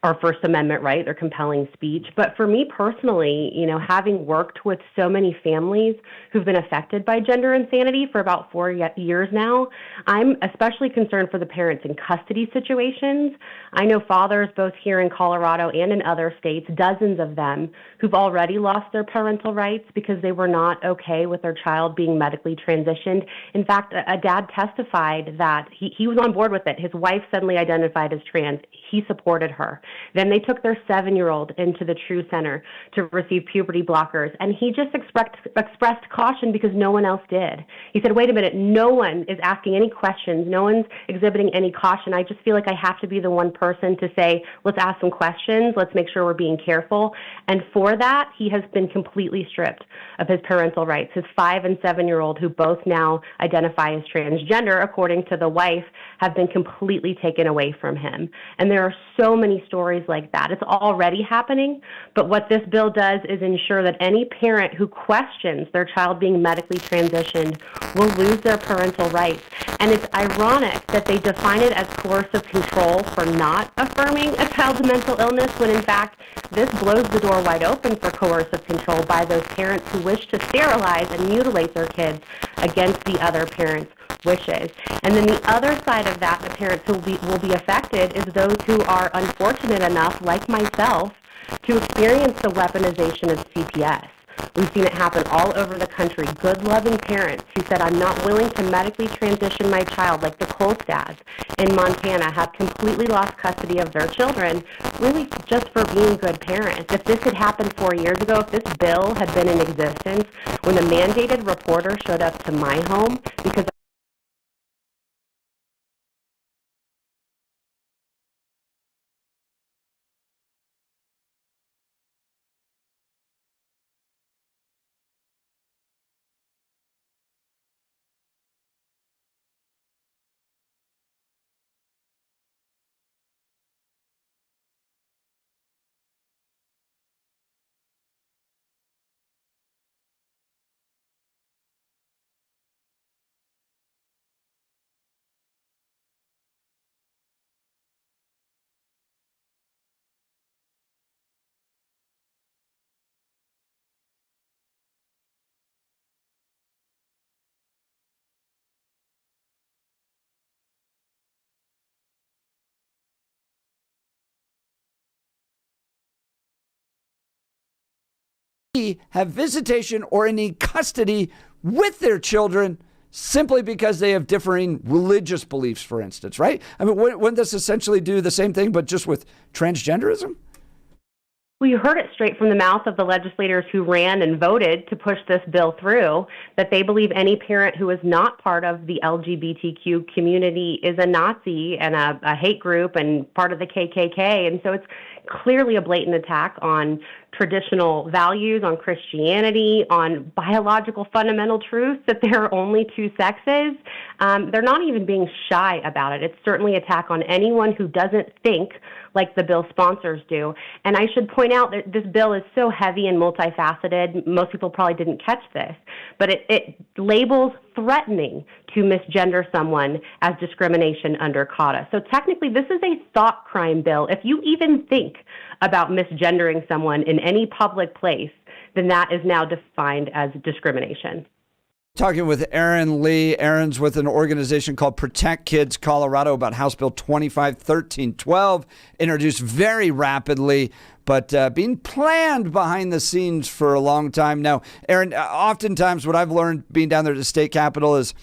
our First Amendment right, their compelling speech. But for me personally, you know, having worked with so many families who've been affected by gender insanity for about 4 years now, I'm especially concerned for the parents in custody situations. I know fathers both here in Colorado and in other states, dozens of them, who've already lost their parental rights because they were not okay with their child being medically transitioned. In fact, a dad testified that he was on board with it. His wife suddenly identified as trans. He supported her. Then they took their 7-year-old into the True Center to receive puberty blockers, and he just expressed caution because no one else did. He said, wait a minute, no one is asking any questions. No one's exhibiting any caution. I just feel like I have to be the one person to say, let's ask some questions. Let's make sure we're being careful. And for that, he has been completely stripped of his parental rights. His 5- and 7-year-old, who both now identify as transgender, according to the wife, have been completely taken away from him. And there are so many stories stories like that. It's already happening, but what this bill does is ensure that any parent who questions their child being medically transitioned will lose their parental rights. And it's ironic that they define it as coercive control for not affirming a child's mental illness, when in fact this blows the door wide open for coercive control by those parents who wish to sterilize and mutilate their kids against the other parent's wishes. And then the other side of that, the parents who will be affected, is those who are unfortunate enough, like myself, to experience the weaponization of CPS. We've seen it happen all over the country. Good, loving parents who said, I'm not willing to medically transition my child, like the Kolstads in Montana, have completely lost custody of their children, really just for being good parents. If this had happened 4 years ago, if this bill had been in existence when a mandated reporter showed up to my home because have visitation or any custody with their children simply because they have differing religious beliefs, for instance, right? I mean, wouldn't this essentially do the same thing, but just with transgenderism? We heard it straight from the mouth of the legislators who ran and voted to push this bill through, that they believe any parent who is not part of the LGBTQ community is a Nazi and a hate group and part of the KKK. And so it's clearly a blatant attack on traditional values, on Christianity, on biological fundamental truths that there are only two sexes. They're not even being shy about it. It's certainly an attack on anyone who doesn't think like the bill sponsors do. And I should point out that this bill is so heavy and multifaceted. Most people probably didn't catch this, but it labels threatening to misgender someone as discrimination under COTA. So technically, this is a thought crime bill. If you even think about misgendering someone in any public place, then that is now defined as discrimination. Talking with Erin Lee. Erin's with an organization called Protect Kids Colorado about House Bill 251312, introduced very rapidly, but being planned behind the scenes for a long time now. Erin, oftentimes what I've learned being down there at the state capitol is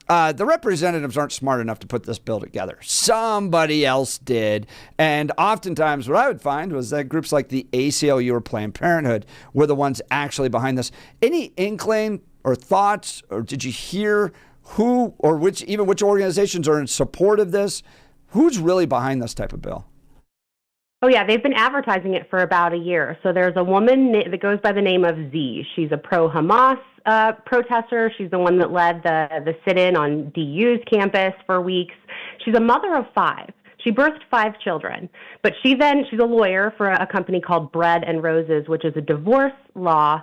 the representatives aren't smart enough to put this bill together. Somebody else did. And oftentimes what I would find was that groups like the ACLU or Planned Parenthood were the ones actually behind this. Any inkling or thoughts, or did you hear who or which organizations are in support of this? Who's really behind this type of bill? Oh, yeah, they've been advertising it for about a year. So there's a woman that goes by the name of Z. She's a pro-Hamas protester. She's the one that led the sit-in on DU's campus for weeks. She's a mother of 5. She birthed 5 children, but she's a lawyer for a company called Bread and Roses, which is a divorce law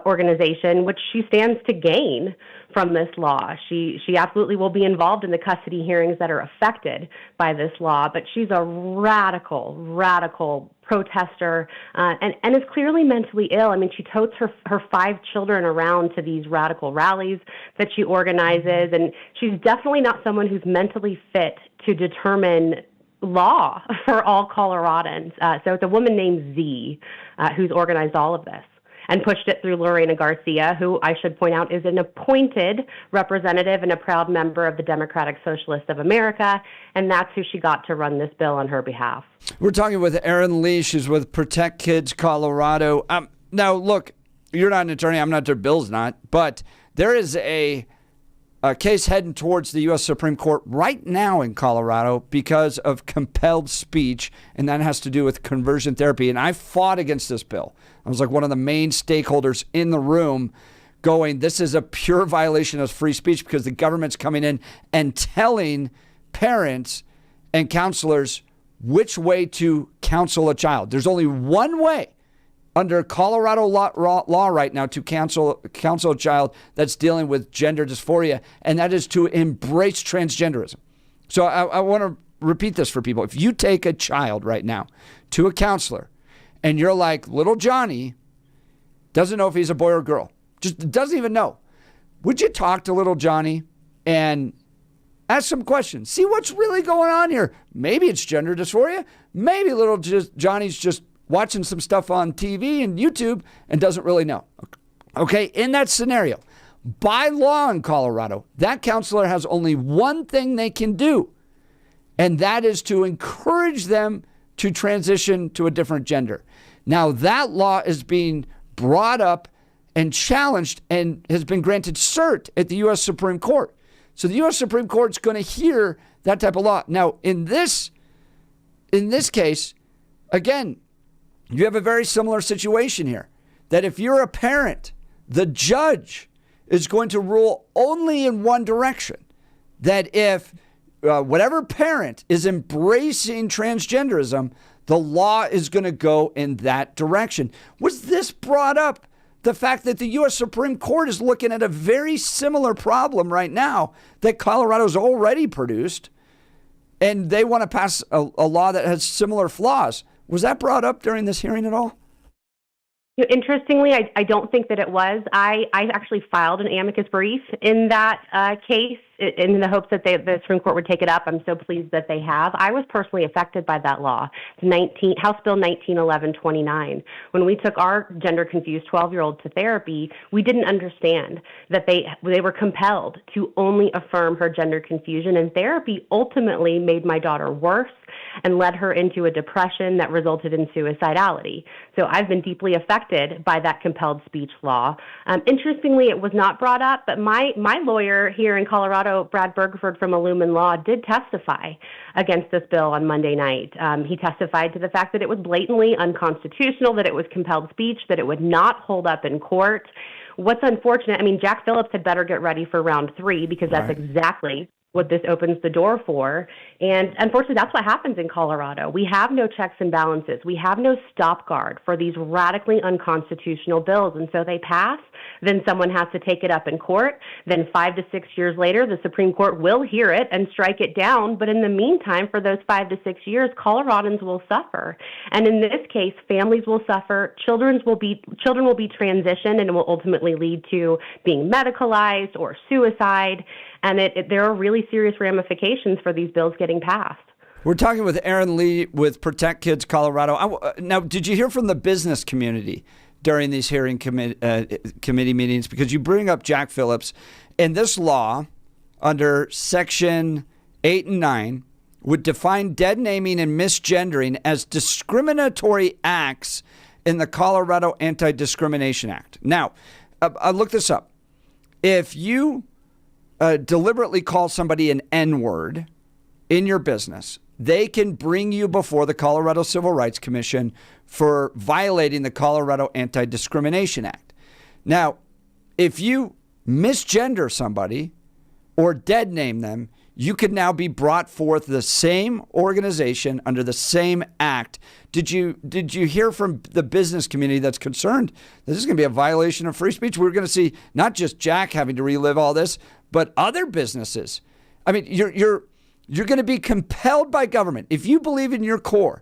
organization, which she stands to gain from this law. She absolutely will be involved in the custody hearings that are affected by this law, but she's a radical protester and is clearly mentally ill. I mean, she totes her 5 children around to these radical rallies that she organizes, and she's definitely not someone who's mentally fit to determine law for all Coloradans. So it's a woman named Z who's organized all of this and pushed it through Lorena Garcia, who I should point out is an appointed representative and a proud member of the Democratic Socialists of America, and that's who she got to run this bill on her behalf. We're talking with Erin Lee. She's with Protect Kids Colorado. Now, look, you're not an attorney. I'm not. Bill's not. But there is a case heading towards the U.S. Supreme Court right now in Colorado because of compelled speech, and that has to do with conversion therapy. And I fought against this bill. I was like one of the main stakeholders in the room going, this is a pure violation of free speech because the government's coming in and telling parents and counselors which way to counsel a child. There's only one way under Colorado law right now to counsel a child that's dealing with gender dysphoria, and that is to embrace transgenderism. So I want to repeat this for people. If you take a child right now to a counselor and you're like, little Johnny doesn't know if he's a boy or girl, just doesn't even know, would you talk to little Johnny and ask some questions? See what's really going on here. Maybe it's gender dysphoria. Maybe little Johnny's just watching some stuff on TV and YouTube and doesn't really know. Okay, in that scenario, by law in Colorado, that counselor has only one thing they can do, and that is to encourage them to transition to a different gender. Now, that law is being brought up and challenged and has been granted cert at the U.S. Supreme Court. So the U.S. Supreme Court's going to hear that type of law. Now, in this case, again, you have a very similar situation here, that if you're a parent, the judge is going to rule only in one direction, that if whatever parent is embracing transgenderism, the law is going to go in that direction. Was this brought up? The fact that the U.S. Supreme Court is looking at a very similar problem right now that Colorado's already produced, and they want to pass a law that has similar flaws. Was that brought up during this hearing at all? Interestingly, I don't think that it was. I actually filed an amicus brief in that case in the hopes that the Supreme Court would take it up. I'm so pleased that they have. I was personally affected by that law, House Bill 1911-29. When we took our gender-confused 12-year-old to therapy, we didn't understand that they were compelled to only affirm her gender confusion, and therapy ultimately made my daughter worse and led her into a depression that resulted in suicidality. So I've been deeply affected by that compelled speech law. Interestingly, it was not brought up, but my lawyer here in Colorado, Brad Bergford from Illumin Law, did testify against this bill on Monday night. He testified to the fact that it was blatantly unconstitutional, that it was compelled speech, that it would not hold up in court. What's unfortunate, Jack Phillips had better get ready for round 3 because that's exactly what this opens the door for. And unfortunately, that's what happens in Colorado. We have no checks and balances. We have no stop guard for these radically unconstitutional bills. And so they pass, then someone has to take it up in court. Then 5 to 6 years later, the Supreme Court will hear it and strike it down. But in the meantime, for those 5 to 6 years, Coloradans will suffer. And in this case, families will suffer. Children will be transitioned and will ultimately lead to being medicalized or suicide. And there are really serious ramifications for these bills getting passed. We're talking with Aaron Lee with Protect Kids Colorado. Now, did you hear from the business community during these hearing committee meetings? Because you bring up Jack Phillips, and this law under Section 8 and 9 would define dead naming and misgendering as discriminatory acts in the Colorado Anti-Discrimination Act. Now, I looked this up. If you deliberately call somebody an N-word in your business, they can bring you before the Colorado Civil Rights Commission for violating the Colorado Anti-Discrimination Act. Now, if you misgender somebody or dead name them, you could now be brought forth the same organization under the same act. Did you hear from the business community that's concerned that this is going to be a violation of free speech? We're going to see not just Jack having to relive all this, but other businesses. You're going to be compelled by government. If you believe in your core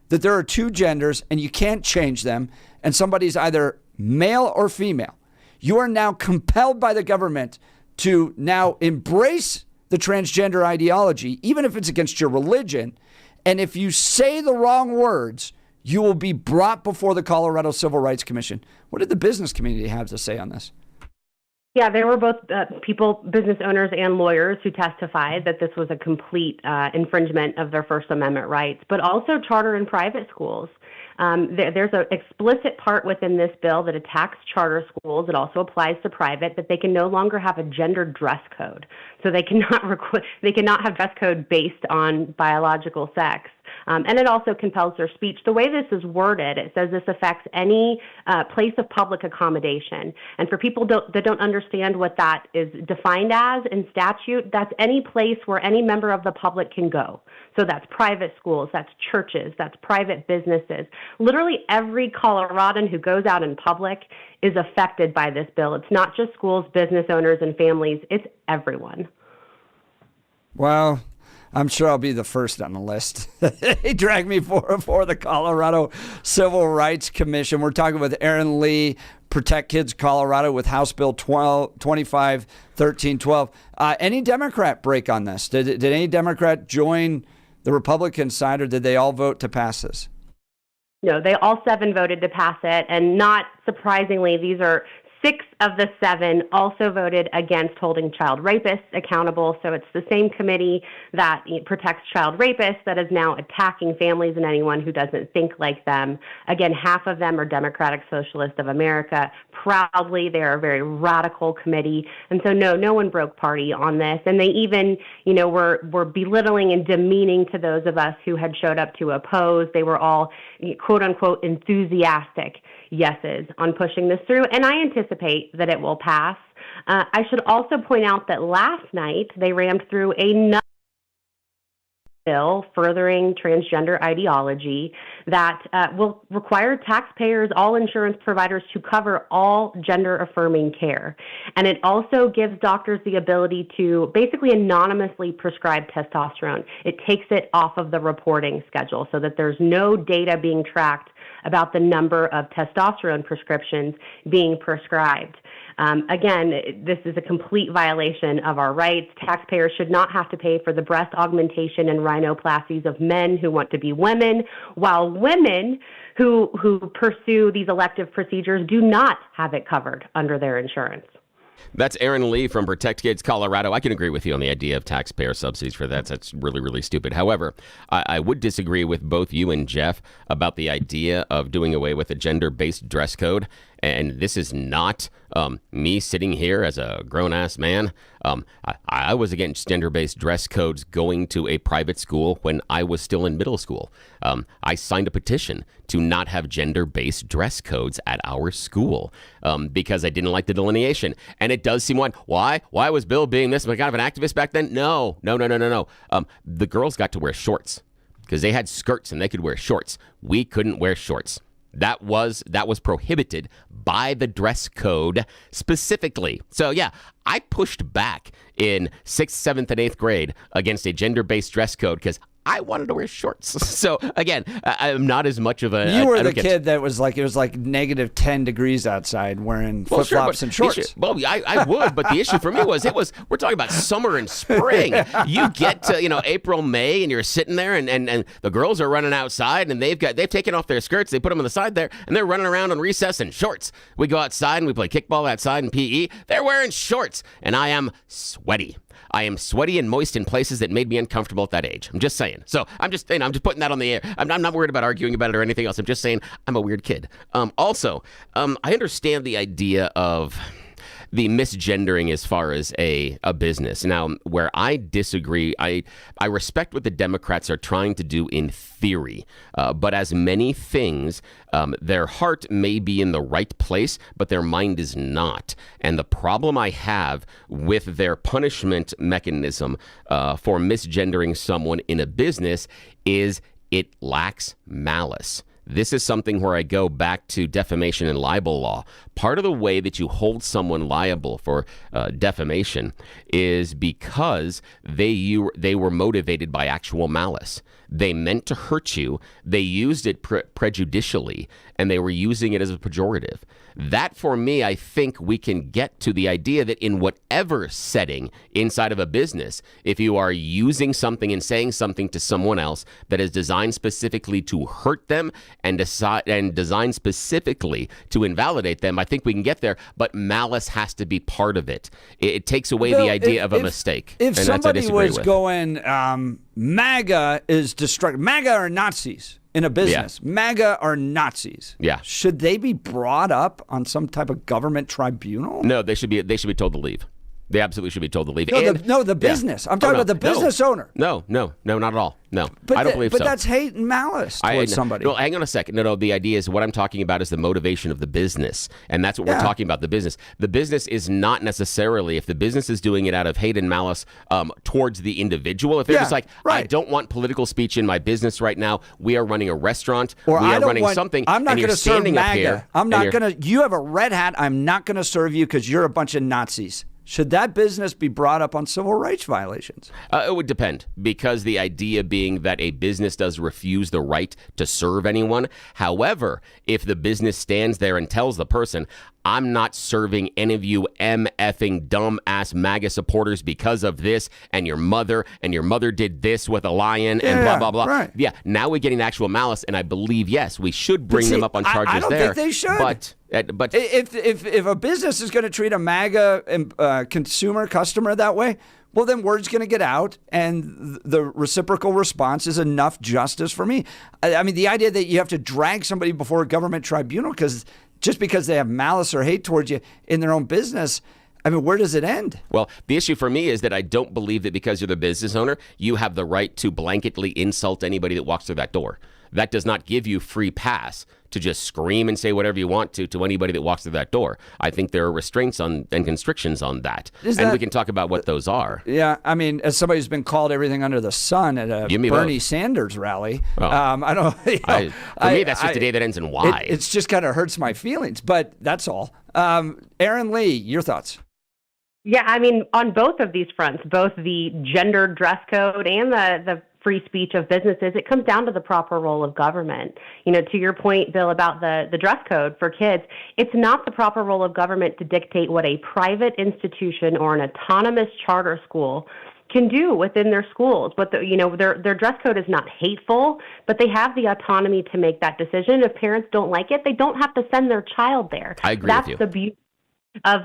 that there are two genders and you can't change them, and somebody's either male or female, you are now compelled by the government to now embrace the transgender ideology, even if it's against your religion. And if you say the wrong words, you will be brought before the Colorado Civil Rights Commission. What did the business community have to say on this? Yeah, there were both business owners and lawyers who testified that this was a complete infringement of their First Amendment rights, but also charter and private schools. There's an explicit part within this bill that attacks charter schools. It also applies to private, that they can no longer have a gendered dress code. So they cannot have dress code based on biological sex. And it also compels their speech. The way this is worded, it says this affects any place of public accommodation. And for people that don't understand what that is defined as in statute, that's any place where any member of the public can go. So that's private schools, that's churches, that's private businesses. Literally every Coloradan who goes out in public is affected by this bill. It's not just schools, business owners, and families. It's everyone. Well, I'm sure I'll be the first on the list. They dragged me before the Colorado Civil Rights Commission. We're talking with Aaron Lee, Protect Kids Colorado, with House Bill 251312. Any Democrat break on this? Did any Democrat join the Republican side, or did they all vote to pass this? No, they all 7 voted to pass it, and not surprisingly, these are 6 of the 7 also voted against holding child rapists accountable. So it's the same committee that protects child rapists that is now attacking families and anyone who doesn't think like them. Again, half of them are Democratic Socialists of America. Proudly, they're a very radical committee. And so no one broke party on this. And they even, were belittling and demeaning to those of us who had showed up to oppose. They were all, quote unquote, enthusiastic yeses on pushing this through, and I anticipate that it will pass. I should also point out that last night they rammed through another bill furthering transgender ideology that will require taxpayers, all insurance providers, to cover all gender-affirming care. And it also gives doctors the ability to basically anonymously prescribe testosterone. It takes it off of the reporting schedule so that there's no data being tracked about the number of testosterone prescriptions being prescribed. Again, this is a complete violation of our rights. Taxpayers should not have to pay for the breast augmentation and rhinoplasties of men who want to be women, while women who pursue these elective procedures do not have it covered under their insurance. That's Aaron Lee from Protect Kids Colorado. I can agree with you on the idea of taxpayer subsidies for that. That's really, really stupid. However, I would disagree with both you and Jeff about the idea of doing away with a gender-based dress code. And this is not me sitting here as a grown-ass man. I was against gender-based dress codes going to a private school when I was still in middle school. I signed a petition to not have gender-based dress codes at our school because I didn't like the delineation. And it does seem why was Bill being this kind of an activist back then? No. The girls got to wear shorts because they had skirts and they could wear shorts. We couldn't wear shorts. That was prohibited by the dress code specifically. So, yeah, I pushed back in 6th, 7th, and 8th grade against a gender-based dress code because I wanted to wear shorts. So, again, I'm not as much of a... You were the kid that was like, it was like negative 10 degrees outside wearing flip-flops and shorts. I would, but the issue for me was, we're talking about summer and spring. You get to, April, May, and you're sitting there, and the girls are running outside, and they've taken off their skirts, they put them on the side there, and they're running around on recess in shorts. We go outside, and we play kickball outside in PE. They're wearing shorts, and I am sweaty. I am sweaty and moist in places that made me uncomfortable at that age. I'm just saying. So I'm just putting that on the air. I'm not worried about arguing about it or anything else. I'm just saying I'm a weird kid. Also, I understand the idea of the misgendering as far as a business. Now, where I disagree, I respect what the Democrats are trying to do in theory, but as many things, their heart may be in the right place, but their mind is not. And the problem I have with their punishment mechanism for misgendering someone in a business is it lacks malice. This is something where I go back to defamation and libel law. Part of the way that you hold someone liable for defamation is because they were motivated by actual malice. They meant to hurt you. They used it prejudicially, and they were using it as a pejorative. That, for me, I think we can get to the idea that in whatever setting inside of a business, if you are using something and saying something to someone else that is designed specifically to hurt them and designed specifically to invalidate them, I think we can get there, but malice has to be part of it. It takes away the idea of a mistake. If somebody was going, MAGA is destructive, MAGA are Nazis in a business. Yeah. MAGA are Nazis. Yeah. Should they be brought up on some type of government tribunal? No, they should be told to leave. They absolutely should be told to leave. The business. I'm talking about the business owner. No, not at all. No, I don't believe so. so. But that's hate and malice towards somebody. No, hang on a second. No, the idea is what I'm talking about is the motivation of the business. And that's what we're talking about, the business. The business is not necessarily, if the business is doing it out of hate and malice towards the individual, if they're just like, I don't want political speech in my business right now. We are running a restaurant. Or we are running something. I'm not going to serve MAGA. I'm not going to, you have a red hat. I'm not going to serve you because you're a bunch of Nazis. Should that business be brought up on civil rights violations? It would depend, because the idea being that a business does refuse the right to serve anyone. However, if the business stands there and tells the person, I'm not serving any of you MFing dumbass MAGA supporters because of this, and your mother did this with a lion, and blah, blah, blah. Right. Yeah, now we're getting actual malice, and I believe, yes, we should bring them up on charges I don't there. think they should. But if a business is going to treat a MAGA customer that way, well, then word's going to get out, and the reciprocal response is enough justice for me. I mean, the idea that you have to drag somebody before a government tribunal just because they have malice or hate towards you in their own business, I mean, where does it end? Well, the issue for me is that I don't believe that because you're the business owner, you have the right to blanketly insult anybody that walks through that door. That does not give you free pass to just scream and say whatever you want to anybody that walks through that door. I think there are restraints and constrictions on that. And we can talk about what those are. Yeah, I mean, as somebody who's been called everything under the sun at a Bernie Sanders rally, I don't. For me, that's just a day that ends in Y. It's just kind of hurts my feelings, but that's all. Aaron Lee, your thoughts? Yeah, I mean, on both of these fronts, both the gendered dress code and the free speech of businesses, it comes down to the proper role of government. You know, to your point, Bill, about the dress code for kids, it's not the proper role of government to dictate what a private institution or an autonomous charter school can do within their schools. But their dress code is not hateful, but they have the autonomy to make that decision. If parents don't like it, they don't have to send their child there. I agree That's with you. the beauty of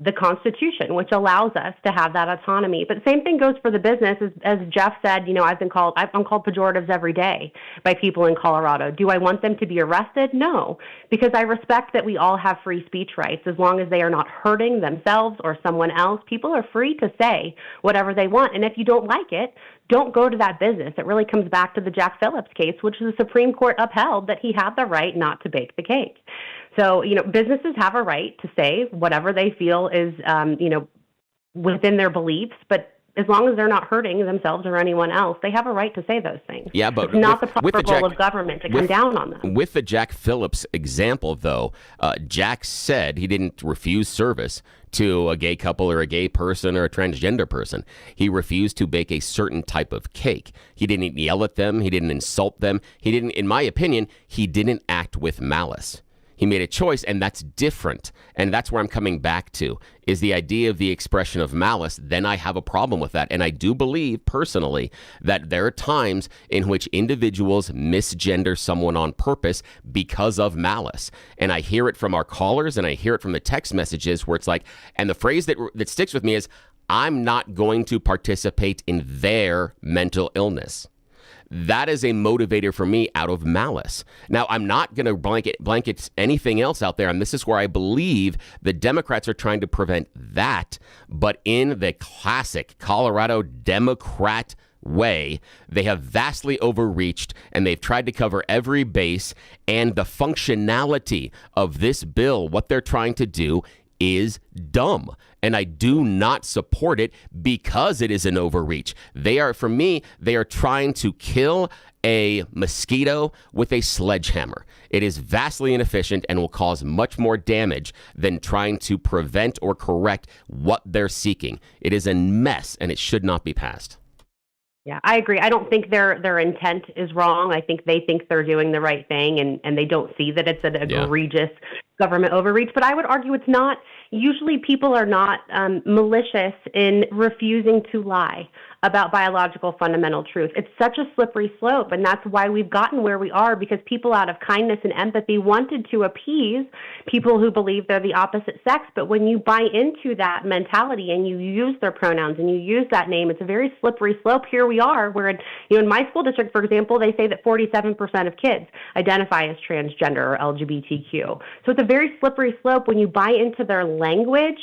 the Constitution, which allows us to have that autonomy. But the same thing goes for the business. As Jeff said, I'm called pejoratives every day by people in Colorado. Do I want them to be arrested? No, because I respect that we all have free speech rights. As long as they are not hurting themselves or someone else, people are free to say whatever they want. And if you don't like it, don't go to that business. It really comes back to the Jack Phillips case, which the Supreme Court upheld that he had the right not to bake the cake. So, businesses have a right to say whatever they feel is, within their beliefs, but as long as they're not hurting themselves or anyone else, they have a right to say those things. Yeah, but it's not the proper role of government to come down on them. With the Jack Phillips example, though, Jack said he didn't refuse service to a gay couple or a gay person or a transgender person. He refused to bake a certain type of cake. He didn't yell at them. He didn't insult them. He didn't, in my opinion, he didn't act with malice. He made a choice, and that's different. And that's where I'm coming back to, is the idea of the expression of malice. Then I have a problem with that. And I do believe, personally, that there are times in which individuals misgender someone on purpose because of malice. And I hear it from our callers, and I hear it from the text messages where it's like, and the phrase that sticks with me is, I'm not going to participate in their mental illness. That is a motivator for me out of malice. Now, I'm not going to blanket anything else out there, and this is where I believe the Democrats are trying to prevent that. But in the classic Colorado Democrat way, they have vastly overreached, and they've tried to cover every base. And the functionality of this bill, what they're trying to do, is dumb. And I do not support it because it is an overreach. For me, they are trying to kill a mosquito with a sledgehammer. It is vastly inefficient and will cause much more damage than trying to prevent or correct what they're seeking. It is a mess, and it should not be passed. Yeah, I agree. I don't think their intent is wrong. I think they think they're doing the right thing, and they don't see that it's an egregious government overreach. But I would argue it's not. Usually people are not malicious in refusing to lie about biological fundamental truth. It's such a slippery slope, and that's why we've gotten where we are, because people out of kindness and empathy wanted to appease people who believe they're the opposite sex. But when you buy into that mentality and you use their pronouns and you use that name, it's a very slippery slope. Here we are, where in my school district, for example, they say that 47% of kids identify as transgender or LGBTQ. So it's a very slippery slope when you buy into their language,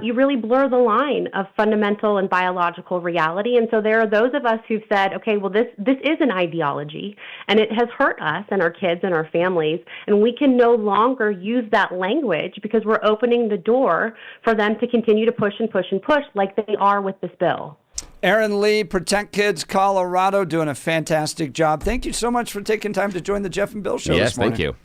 you really blur the line of fundamental and biological reality. And so there are those of us who've said, okay, well, this is an ideology, and it has hurt us and our kids and our families, and we can no longer use that language because we're opening the door for them to continue to push and push and push like they are with this bill. Erin Lee, Protect Kids Colorado, doing a fantastic job. Thank you so much for taking time to join the Jeff and Bill Show this morning. Yes, thank you.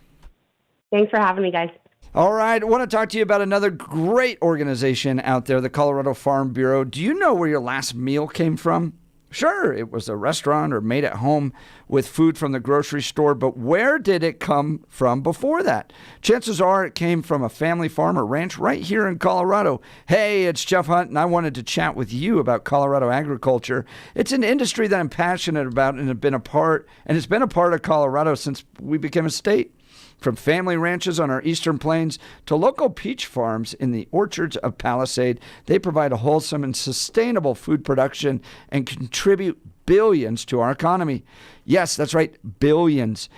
Thanks for having me, guys. All right, I want to talk to you about another great organization out there, the Colorado Farm Bureau. Do you know where your last meal came from? Sure, it was a restaurant or made at home with food from the grocery store, but where did it come from before that? Chances are it came from a family farm or ranch right here in Colorado. Hey, it's Jeff Hunt, and I wanted to chat with you about Colorado agriculture. It's an industry that I'm passionate about and it's been a part of Colorado since we became a state. From family ranches on our eastern plains to local peach farms in the orchards of Palisade, they provide a wholesome and sustainable food production and contribute billions to our economy. Yes, that's right, billions.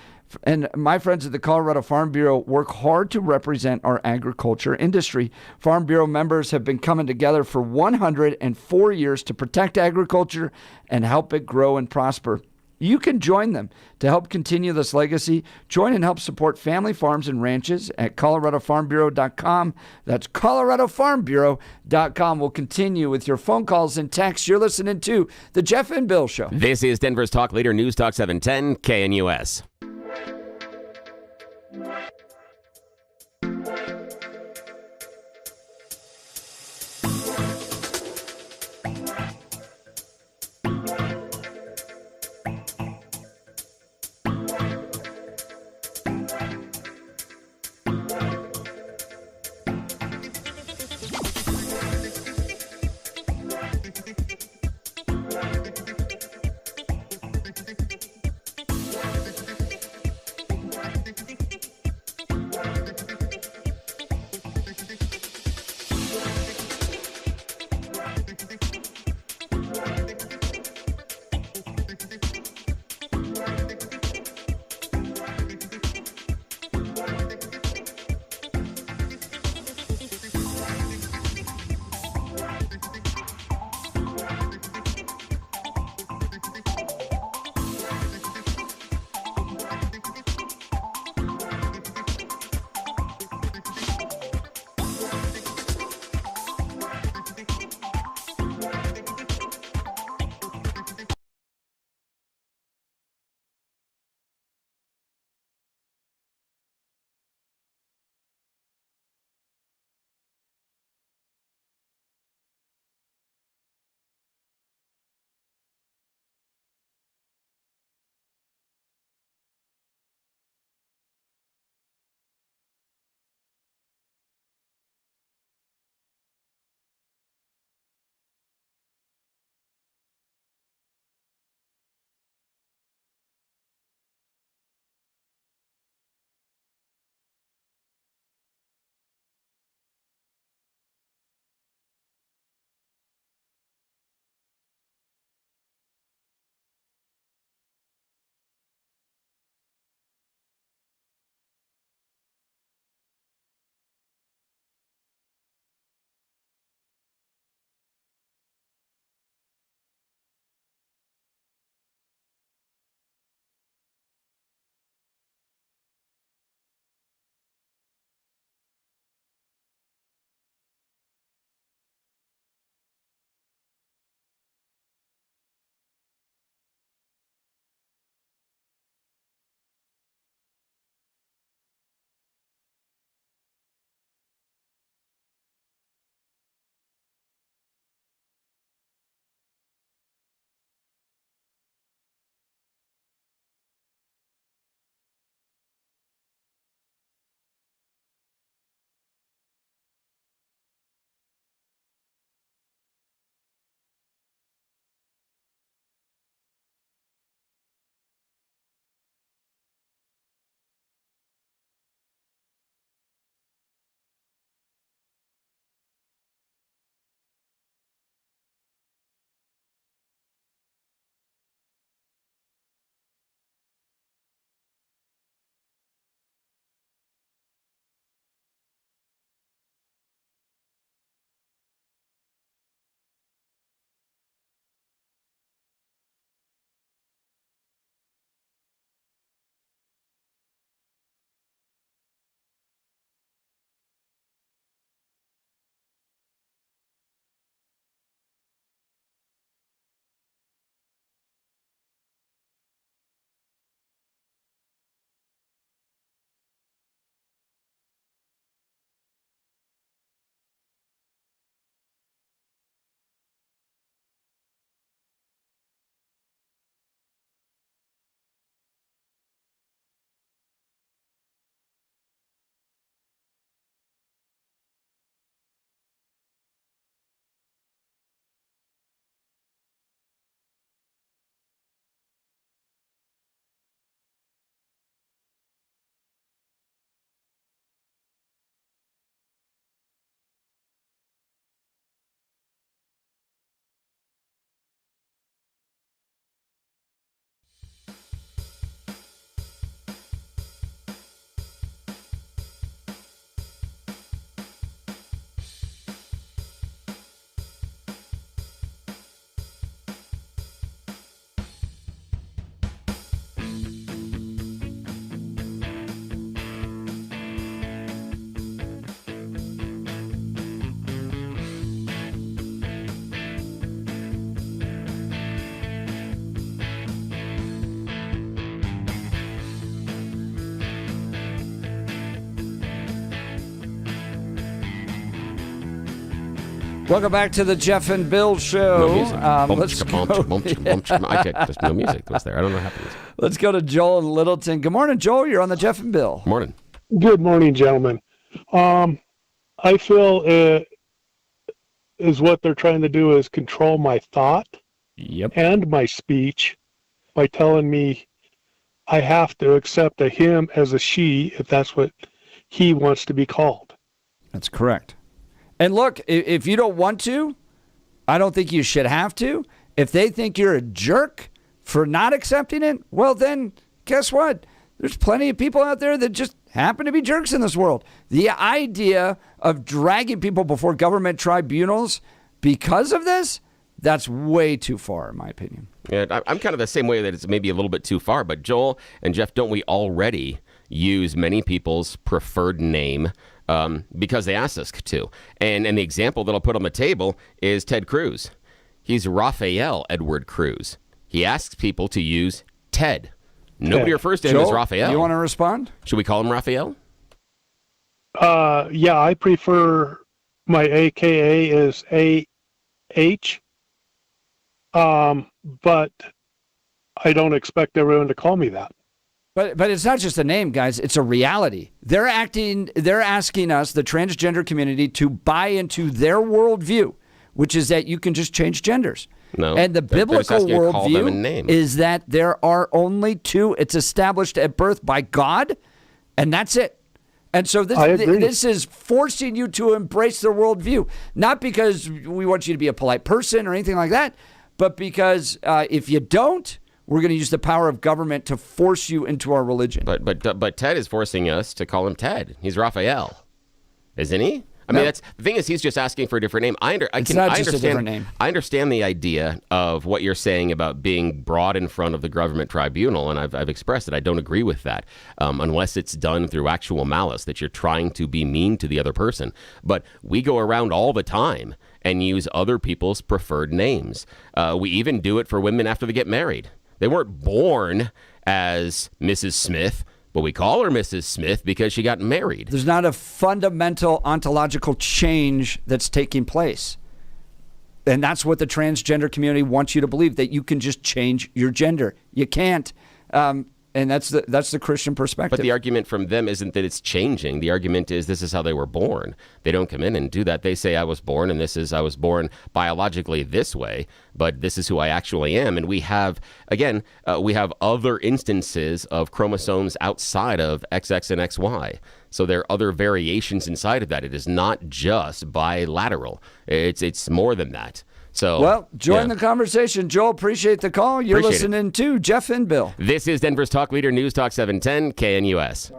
And my friends at the Colorado Farm Bureau work hard to represent our agriculture industry. Farm Bureau members have been coming together for 104 years to protect agriculture and help it grow and prosper. You can join them to help continue this legacy. Join and help support family farms and ranches at coloradofarmbureau.com. That's coloradofarmbureau.com. We'll continue with your phone calls and texts. You're listening to The Jeff and Bill Show. This is Denver's Talk Leader News Talk 710 KNUS. Welcome back to the Jeff and Bill Show. No music. Let's go. There's no music was there. I don't know what happened. Let's go to Joel in Littleton. Good morning, Joel. You're on the Jeff and Bill. Morning. Good morning, gentlemen. I feel is what they're trying to do is control my thought and my speech by telling me I have to accept a him as a she if that's what he wants to be called. That's correct. And look, if you don't want to, I don't think you should have to. If they think you're a jerk for not accepting it, well, then guess what? There's plenty of people out there that just happen to be jerks in this world. The idea of dragging people before government tribunals because of this, that's way too far, in my opinion. Yeah, I'm kind of the same way that it's maybe a little bit too far. But Joel and Jeff, don't we already use many people's preferred name because they asked us to? And the example that I'll put on the table is Ted Cruz. He's Raphael Edward Cruz. He asks people to use Ted. Nobody refers to him as Raphael. You want to respond? Should we call him Raphael? Yeah, I prefer my AKA is AH. But I don't expect everyone to call me that. But it's not just a name, guys. It's a reality. They're asking us, the transgender community, to buy into their worldview, which is that you can just change genders. No. And the biblical worldview is that there are only two. It's established at birth by God, and that's it. And so this is forcing you to embrace their worldview, not because we want you to be a polite person or anything like that, but because if you don't, we're going to use the power of government to force you into our religion. But Ted is forcing us to call him Ted. He's Raphael, isn't he? I mean, that's the thing is he's just asking for a different name. I understand a different name. I understand the idea of what you're saying about being brought in front of the government tribunal, and I've expressed it. I don't agree with that unless it's done through actual malice, that you're trying to be mean to the other person. But we go around all the time and use other people's preferred names. We even do it for women after they get married. They weren't born as Mrs. Smith, but we call her Mrs. Smith because she got married. There's not a fundamental ontological change that's taking place. And that's what the transgender community wants you to believe, that you can just change your gender. You can't. And that's the Christian perspective. But the argument from them isn't that it's changing. The argument is this is how they were born. They don't come in and do that. They say I was born, and I was born biologically this way, but this is who I actually am. And we have other instances of chromosomes outside of XX and XY. So there are other variations inside of that. It is not just bilateral. It's more than that. So, join the conversation. Joel, appreciate the call. You're listening to Jeff and Bill. This is Denver's talk leader, News Talk 710 KNUS.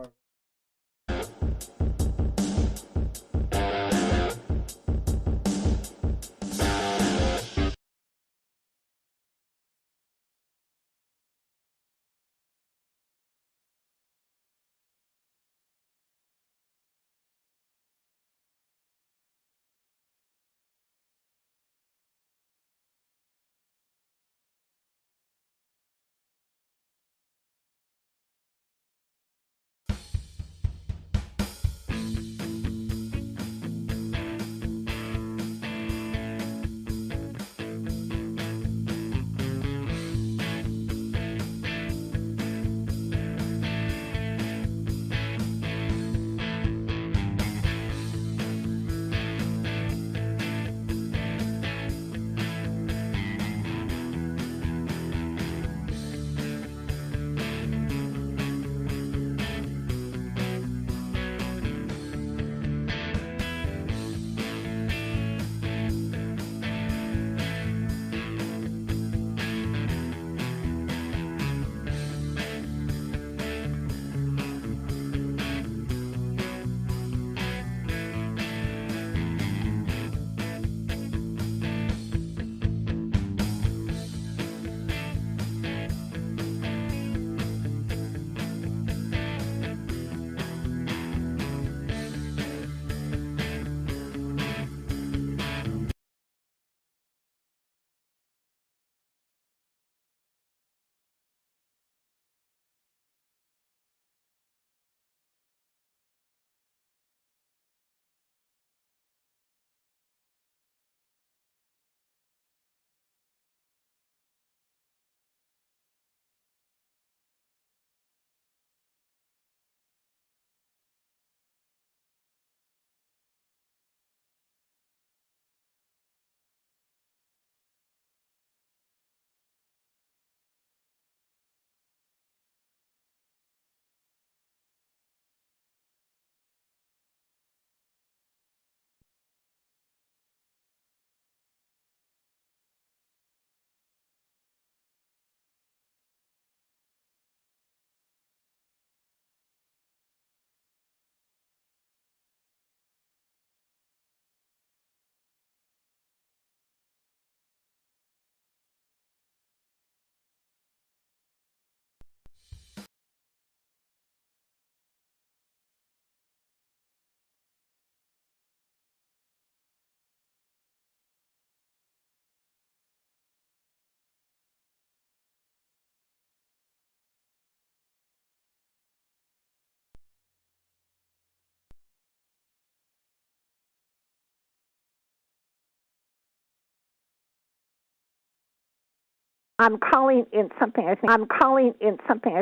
I'm calling in something I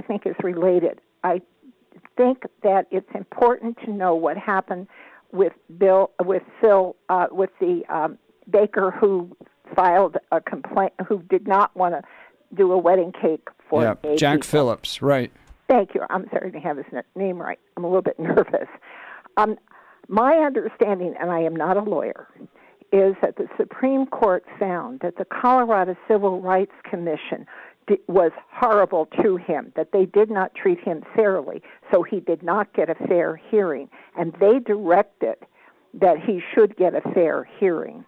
think is related. I think that it's important to know what happened with Phil, with the baker who filed a complaint, who did not want to do a wedding cake for gay Jack people. Phillips, right. Thank you. I'm sorry to have his name right. I'm a little bit nervous. My understanding, and I am not a lawyer, is that the Supreme Court found that the Colorado Civil Rights Commission was horrible to him, that they did not treat him fairly, so he did not get a fair hearing, and they directed that he should get a fair hearing.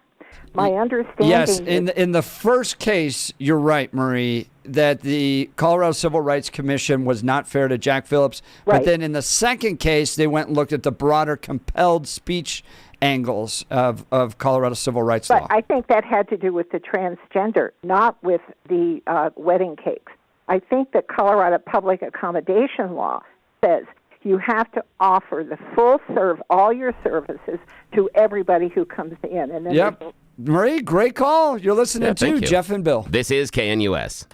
My understanding Yes, is, in the first case, you're right, Marie, that the Colorado Civil Rights Commission was not fair to Jack Phillips. Right. But then in the second case, they went and looked at the broader compelled speech angles of Colorado Civil Rights but law. I think that had to do with the transgender, not with the wedding cakes. I think the Colorado Public Accommodation Law says you have to offer the full all your services to everybody who comes in. And then Yep. Marie, great call. You're listening to thank you. Jeff and Bill. This is KNUS.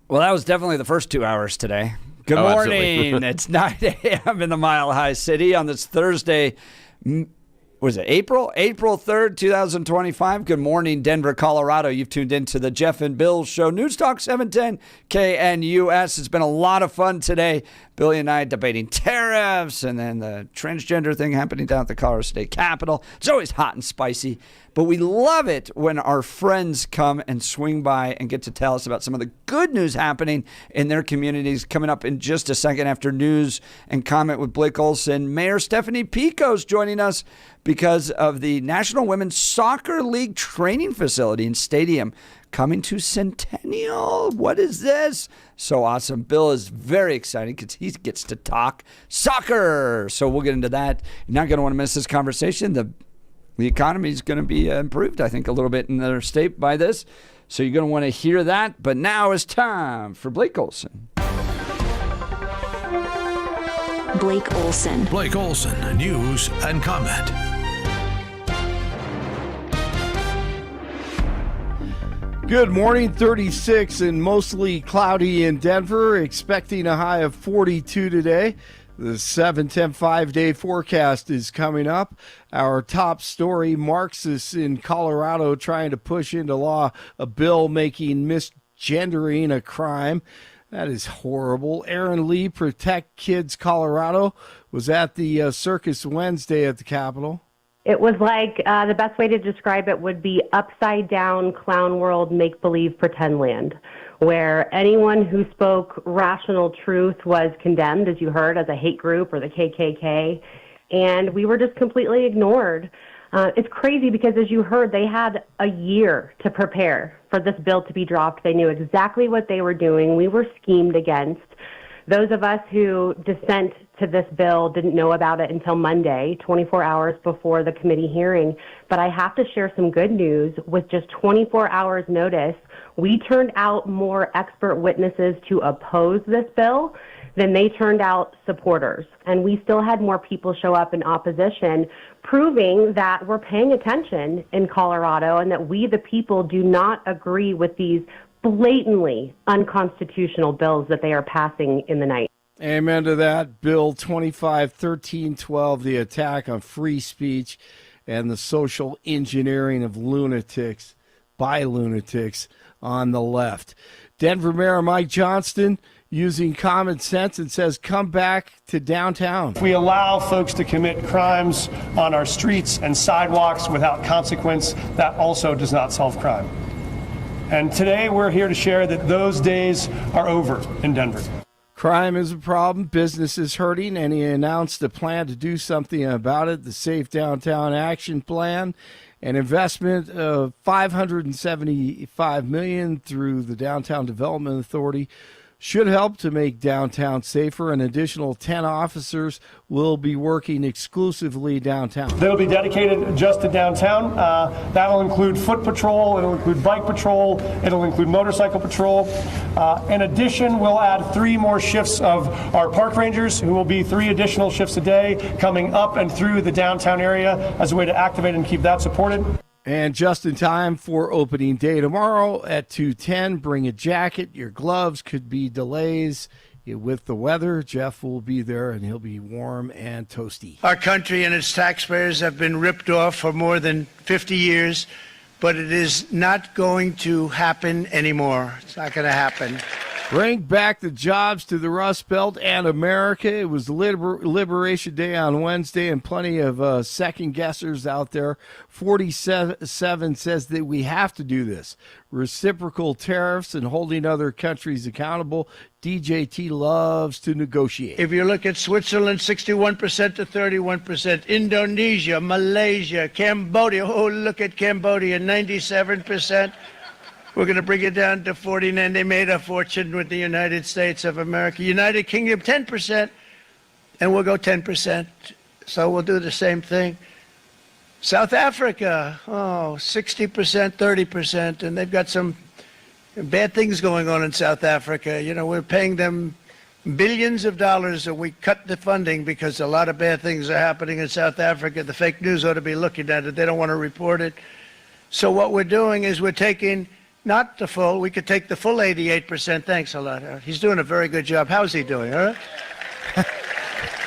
Well, that was definitely the first 2 hours today. Good Oh, morning. absolutely. It's 9 a.m. in the Mile High City on this Thursday, Was it April 3rd, 2025. Good morning, Denver, Colorado. You've tuned into the Jeff and Bill Show. News Talk 710 KNUS. It's been a lot of fun today. Billy and I debating tariffs and then the transgender thing happening down at the Colorado State Capitol. It's always hot and spicy, but we love it when our friends come and swing by and get to tell us about some of the good news happening in their communities. Coming up in just a second after news and comment with Blake Olson, Mayor Stephanie Pico's joining us because of the National Women's Soccer League training facility and stadium coming to Centennial. What is this? So awesome. Bill is very excited because he gets to talk soccer. So we'll get into that. You're not going to want to miss this conversation. The economy is going to be improved, I think, a little bit in their state by this. So you're going to want to hear that. But now it's time for Blake Olson. Blake Olson. Blake Olson, news and comment. Good morning, 36 and mostly cloudy in Denver, expecting a high of 42 today. The 7-10 5-day forecast is coming up. Our top story, Marxists in Colorado trying to push into law a bill making misgendering a crime. That is horrible. Aaron Lee, Protect Kids Colorado, was at the Circus Wednesday at the Capitol. It was like the best way to describe it would be upside down clown world, make believe pretend land, where anyone who spoke rational truth was condemned, as you heard, as a hate group or the KKK, and we were just completely ignored. It's crazy because, as you heard, they had a year to prepare for this bill to be dropped. They knew exactly what they were doing. We were schemed against. Those of us who dissent to this bill didn't know about it until Monday, 24 hours before the committee hearing. But I have to share some good news. With just 24 hours notice, we turned out more expert witnesses to oppose this bill than they turned out supporters. And we still had more people show up in opposition, proving that we're paying attention in Colorado and that we, the people, do not agree with these blatantly unconstitutional bills that they are passing in the night. Amen to that. Bill 25-1312, the attack on free speech and the social engineering of lunatics by lunatics on the left. Denver Mayor Mike Johnston using common sense and says, come back to downtown. If we allow folks to commit crimes on our streets and sidewalks without consequence, that also does not solve crime. And today we're here to share that those days are over in Denver. Crime is a problem, business is hurting, and he announced a plan to do something about it, the Safe Downtown Action Plan, an investment of $575 million through the Downtown Development Authority. Should help to make downtown safer. An additional 10 officers will be working exclusively downtown. They'll be dedicated just to downtown. That'll include foot patrol, it'll include bike patrol, it'll include motorcycle patrol. In addition, we'll add 3 more shifts of our park rangers, who will be 3 additional shifts a day coming up and through the downtown area as a way to activate and keep that supported. And just in time for opening day tomorrow at 2:10, bring a jacket. Your gloves, could be delays with the weather. Jeff will be there, and he'll be warm and toasty. Our country and its taxpayers have been ripped off for more than 50 years, but it is not going to happen anymore. It's not going to happen. Bring back the jobs to the Rust Belt and America. It was Liberation Day on Wednesday, and plenty of second-guessers out there. 47 says that we have to do this. Reciprocal tariffs and holding other countries accountable. DJT loves to negotiate. If you look at Switzerland, 61% to 31%. Indonesia, Malaysia, Cambodia. Oh, look at Cambodia, 97%. We're going to bring it down to 49. They made a fortune with the United States of America. United Kingdom, 10%, and we'll go 10%. So we'll do the same thing. South Africa, 60%, 30%, and they've got some bad things going on in South Africa. You know, we're paying them billions of dollars, and we cut the funding because a lot of bad things are happening in South Africa. The fake news ought to be looking at it. They don't want to report it. So what we're doing is we're taking not the full, we could take the full 88%. Thanks a lot. He's doing a very good job. How's he doing? All right?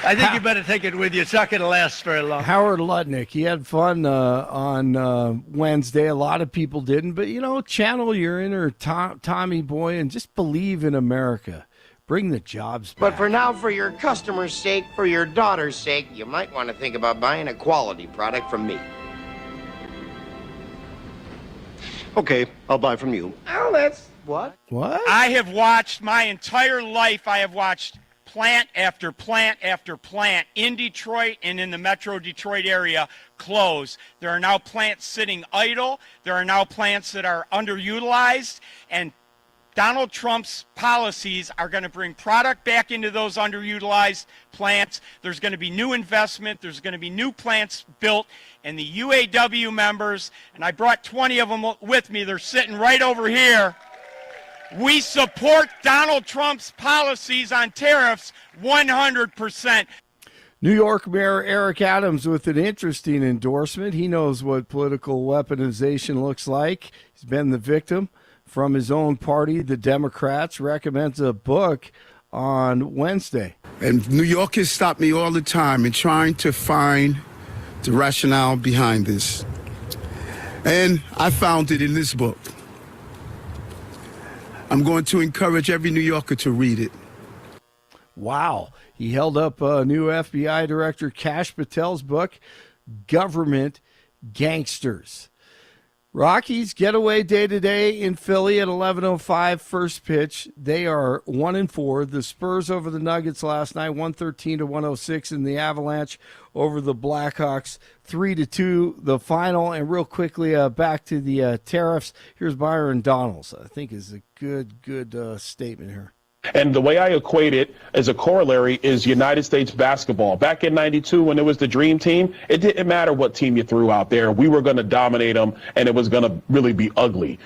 I think you better take it with you. It's not going to last very long. Howard Lutnick, he had fun on Wednesday. A lot of people didn't, but, channel your inner Tommy boy and just believe in America. Bring the jobs back. But for now, for your customer's sake, for your daughter's sake, you might want to think about buying a quality product from me. Okay, I'll buy from you. Oh, that's... What? What? I have watched my entire life, I have watched plant after plant after plant in Detroit and in the metro Detroit area close. There are now plants sitting idle. There are now plants that are underutilized. And Donald Trump's policies are going to bring product back into those underutilized plants. There's going to be new investment. There's going to be new plants built. And the UAW members, and I brought 20 of them with me, they're sitting right over here. We support Donald Trump's policies on tariffs 100%. New York Mayor Eric Adams with an interesting endorsement. He knows what political weaponization looks like. He's been the victim from his own party, the Democrats, recommends a book on Wednesday. And New Yorkers stop me all the time in trying to find the rationale behind this. And I found it in this book. I'm going to encourage every New Yorker to read it. Wow. He held up new FBI Director Kash Patel's book, Government Gangsters. Rockies getaway day today in Philly at 11:05 first pitch. They are 1-4. The Spurs over the Nuggets last night, 113-106, and the Avalanche over the Blackhawks, 3-2. The final. And real quickly, back to the tariffs. Here's Byron Donalds. I think is a good statement here. And the way I equate it as a corollary is United States basketball. Back in '92, when it was the Dream Team, it didn't matter what team you threw out there. We were going to dominate them, and it was going to really be ugly.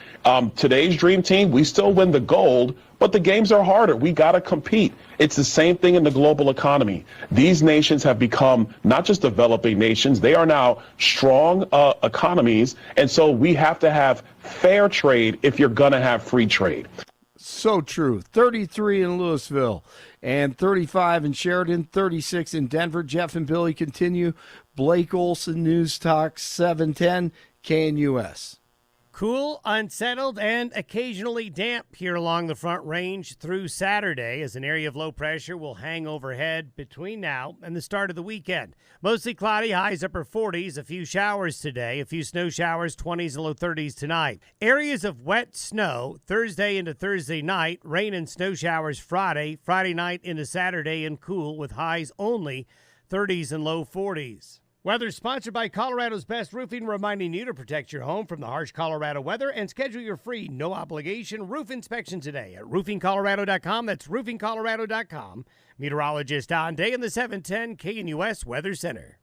Today's Dream Team, we still win the gold, but the games are harder. We got to compete. It's the same thing in the global economy. These nations have become not just developing nations, they are now strong economies, and so we have to have fair trade if you're going to have free trade. So true. 33 in Louisville and 35 in Sheridan, 36 in Denver. Jeff and Billy continue. Blake Olson, News Talk 710 KNUS. Cool, unsettled, and occasionally damp here along the Front Range through Saturday as an area of low pressure will hang overhead between now and the start of the weekend. Mostly cloudy, highs upper 40s, a few showers today, a few snow showers, 20s and low 30s tonight. Areas of wet snow Thursday into Thursday night, rain and snow showers Friday night into Saturday, and cool with highs only 30s and low 40s. Weather sponsored by Colorado's Best Roofing, reminding you to protect your home from the harsh Colorado weather and schedule your free, no-obligation roof inspection today at roofingcolorado.com. That's roofingcolorado.com. Meteorologist Don Day in the 710 KNUS Weather Center.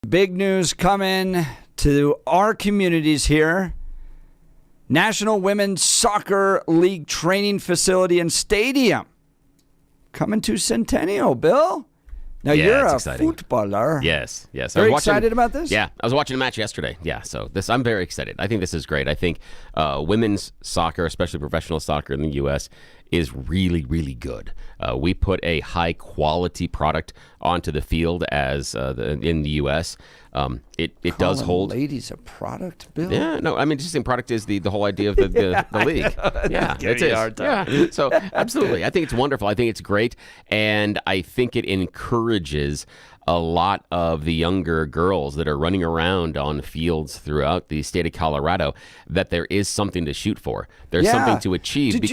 Big news coming to our communities here. National Women's Soccer League training facility and stadium coming to Centennial, Bill. Now, you're a footballer. Yes. Very excited about this? Yeah, I was watching a match yesterday. Yeah, so I'm very excited. I think this is great. I think women's soccer, especially professional soccer in the U.S., is really, really good. We put a high-quality product onto the field in the U.S. It does hold. Ladies a product, Bill? Yeah, no, I mean, just saying product is the whole idea of the league. Yeah, it is. Yeah. So, absolutely. I think it's wonderful. I think it's great. And I think it encourages a lot of the younger girls that are running around on fields throughout the state of Colorado that there is something to shoot for. There's something to achieve what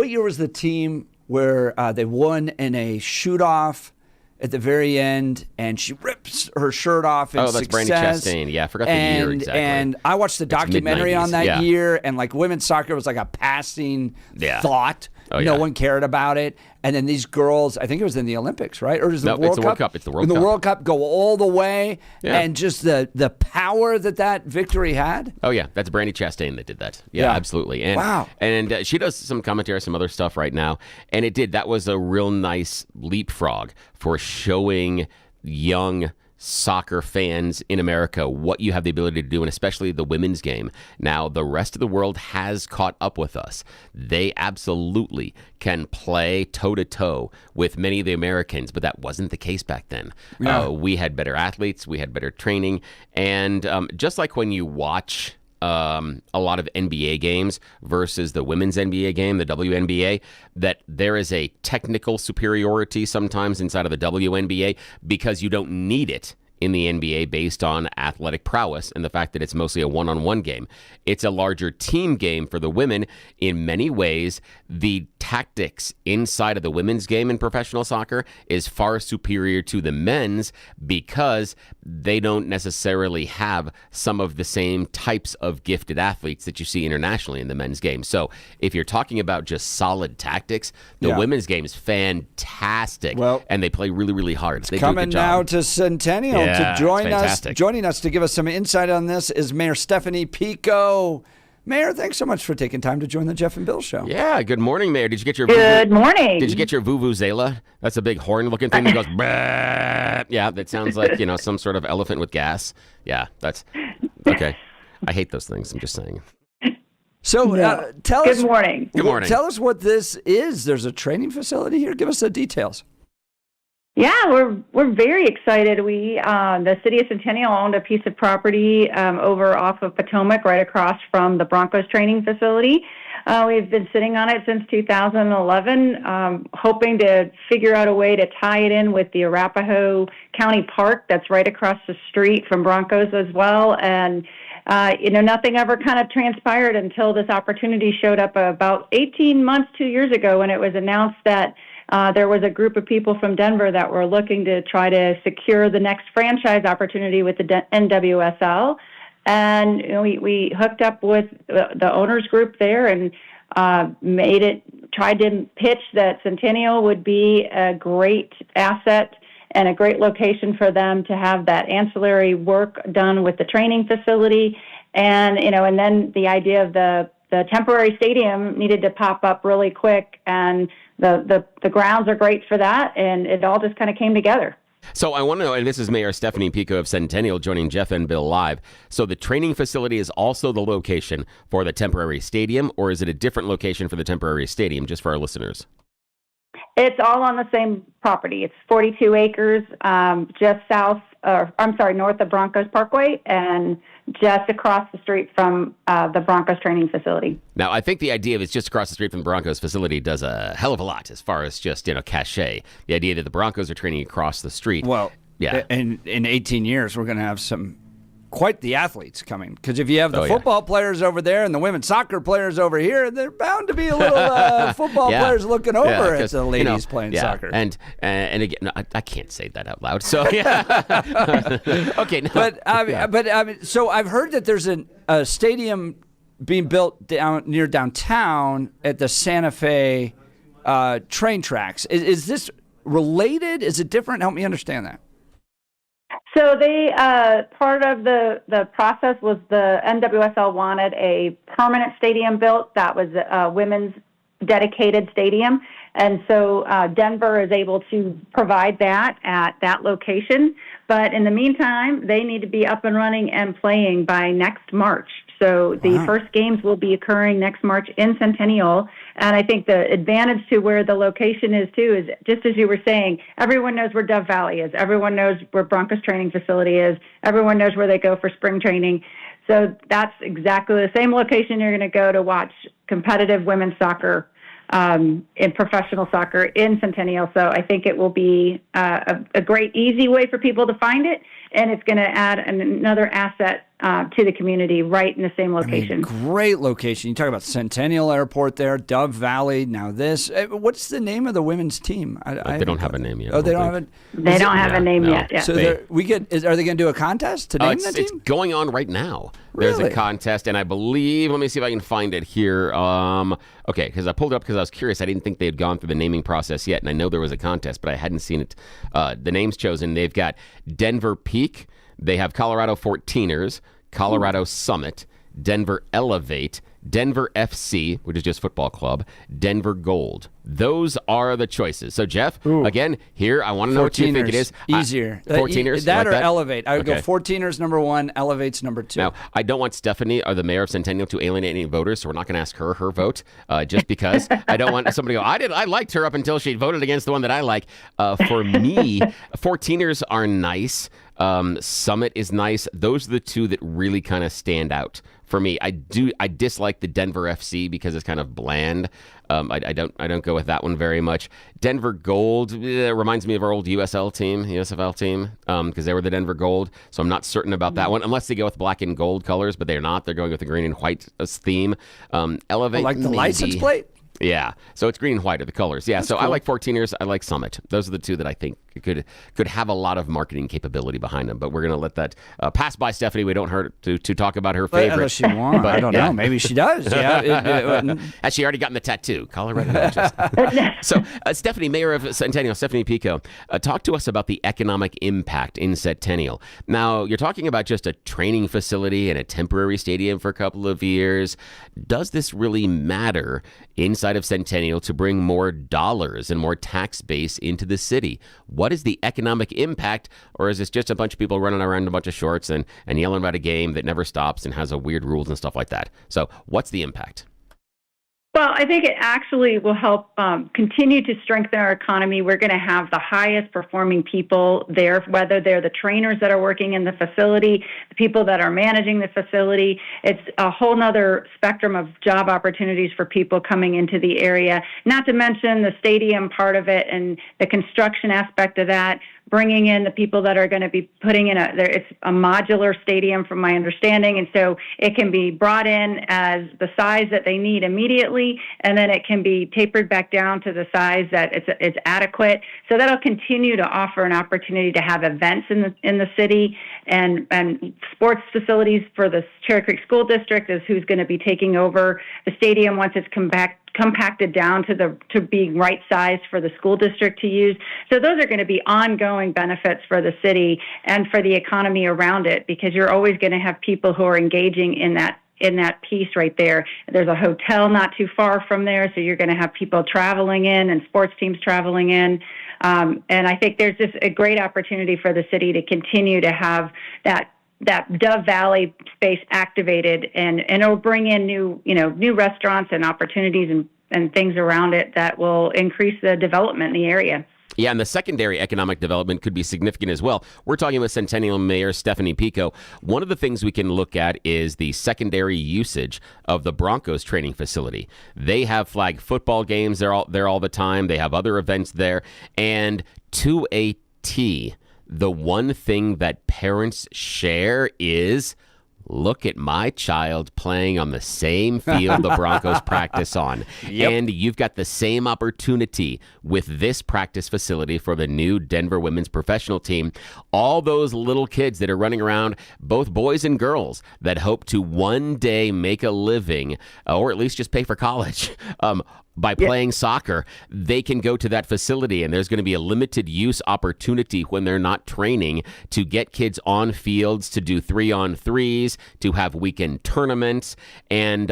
year was the team where they won in a shoot-off at the very end, and she rips her shirt off in that's Brandy Chastain. Yeah, I forgot the year exactly. And I watched the documentary on that year, and like women's soccer was like a passing thought. No one cared about it. And then these girls, I think it was in the Olympics, right? Or is it the World Cup? It's the World Cup. In the World Cup, go all the way, and just the power that victory had. Oh, yeah. That's Brandy Chastain that did that. Yeah, absolutely. And, wow. And she does some commentary, some other stuff right now. And that was a real nice leapfrog for showing young soccer fans in America what you have the ability to do, and especially the women's game. Now, the rest of the world has caught up with us. They absolutely can play toe-to-toe with many of the Americans, but that wasn't the case back then. Yeah. We had better athletes, we had better training, and just like when you watch a lot of NBA games versus the women's NBA game, the WNBA, that there is a technical superiority sometimes inside of the WNBA because you don't need it in the NBA based on athletic prowess and the fact that it's mostly a one-on-one game. It's a larger team game for the women. In many ways, the tactics inside of the women's game in professional soccer is far superior to the men's because they don't necessarily have some of the same types of gifted athletes that you see internationally in the men's game. So if you're talking about just solid tactics, the women's game is fantastic. Well, and they play really, really hard. They coming do a good now job. to Centennial to join us. fantastic. Joining us to give us some insight on this is Mayor Stephanie Pico. Mayor, thanks so much for taking time to join the Jeff and Bill Show. Yeah, good morning, Mayor. Did you get your Good morning. Did you get your vuvuzela? That's a big horn-looking thing that goes. Bah! Yeah, that sounds like some sort of elephant with gas. Yeah, that's okay. I hate those things. I'm just saying. So tell us. Good morning. Good morning. Tell us what this is. There's a training facility here. Give us the details. Yeah, we're very excited. We the city of Centennial owned a piece of property over off of Potomac, right across from the Broncos training facility. We've been sitting on it since 2011, hoping to figure out a way to tie it in with the Arapahoe County Park that's right across the street from Broncos as well. And nothing ever kind of transpired until this opportunity showed up about 18 months, 2 years ago, when it was announced that there was a group of people from Denver that were looking to try to secure the next franchise opportunity with the NWSL. And we hooked up with the owners group there and tried to pitch that Centennial would be a great asset and a great location for them to have that ancillary work done with the training facility. And then the idea of the temporary stadium needed to pop up really quick, and the grounds are great for that, and it all just kind of came together. So I want to know, and this is Mayor Stephanie Pico of Centennial joining Jeff and Bill live. So the training facility is also the location for the temporary stadium, or is it a different location for the temporary stadium, just for our listeners? It's all on the same property. It's 42 acres, just north of Broncos Parkway, and just across the street from the Broncos training facility. Now, I think the idea of it's just across the street from the Broncos facility does a hell of a lot as far as just, cachet. The idea that the Broncos are training across the street. Well, yeah. In 18 years, we're going to have quite the athletes coming. Because if you have the football players over there and the women's soccer players over here, they're bound to be a little football players looking over at the ladies playing soccer. And again, no, I can't say that out loud. So yeah. Okay. No. But so I've heard that there's a stadium being built near downtown at the Santa Fe train tracks. Is this related? Is it different? Help me understand that. So they part of the process was the NWSL wanted a permanent stadium built that was a women's dedicated stadium, and so Denver is able to provide that at that location. But in the meantime, they need to be up and running and playing by next March. So the first games will be occurring next March in Centennial. And I think the advantage to where the location is, too, is just as you were saying, everyone knows where Dove Valley is. Everyone knows where Broncos training facility is. Everyone knows where they go for spring training. So that's exactly the same location you're going to go to watch competitive women's soccer in professional soccer in Centennial. So I think it will be a great, easy way for people to find it. And it's going to add another asset to the community right in the same location. Great location. You talk about Centennial Airport there, Dove Valley. Now this. What's the name of the women's team? They don't have a name yet. Oh, they don't have it. They don't have a name yet. Yeah. So are they going to do a contest to name the team? It's going on right now. Really? There's a contest, and I believe. Let me see if I can find it here. Okay, because I pulled it up because I was curious. I didn't think they had gone through the naming process yet, and I know there was a contest, but I hadn't seen it. The names chosen. They've got Denver Peak. They have Colorado 14ers, Colorado Summit, Denver Elevate, Denver FC, which is just football club, Denver Gold. Those are the choices. So, Jeff, again, here, I want to know what you think it is. Easier. 14ers? That like or that? Elevate. I would Okay. go 14ers number 1, Elevate's number 2. Now, I don't want Stephanie, or the mayor of Centennial, to alienate any voters, so we're not going to ask her vote, just because I don't want somebody to go, I liked her up until she voted against the one that I like. For me, 14ers are nice. Summit is nice. Those are the two that really kind of stand out for me. I dislike the Denver FC because it's kind of bland. I don't go with that one very much. Denver Gold reminds me of our old USFL team, because they were the Denver Gold. So I'm not certain about that one, unless they go with black and gold colors, but they're not. They're going with the green and white theme. Elevate, like the maybe. license plate? Yeah, so it's green and white are the colors. Yeah, That's so cool. I like 14ers. I like Summit. Those are the two that I think could have a lot of marketing capability behind them. But we're going to let that pass by Stephanie. We don't hurt to talk about her favorite. Unless she wants. But, I don't know. Maybe she does. Yeah. Has she already gotten the tattoo? Colorado. So, Stephanie, Mayor of Centennial, Stephanie Pico, talk to us about the economic impact in Centennial. Now, you're talking about just a training facility and a temporary stadium for a couple of years. Does this really matter inside of Centennial to bring more dollars and more tax base into the city? What is the economic impact, or is this just a bunch of people running around in a bunch of shorts and yelling about a game that never stops and has a weird rules and stuff like that? So what's the impact? Well, I think it actually will help continue to strengthen our economy. We're going to have the highest performing people there, whether they're the trainers that are working in the facility, the people that are managing the facility. It's a whole nother spectrum of job opportunities for people coming into the area, not to mention the stadium part of it and the construction aspect of that, bringing in the people that are going to be putting in it's a modular stadium from my understanding, and so it can be brought in as the size that they need immediately, and then it can be tapered back down to the size that it's adequate. So that'll continue to offer an opportunity to have events in the city, and sports facilities for the Cherry Creek School District is who's going to be taking over the stadium once it's compacted down to being right sized for the school district to use. So those are going to be ongoing benefits for the city and for the economy around it, because you're always going to have people who are engaging in that piece right there. There's a hotel not too far from there, so you're going to have people traveling in and sports teams traveling in. And I think there's just a great opportunity for the city to continue to have that Dove Valley space activated, and it'll bring in new restaurants and opportunities and things around it that will increase the development in the area. Yeah, and the secondary economic development could be significant as well. We're talking with Centennial Mayor Stephanie Pico. One of the things we can look at is the secondary usage of the Broncos training facility. They have flag football games there all the time. They have other events there. And to a T, the one thing that parents share is, look at my child playing on the same field the Broncos practice on. Yep. And you've got the same opportunity with this practice facility for the new Denver women's professional team. All those little kids that are running around, both boys and girls, that hope to one day make a living, or at least just pay for college, by playing soccer, they can go to that facility, and there's going to be a limited use opportunity when they're not training to get kids on fields, to do 3-on-3s, to have weekend tournaments. And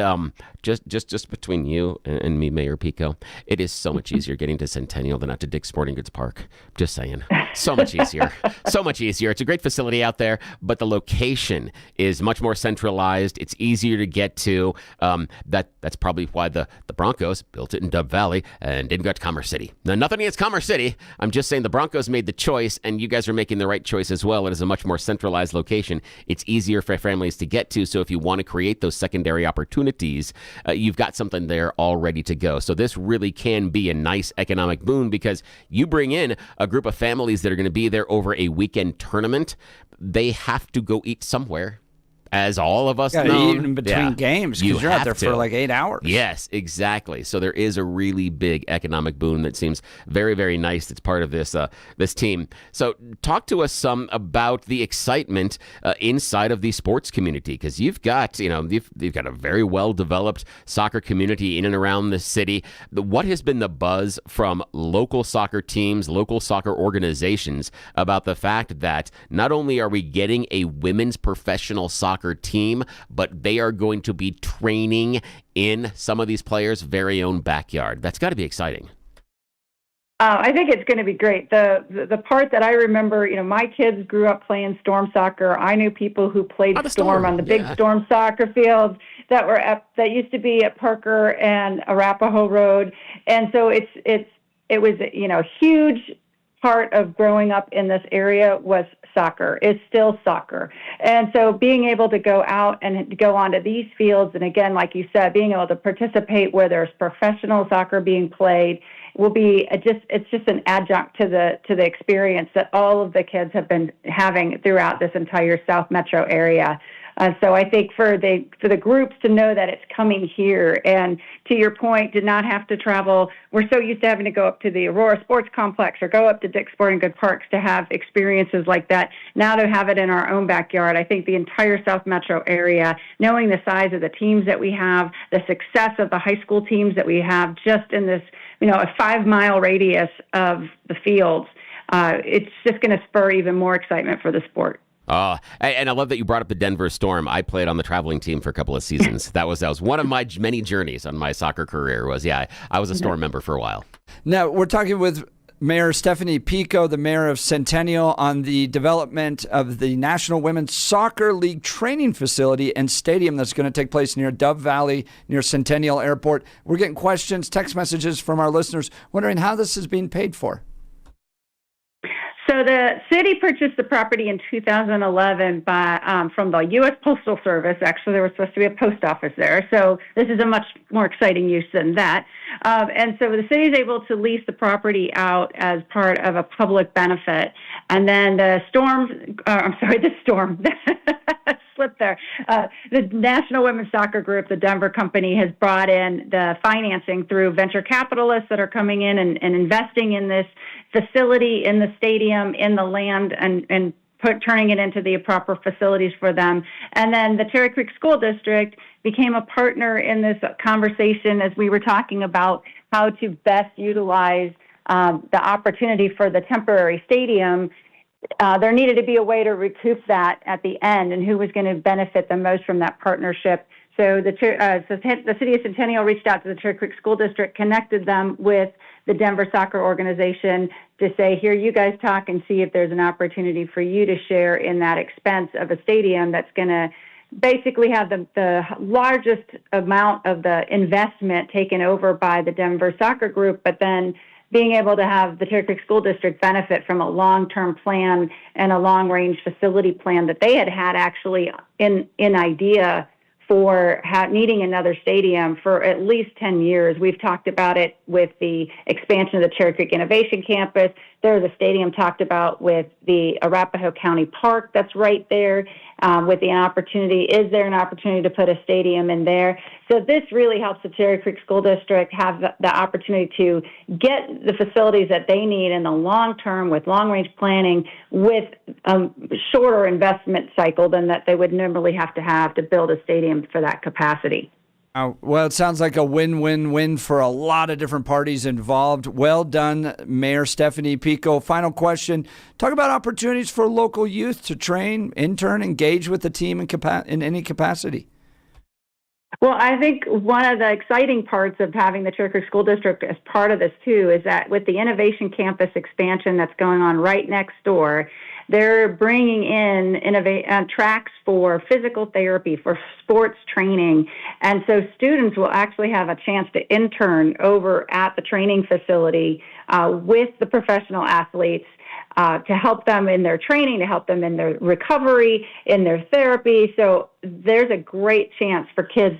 just between you and me, Mayor Pico, it is so much easier getting to Centennial than out to Dick's Sporting Goods Park. Just saying. So much easier. So much easier. It's a great facility out there, but the location is much more centralized. It's easier to get to. That's probably why the Broncos built it in Dove Valley and didn't go to Commerce City. Now, nothing against Commerce City. I'm just saying the Broncos made the choice, and you guys are making the right choice as well. It is a much more centralized location. It's easier for families to get to, so if you want to create those secondary opportunities, you've got something there all ready to go. So this really can be a nice economic boon, because you bring in a group of families that are going to be there over a weekend tournament. They have to go eat somewhere. As all of us know, eat in between games, because you're out there for like 8 hours. Yes, exactly. So there is a really big economic boon that seems very, very nice that's part of this this team. So talk to us some about the excitement inside of the sports community, because you've got you've got a very well developed soccer community in and around the city. What has been the buzz from local soccer teams, local soccer organizations about the fact that not only are we getting a women's professional soccer soccer team, but they are going to be training in some of these players' very own backyard. That's got to be exciting. I think it's going to be great. The part that I remember, my kids grew up playing storm soccer. I knew people who played storm on the big storm soccer fields that used to be at Parker and Arapahoe Road, and so it was a huge part of growing up in this area was soccer. It's still soccer, and so being able to go out and go onto these fields, and again, like you said, being able to participate where there's professional soccer being played will be it's just an adjunct to the experience that all of the kids have been having throughout this entire South Metro area. So I think for the groups to know that it's coming here, and to your point, did not have to travel. We're so used to having to go up to the Aurora Sports Complex or go up to Dick's Sporting Goods Parks to have experiences like that. Now to have it in our own backyard, I think the entire South Metro area, knowing the size of the teams that we have, the success of the high school teams that we have just in this, a 5-mile radius of the fields, it's just going to spur even more excitement for the sport. And I love that you brought up the Denver Storm. I played on the traveling team for a couple of seasons. That was one of my many journeys on my soccer career. I was a Storm member for a while. Now, we're talking with Mayor Stephanie Pico, the mayor of Centennial, on the development of the National Women's Soccer League training facility and stadium that's going to take place near Dove Valley, near Centennial Airport. We're getting questions, text messages from our listeners wondering how this is being paid for. So the city purchased the property in 2011 from the U.S. Postal Service. Actually, there was supposed to be a post office there. So this is a much more exciting use than that. And so the city is able to lease the property out as part of a public benefit. And then the storm slipped there. The National Women's Soccer Group, the Denver company, has brought in the financing through venture capitalists that are coming in and investing in this facility, in the stadium, in the land, and turning it into the proper facilities for them. And then the Cherry Creek School District became a partner in this conversation as we were talking about how to best utilize the opportunity for the temporary stadium. There needed to be a way to recoup that at the end, and who was going to benefit the most from that partnership. So the city of Centennial reached out to the Cherry Creek School District, connected them with the Denver Soccer Organization to say, here, you guys talk and see if there's an opportunity for you to share in that expense of a stadium that's going to basically have the largest amount of the investment taken over by the Denver Soccer Group, but then being able to have the Cherry Creek School District benefit from a long-term plan and a long-range facility plan that they had actually in idea for needing another stadium for at least 10 years. We've talked about it with the expansion of the Cherry Creek Innovation Campus. There's a stadium talked about with the Arapahoe County Park that's right there with the opportunity. Is there an opportunity to put a stadium in there? So this really helps the Cherry Creek School District have the opportunity to get the facilities that they need in the long term with long-range planning with a shorter investment cycle than that they would normally have to build a stadium for that capacity. Well, it sounds like a win-win-win for a lot of different parties involved. Well done, Mayor Stephanie Pico. Final question. Talk about opportunities for local youth to train, intern, engage with the team in any capacity. Well, I think one of the exciting parts of having the Cherry Creek School District as part of this, too, is that with the Innovation Campus expansion that's going on right next door, they're bringing in tracks for physical therapy, for sports training. And so students will actually have a chance to intern over at the training facility with the professional athletes to help them in their training, to help them in their recovery, in their therapy. So there's a great chance for kids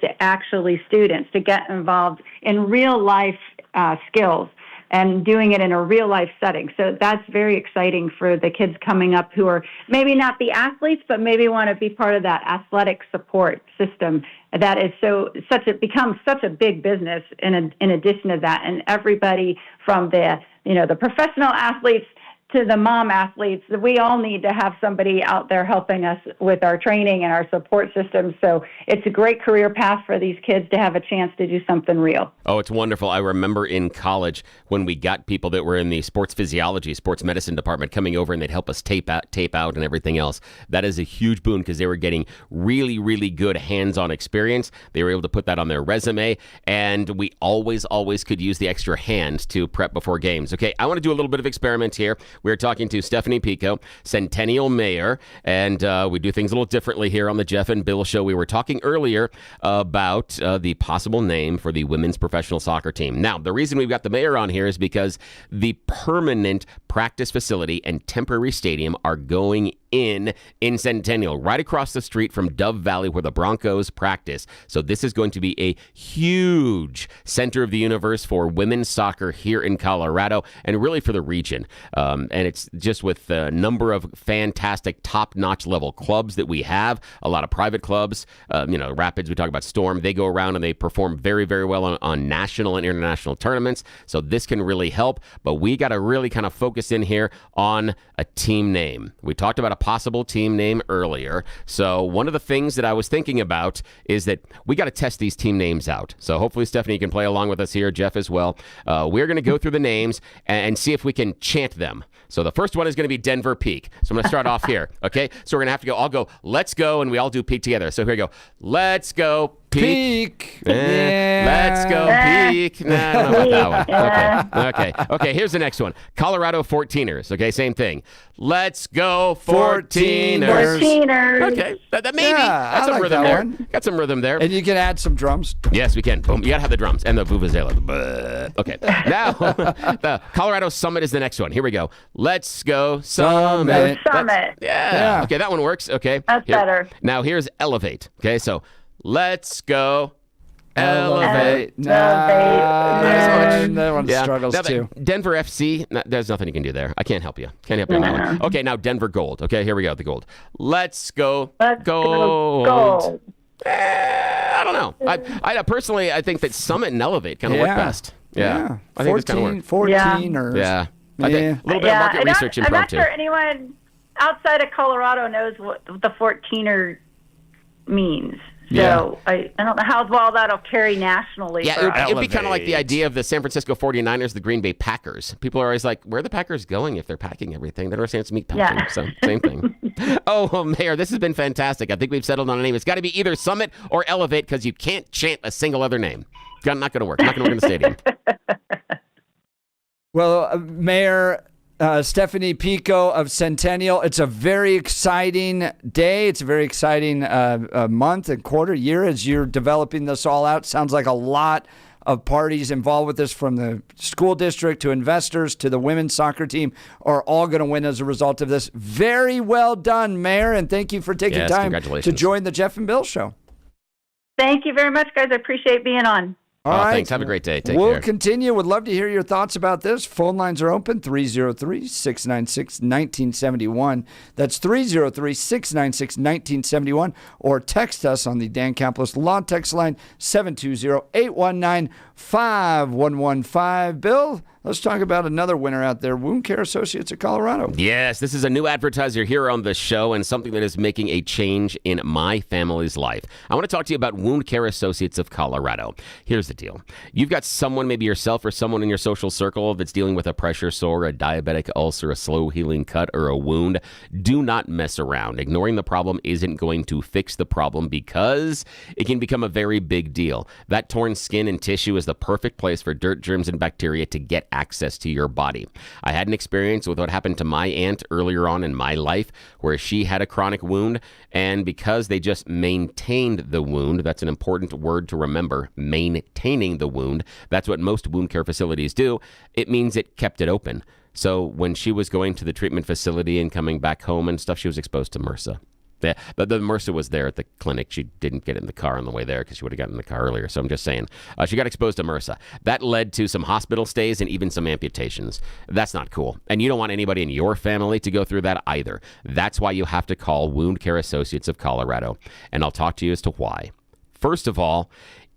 students to get involved in real life skills and doing it in a real life setting. So that's very exciting for the kids coming up who are maybe not the athletes, but maybe want to be part of that athletic support system that is becomes such a big business in addition to that. And everybody from the professional athletes to the mom athletes, we all need to have somebody out there helping us with our training and our support systems. So it's a great career path for these kids to have a chance to do something real. Oh, it's wonderful. I remember in college when we got people that were in the sports physiology, sports medicine department coming over and they'd help us tape out and everything else. That is a huge boon because they were getting really, really good hands-on experience. They were able to put that on their resume, and we always could use the extra hand to prep before games. Okay, I want to do a little bit of experiment here. We're talking to Stephanie Pico, Centennial Mayor, and we do things a little differently here on the Jeff and Bill Show. We were talking earlier about the possible name for the women's professional soccer team. Now, the reason we've got the mayor on here is because the permanent practice facility and temporary stadium are going in Centennial, right across the street from Dove Valley where the Broncos practice. So this is going to be a huge center of the universe for women's soccer here in Colorado and really for the region. And it's just with the number of fantastic top-notch level clubs that we have, a lot of private clubs, Rapids, we talk about Storm, they go around and they perform very, very well on national and international tournaments. So this can really help, but we got to really kind of focus in here on a team name. We talked about a possible team name earlier. So one of the things that I was thinking about is that we got to test these team names out. So hopefully, Stephanie, you can play along with us here, Jeff as well. We're going to go through the names and see if we can chant them. So the first one is going to be Denver Peak. So I'm going to start off here, okay? So we're going to have to go, I'll go, let's go, and we all do Peak together. So here we go. Let's go, Peak. Yeah. Let's go, Peak. Nah, I don't know about that one. Okay, here's the next one. Colorado 14ers. Okay, same thing. Let's go, 14ers. 14ers. Okay, that maybe. Yeah, That's I like rhythm that there. one. Got some rhythm there. And you can add some drums. Yes, we can. Boom. You got to have the drums and the vuvuzela. Okay. Now, the Colorado Summit is the next one. Here we go. Let's go, Summit. Summit. Yeah. Okay, that one works. Okay. That's better. Now, here's Elevate. Okay, so let's go. Elevate. That one struggles now, too. Denver FC, there's nothing you can do there. I can't help you. Can't help you on that one. Okay, now Denver Gold. Okay, here we go, the Gold. Let's go. Gold. I don't know. I personally, I think that Summit and Elevate kind of work best. Yeah. I think it's kind of work. 14ers. Yeah. I think a little bit of market research I'm not impromptu. sure anyone outside of Colorado knows what the 14er means. So I don't know how well that'll carry nationally. Yeah, it'd be kind of like the idea of the San Francisco 49ers, the Green Bay Packers. People are always like, where are the Packers going if they're packing everything? They don't understand it's meat packing. Yeah. So same thing. Oh, Mayor, this has been fantastic. I think we've settled on a name. It's got to be either Summit or Elevate because you can't chant a single other name. Not going to work. Not going to work in the stadium. Well, Mayor Stephanie Pico of Centennial, it's a very exciting day. It's a very exciting month and quarter, year as you're developing this all out. Sounds like a lot of parties involved with this, from the school district to investors to the women's soccer team, are all going to win as a result of this. Very well done, Mayor, and thank you for taking time to join the Jeff and Bill Show. Thank you very much, guys. I appreciate being on. All right. Thanks. Have a great day. Take We'll care. continue. Would love to hear your thoughts about this. Phone lines are open, 303-696-1971. That's 303-696-1971. Or text us on the Dan Caplis Law text line, 720-819-5115. Bill, let's talk about another winner out there, Wound Care Associates of Colorado. Yes, this is a new advertiser here on the show and something that is making a change in my family's life. I want to talk to you about Wound Care Associates of Colorado. Here's the deal. You've got someone, maybe yourself or someone in your social circle, that's dealing with a pressure sore, a diabetic ulcer, a slow healing cut, or a wound. Do not mess around. Ignoring the problem isn't going to fix the problem because it can become a very big deal. That torn skin and tissue is the perfect place for dirt, germs, and bacteria to get access to your body. I had an experience with what happened to my aunt earlier on in my life where she had a chronic wound, and because they just maintained the wound, that's an important word to remember, maintaining the wound, that's what most wound care facilities do, it means it kept it open. So when she was going to the treatment facility and coming back home and stuff, she was exposed to MRSA. Yeah, but the MRSA was there at the clinic. She didn't get in the car on the way there because she would have gotten in the car earlier. So I'm just saying, she got exposed to MRSA. That led to some hospital stays and even some amputations. That's not cool. And you don't want anybody in your family to go through that either. That's why you have to call Wound Care Associates of Colorado. And I'll talk to you as to why. First of all,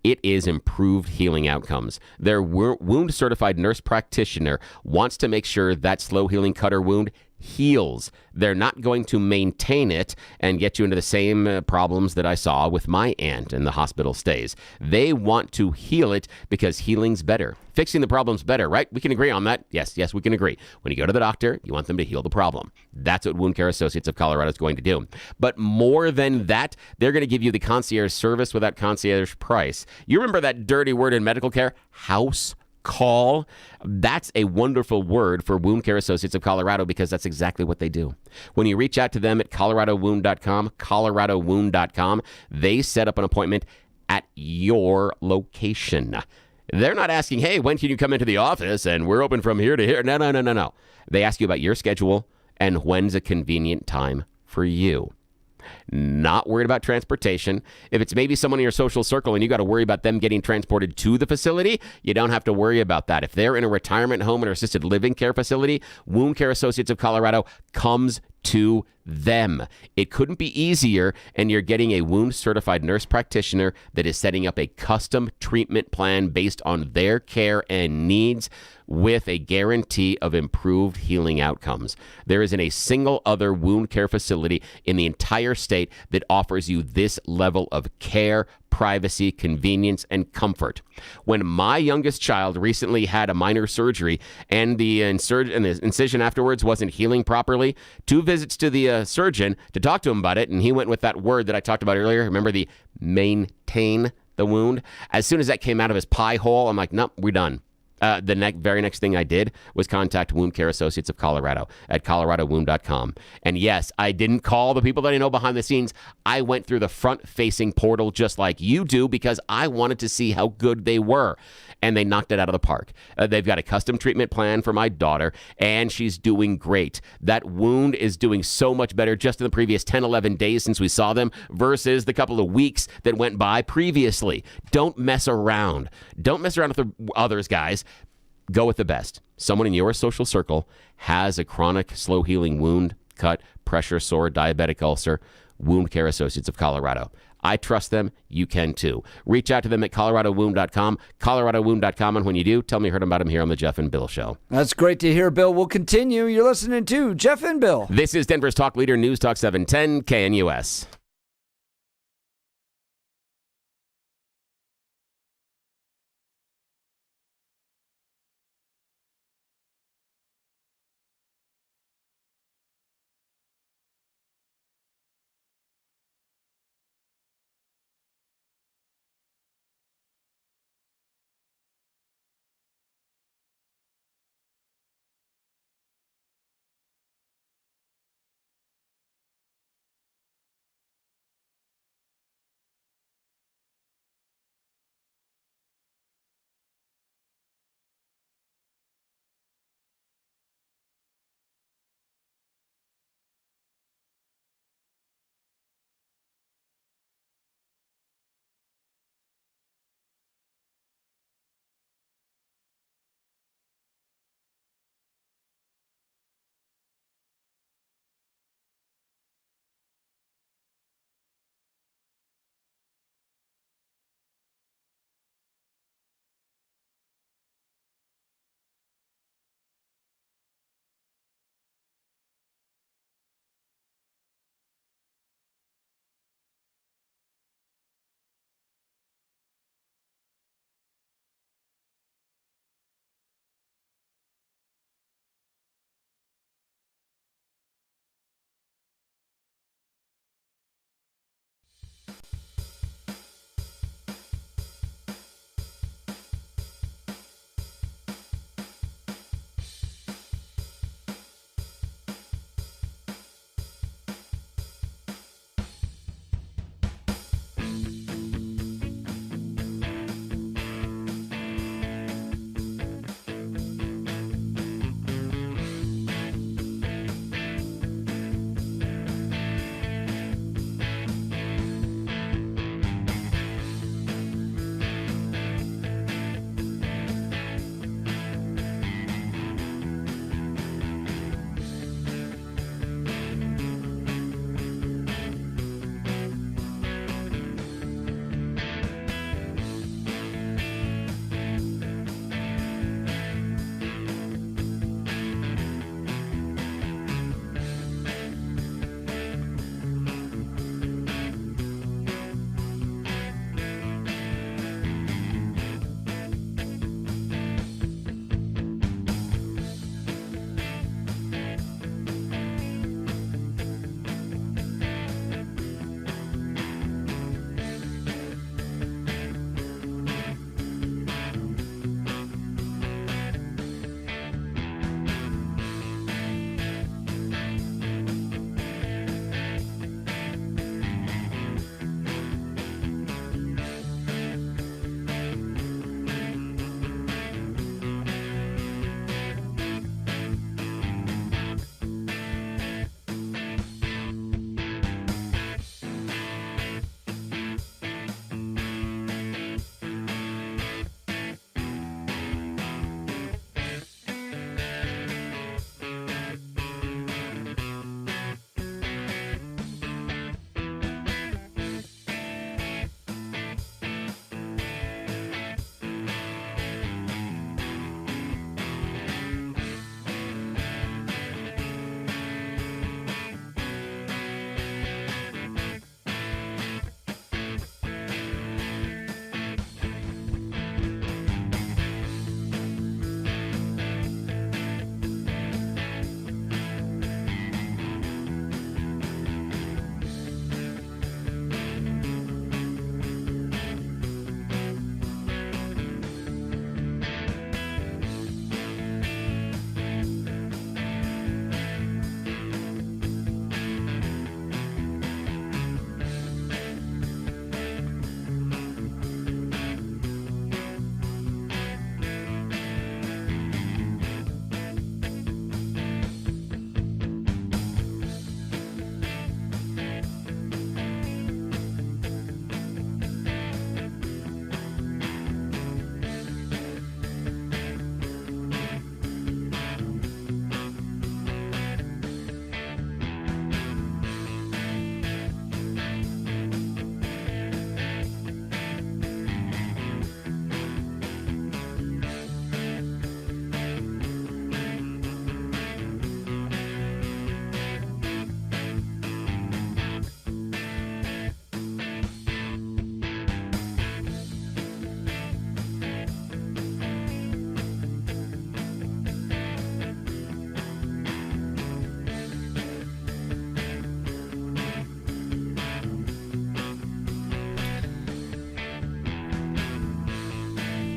It is improved healing outcomes. Their wound-certified nurse practitioner wants to make sure that slow-healing cutter wound heals. They're not going to maintain it and get you into the same problems that I saw with my aunt in the hospital stays. They want to heal it because healing's better. Fixing the problem's better, right? We can agree on that. Yes, we can agree. When you go to the doctor, you want them to heal the problem. That's what Wound Care Associates of Colorado is going to do. But more than that, they're going to give you the concierge service without concierge price. You remember that dirty word in medical care? House call. That's a wonderful word for Wound Care Associates of Colorado because that's exactly what they do. When you reach out to them at coloradowound.com, they set up an appointment at your location. They're not asking, hey, when can you come into the office and we're open from here to here. No. They ask you about your schedule and when's a convenient time for you. Not worried about transportation. If it's maybe someone in your social circle and you got to worry about them getting transported to the facility, you don't have to worry about that. If they're in a retirement home or assisted living care facility, Wound Care Associates of Colorado comes to them. It couldn't be easier, and you're getting a wound-certified nurse practitioner that is setting up a custom treatment plan based on their care and needs with a guarantee of improved healing outcomes. There isn't a single other wound care facility in the entire state that offers you this level of care, privacy, convenience, and comfort. When my youngest child recently had a minor surgery and the incision afterwards wasn't healing properly, 2 visits to the surgeon to talk to him about it, and he went with that word that I talked about earlier. Remember the maintain the wound? As soon as that came out of his pie hole, I'm like, nope, we're done. The very next thing I did was contact Wound Care Associates of Colorado at coloradowound.com. And yes, I didn't call the people that I know behind the scenes. I went through the front-facing portal just like you do because I wanted to see how good they were. And they knocked it out of the park. They've got a custom treatment plan for my daughter, and she's doing great. That wound is doing so much better just in the previous 10, 11 days since we saw them versus the couple of weeks that went by previously. Don't mess around. Don't mess around with the others, guys. Go with the best. Someone in your social circle has a chronic, slow-healing wound, cut, pressure sore, diabetic ulcer. Wound Care Associates of Colorado. I trust them. You can too. Reach out to them at coloradowound.com, coloradowound.com, and when you do, tell me you heard about them here on the Jeff and Bill Show. That's great to hear, Bill. We'll continue. You're listening to Jeff and Bill. This is Denver's Talk Leader, News Talk 710 KNUS.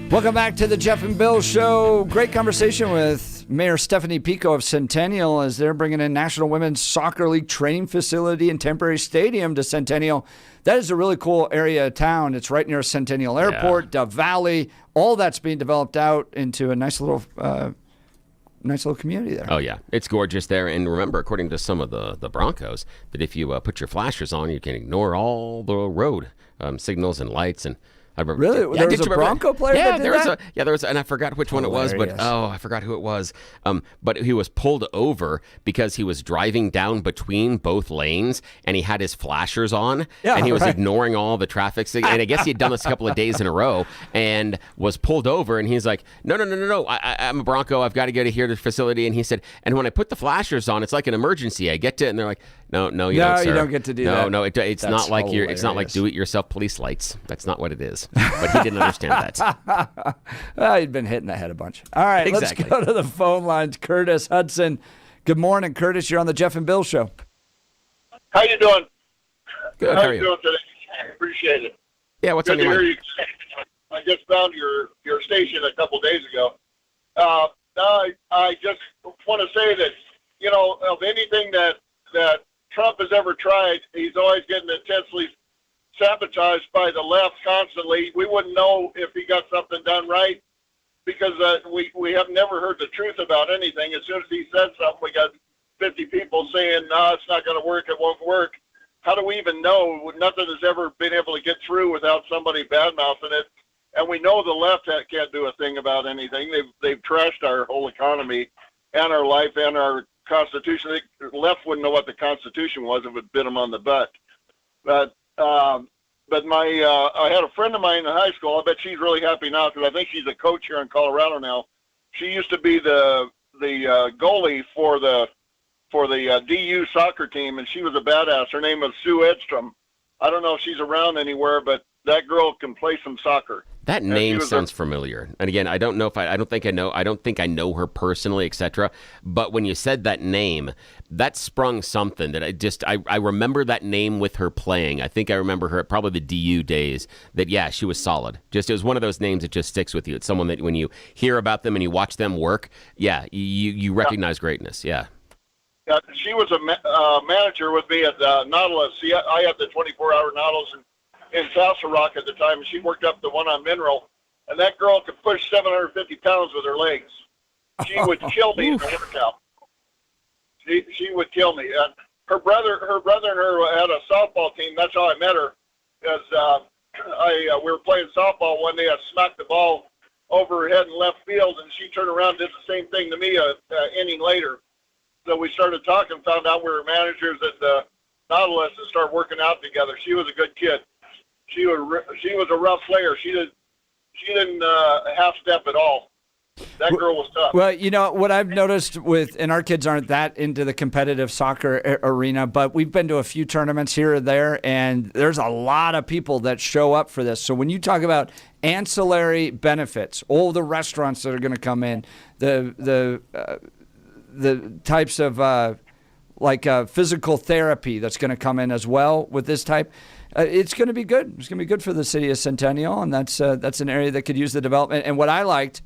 Welcome back to the Jeff and Bill Show. Great conversation with Mayor Stephanie Pico of Centennial as they're bringing in National Women's Soccer League training facility and temporary stadium to Centennial. That is a really cool area of town. It's right near Centennial Airport, Dove Valley. All that's being developed out into a nice little community there. Oh, yeah. It's gorgeous there. And remember, according to some of the Broncos, that if you put your flashers on, you can ignore all the road signals and lights. And I remember, really? There was a Bronco player that did that? There was, and I forgot which one it was, but I forgot who it was. But he was pulled over because he was driving down between both lanes, and he had his flashers on, and he was ignoring all the traffic signals. And I guess he had done this a couple of days in a row, and was pulled over. And he's like, "No, I'm a Bronco. I've got to go to here to the facility." And he said, "And when I put the flashers on, it's like an emergency. I get to," and they're like, "No, you don't, sir. You don't get to do that. No, it's not like it's not like do-it-yourself police lights. That's not what it is." But he didn't understand that. He'd been hit in the head a bunch. All right, exactly. Let's go to the phone lines. Curtis Hudson. Good morning, Curtis. You're on the Jeff and Bill Show. How you doing? Good. How you doing today? Appreciate it. Yeah, what's Good on your to hear mind? you. I just found your station a couple days ago. I just want to say that, of anything that Trump has ever tried, he's always getting intensely sabotaged by the left constantly. We wouldn't know if he got something done right because we have never heard the truth about anything. As soon as he said something, we got 50 people saying, "No, it's not going to work. It won't work." How do we even know? Nothing has ever been able to get through without somebody bad-mouthing it. And we know the left can't do a thing about anything. They've trashed our whole economy and our life and our Constitution. The left wouldn't know what the Constitution was if it bit them on the butt. But I had a friend of mine in high school. I bet she's really happy now because I think she's a coach here in Colorado now. She used to be the goalie for the DU soccer team, and she was a badass. Her name was Sue Edstrom. I don't know if she's around anywhere, but that girl can play some soccer. That name sounds familiar. And again, I don't think I know her personally, etc. But when you said that name, that sprung something that I remember that name with her playing. I think I remember her at probably the DU days that, yeah, she was solid. It was one of those names that just sticks with you. It's someone that when you hear about them and you watch them work, yeah, you recognize greatness. Yeah. She was a manager with me at Nautilus. See, I had the 24-hour Nautilus in Salsa Rock at the time, and she worked up the one on Mineral, and that girl could push 750 pounds with her legs. She would kill me in the workout. She would kill me. And her brother and her had a softball team. That's how I met her. Because we were playing softball one day. I smacked the ball over her head in left field, and she turned around and did the same thing to me an inning later. So we started talking, found out we were managers at the Nautilus, and started working out together. She was a good kid. She was a rough player. She didn't half step at all. That girl was tough. Well, what I've noticed and our kids aren't that into the competitive soccer arena, but we've been to a few tournaments here or there, and there's a lot of people that show up for this. So when you talk about ancillary benefits, all the restaurants that are going to come in, the types of physical therapy that's going to come in as well with this type. It's going to be good. It's going to be good for the city of Centennial, and that's an area that could use the development. And what I liked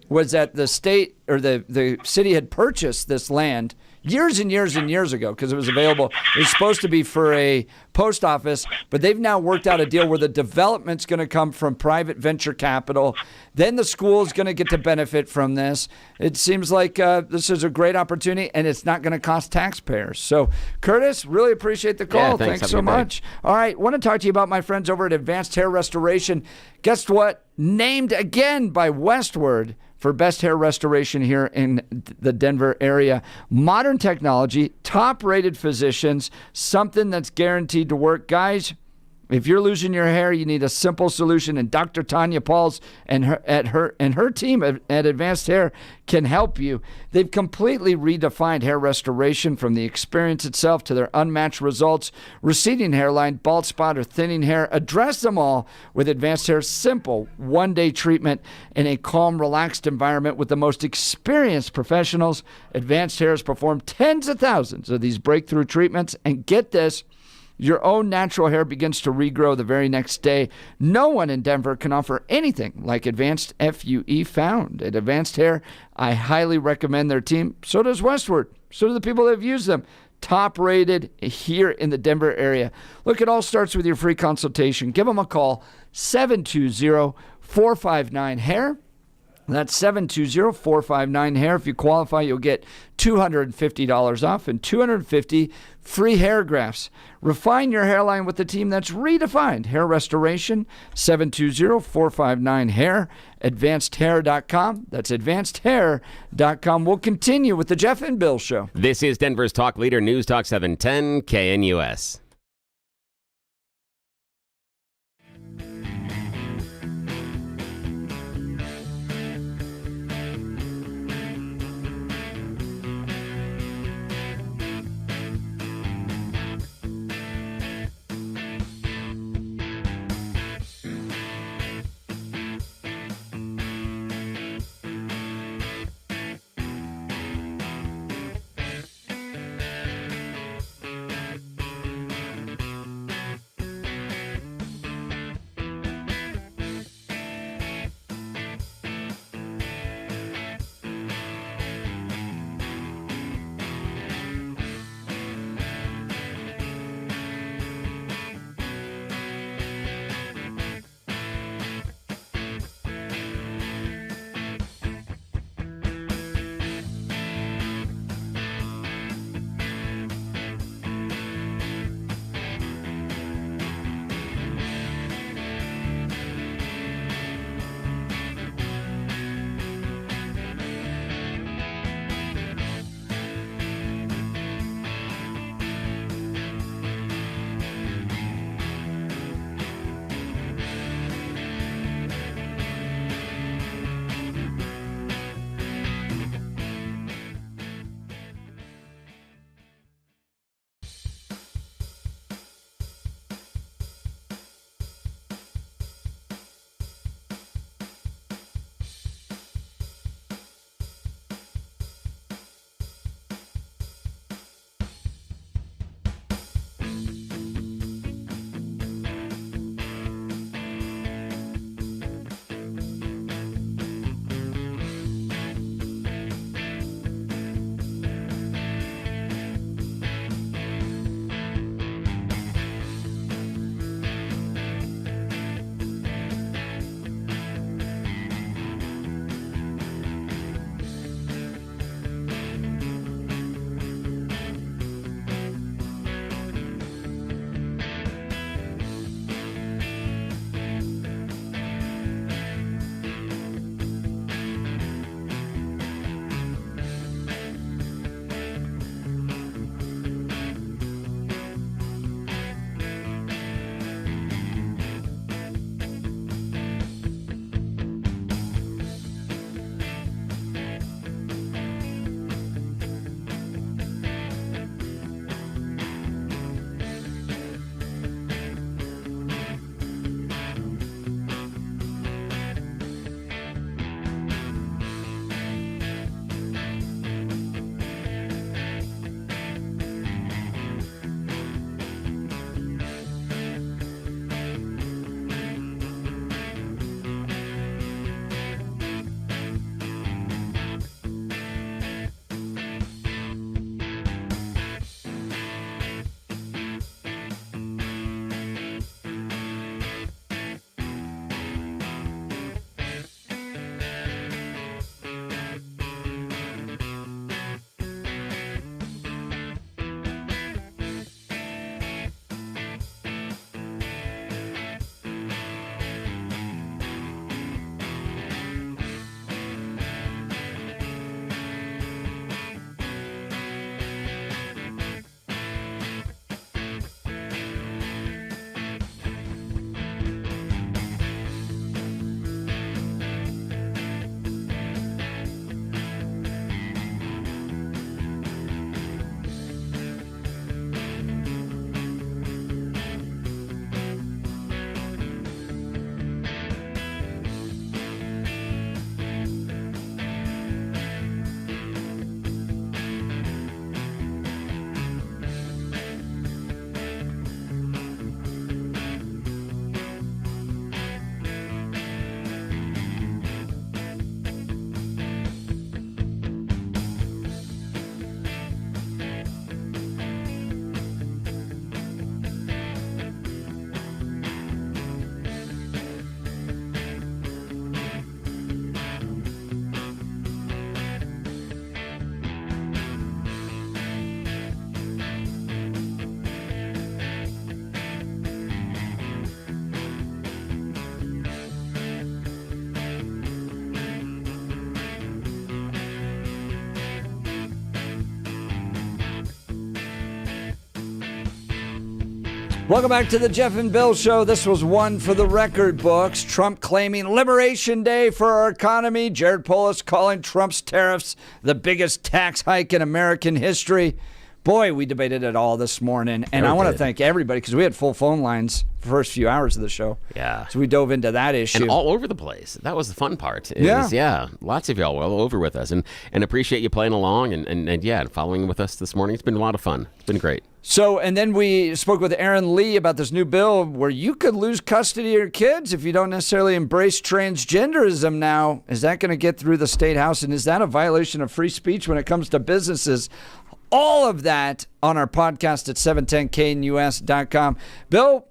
was that the state or the city had purchased this land years and years and years ago because it was available. It was supposed to be for a post office, but they've now worked out a deal where the development's going to come from private venture capital. Then the school is going to get to benefit from this. It seems like this is a great opportunity, and it's not going to cost taxpayers. So, Curtis, really appreciate the call. Yeah, thanks so much. All right, want to talk to you about my friends over at Advanced Hair Restoration. Guess what? Named again by Westward for best hair restoration here in the Denver area. Modern technology, top-rated physicians, something that's guaranteed to work. Guys, if you're losing your hair, you need a simple solution, and Dr. Tanya Pauls and her team at Advanced Hair can help you. They've completely redefined hair restoration from the experience itself to their unmatched results. Receding hairline, bald spot, or thinning hair, address them all with Advanced Hair's simple one-day treatment in a calm, relaxed environment with the most experienced professionals. Advanced Hair has performed tens of thousands of these breakthrough treatments, and get this, Your own natural hair begins to regrow the very next day. No one in Denver can offer anything like Advanced FUE found. At Advanced Hair, I highly recommend their team. So does Westward. So do the people that have used them. Top rated here in the Denver area. Look, it all starts with your free consultation. Give them a call, 720-459-HAIR. That's 720-459-HAIR. If you qualify, you'll get $250 off and 250 free hair grafts. Refine your hairline with the team that's redefined hair restoration. 720-459-HAIR. AdvancedHair.com. That's AdvancedHair.com. We'll continue with the Jeff and Bill Show. This is Denver's talk leader, News Talk 710 KNUS. Welcome back to the Jeff and Bill Show. This was one for the record books. Trump claiming Liberation Day for our economy. Jared Polis calling Trump's tariffs the biggest tax hike in American history. Boy, we debated it all this morning. And I want to thank everybody because we had full phone lines for the first few hours of the show. Yeah. So we dove into that issue. And all over the place. That was the fun part. Lots of y'all were all over with us. And appreciate you playing along and following with us this morning. It's been a lot of fun. It's been great. So, and then we spoke with Aaron Lee about this new bill where you could lose custody of your kids if you don't necessarily embrace transgenderism now. Is that going to get through the state house? And is that a violation of free speech when it comes to businesses? All of that on our podcast at 710knus.com. Bill,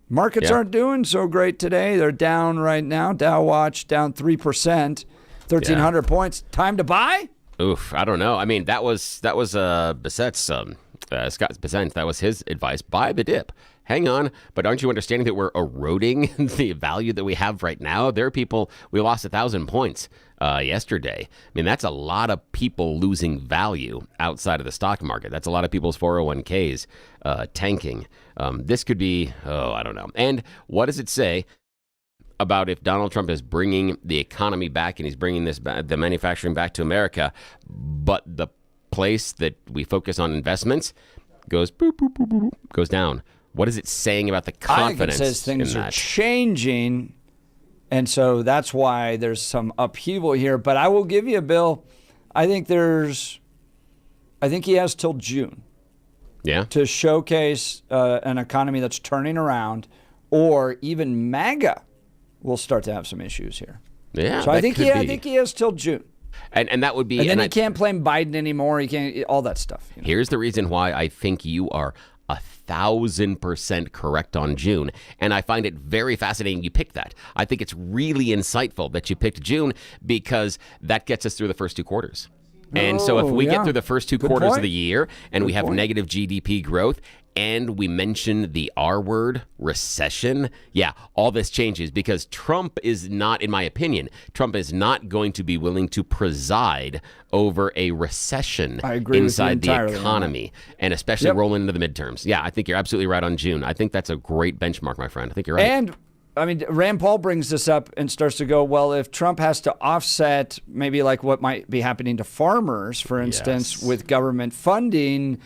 markets aren't doing so great today. They're down right now. Dow Watch down 3%, 1,300 points. Time to buy? Oof, I don't know. I mean, that was Bissett's Scott Bissett. That was his advice. Buy the dip. Hang on, but aren't you understanding that we're eroding the value that we have right now? There are people, we lost 1,000 points yesterday. I mean, that's a lot of people losing value outside of the stock market. That's a lot of people's 401ks tanking. This could be, I don't know. And what does it say about if Donald Trump is bringing the economy back and he's bringing the manufacturing back to America, but the place that we focus on investments goes boop, boop, boop, boop, boop, goes down? What is it saying about the confidence? I think it says things are changing, and so that's why there's some upheaval here. But I will give you, Bill, I think he has till June to showcase an economy that's turning around, or even MAGA will start to have some issues here. Yeah, so I think he has till June. And that would be... And then he can't blame Biden anymore. He can't... All that stuff. You know? Here's the reason why I think you are 1,000% correct on June. And I find it very fascinating you picked that. I think it's really insightful that you picked June because that gets us through the first two quarters. And so if we get through the first two quarters of the year and we have negative GDP growth and we mention the R word, recession, all this changes because Trump is not, in my opinion, Trump is not going to be willing to preside over a recession inside the economy and especially rolling into the midterms. Yeah, I think you're absolutely right on June. I think that's a great benchmark, my friend. I think you're right. And I mean, Rand Paul brings this up and starts to go, well, if Trump has to offset maybe like what might be happening to farmers, for instance, with government funding,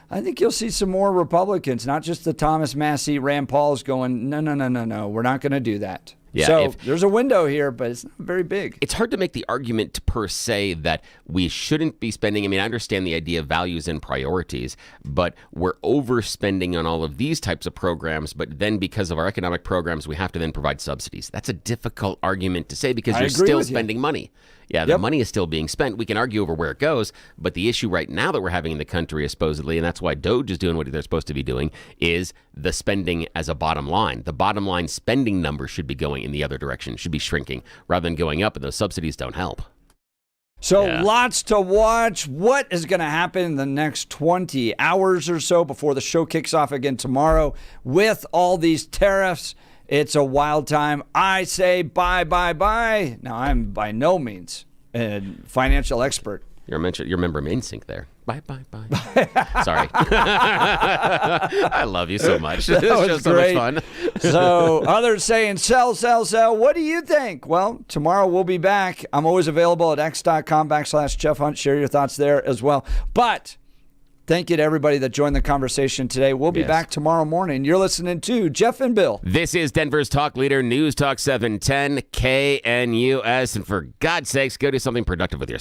I think you'll see some more Republicans, not just the Thomas Massie, Rand Paul's going, no, we're not going to do that. Yeah, so there's a window here, but it's not very big. It's hard to make the argument per se that we shouldn't be spending. I mean, I understand the idea of values and priorities, but we're overspending on all of these types of programs. But then because of our economic programs, we have to then provide subsidies. That's a difficult argument to say because you're still spending money. Yeah, the money is still being spent. We can argue over where it goes, but the issue right now that we're having in the country is supposedly, and that's why Doge is doing what they're supposed to be doing, is the spending as a bottom line. The bottom line spending number should be going in the other direction, should be shrinking rather than going up, and those subsidies don't help. So lots to watch. What is going to happen in the next 20 hours or so before the show kicks off again tomorrow with all these tariffs? It's a wild time. I say bye. Now, I'm by no means a financial expert. You're a member of InSync there. Bye. Sorry. I love you so much. That This was show's so great. much fun. So others saying sell. What do you think? Well, tomorrow we'll be back. I'm always available at x.com/Jeff Hunt. Share your thoughts there as well. But thank you to everybody that joined the conversation today. We'll be back tomorrow morning. You're listening to Jeff and Bill. This is Denver's talk leader, News Talk 710 KNUS. And for God's sakes, go do something productive with your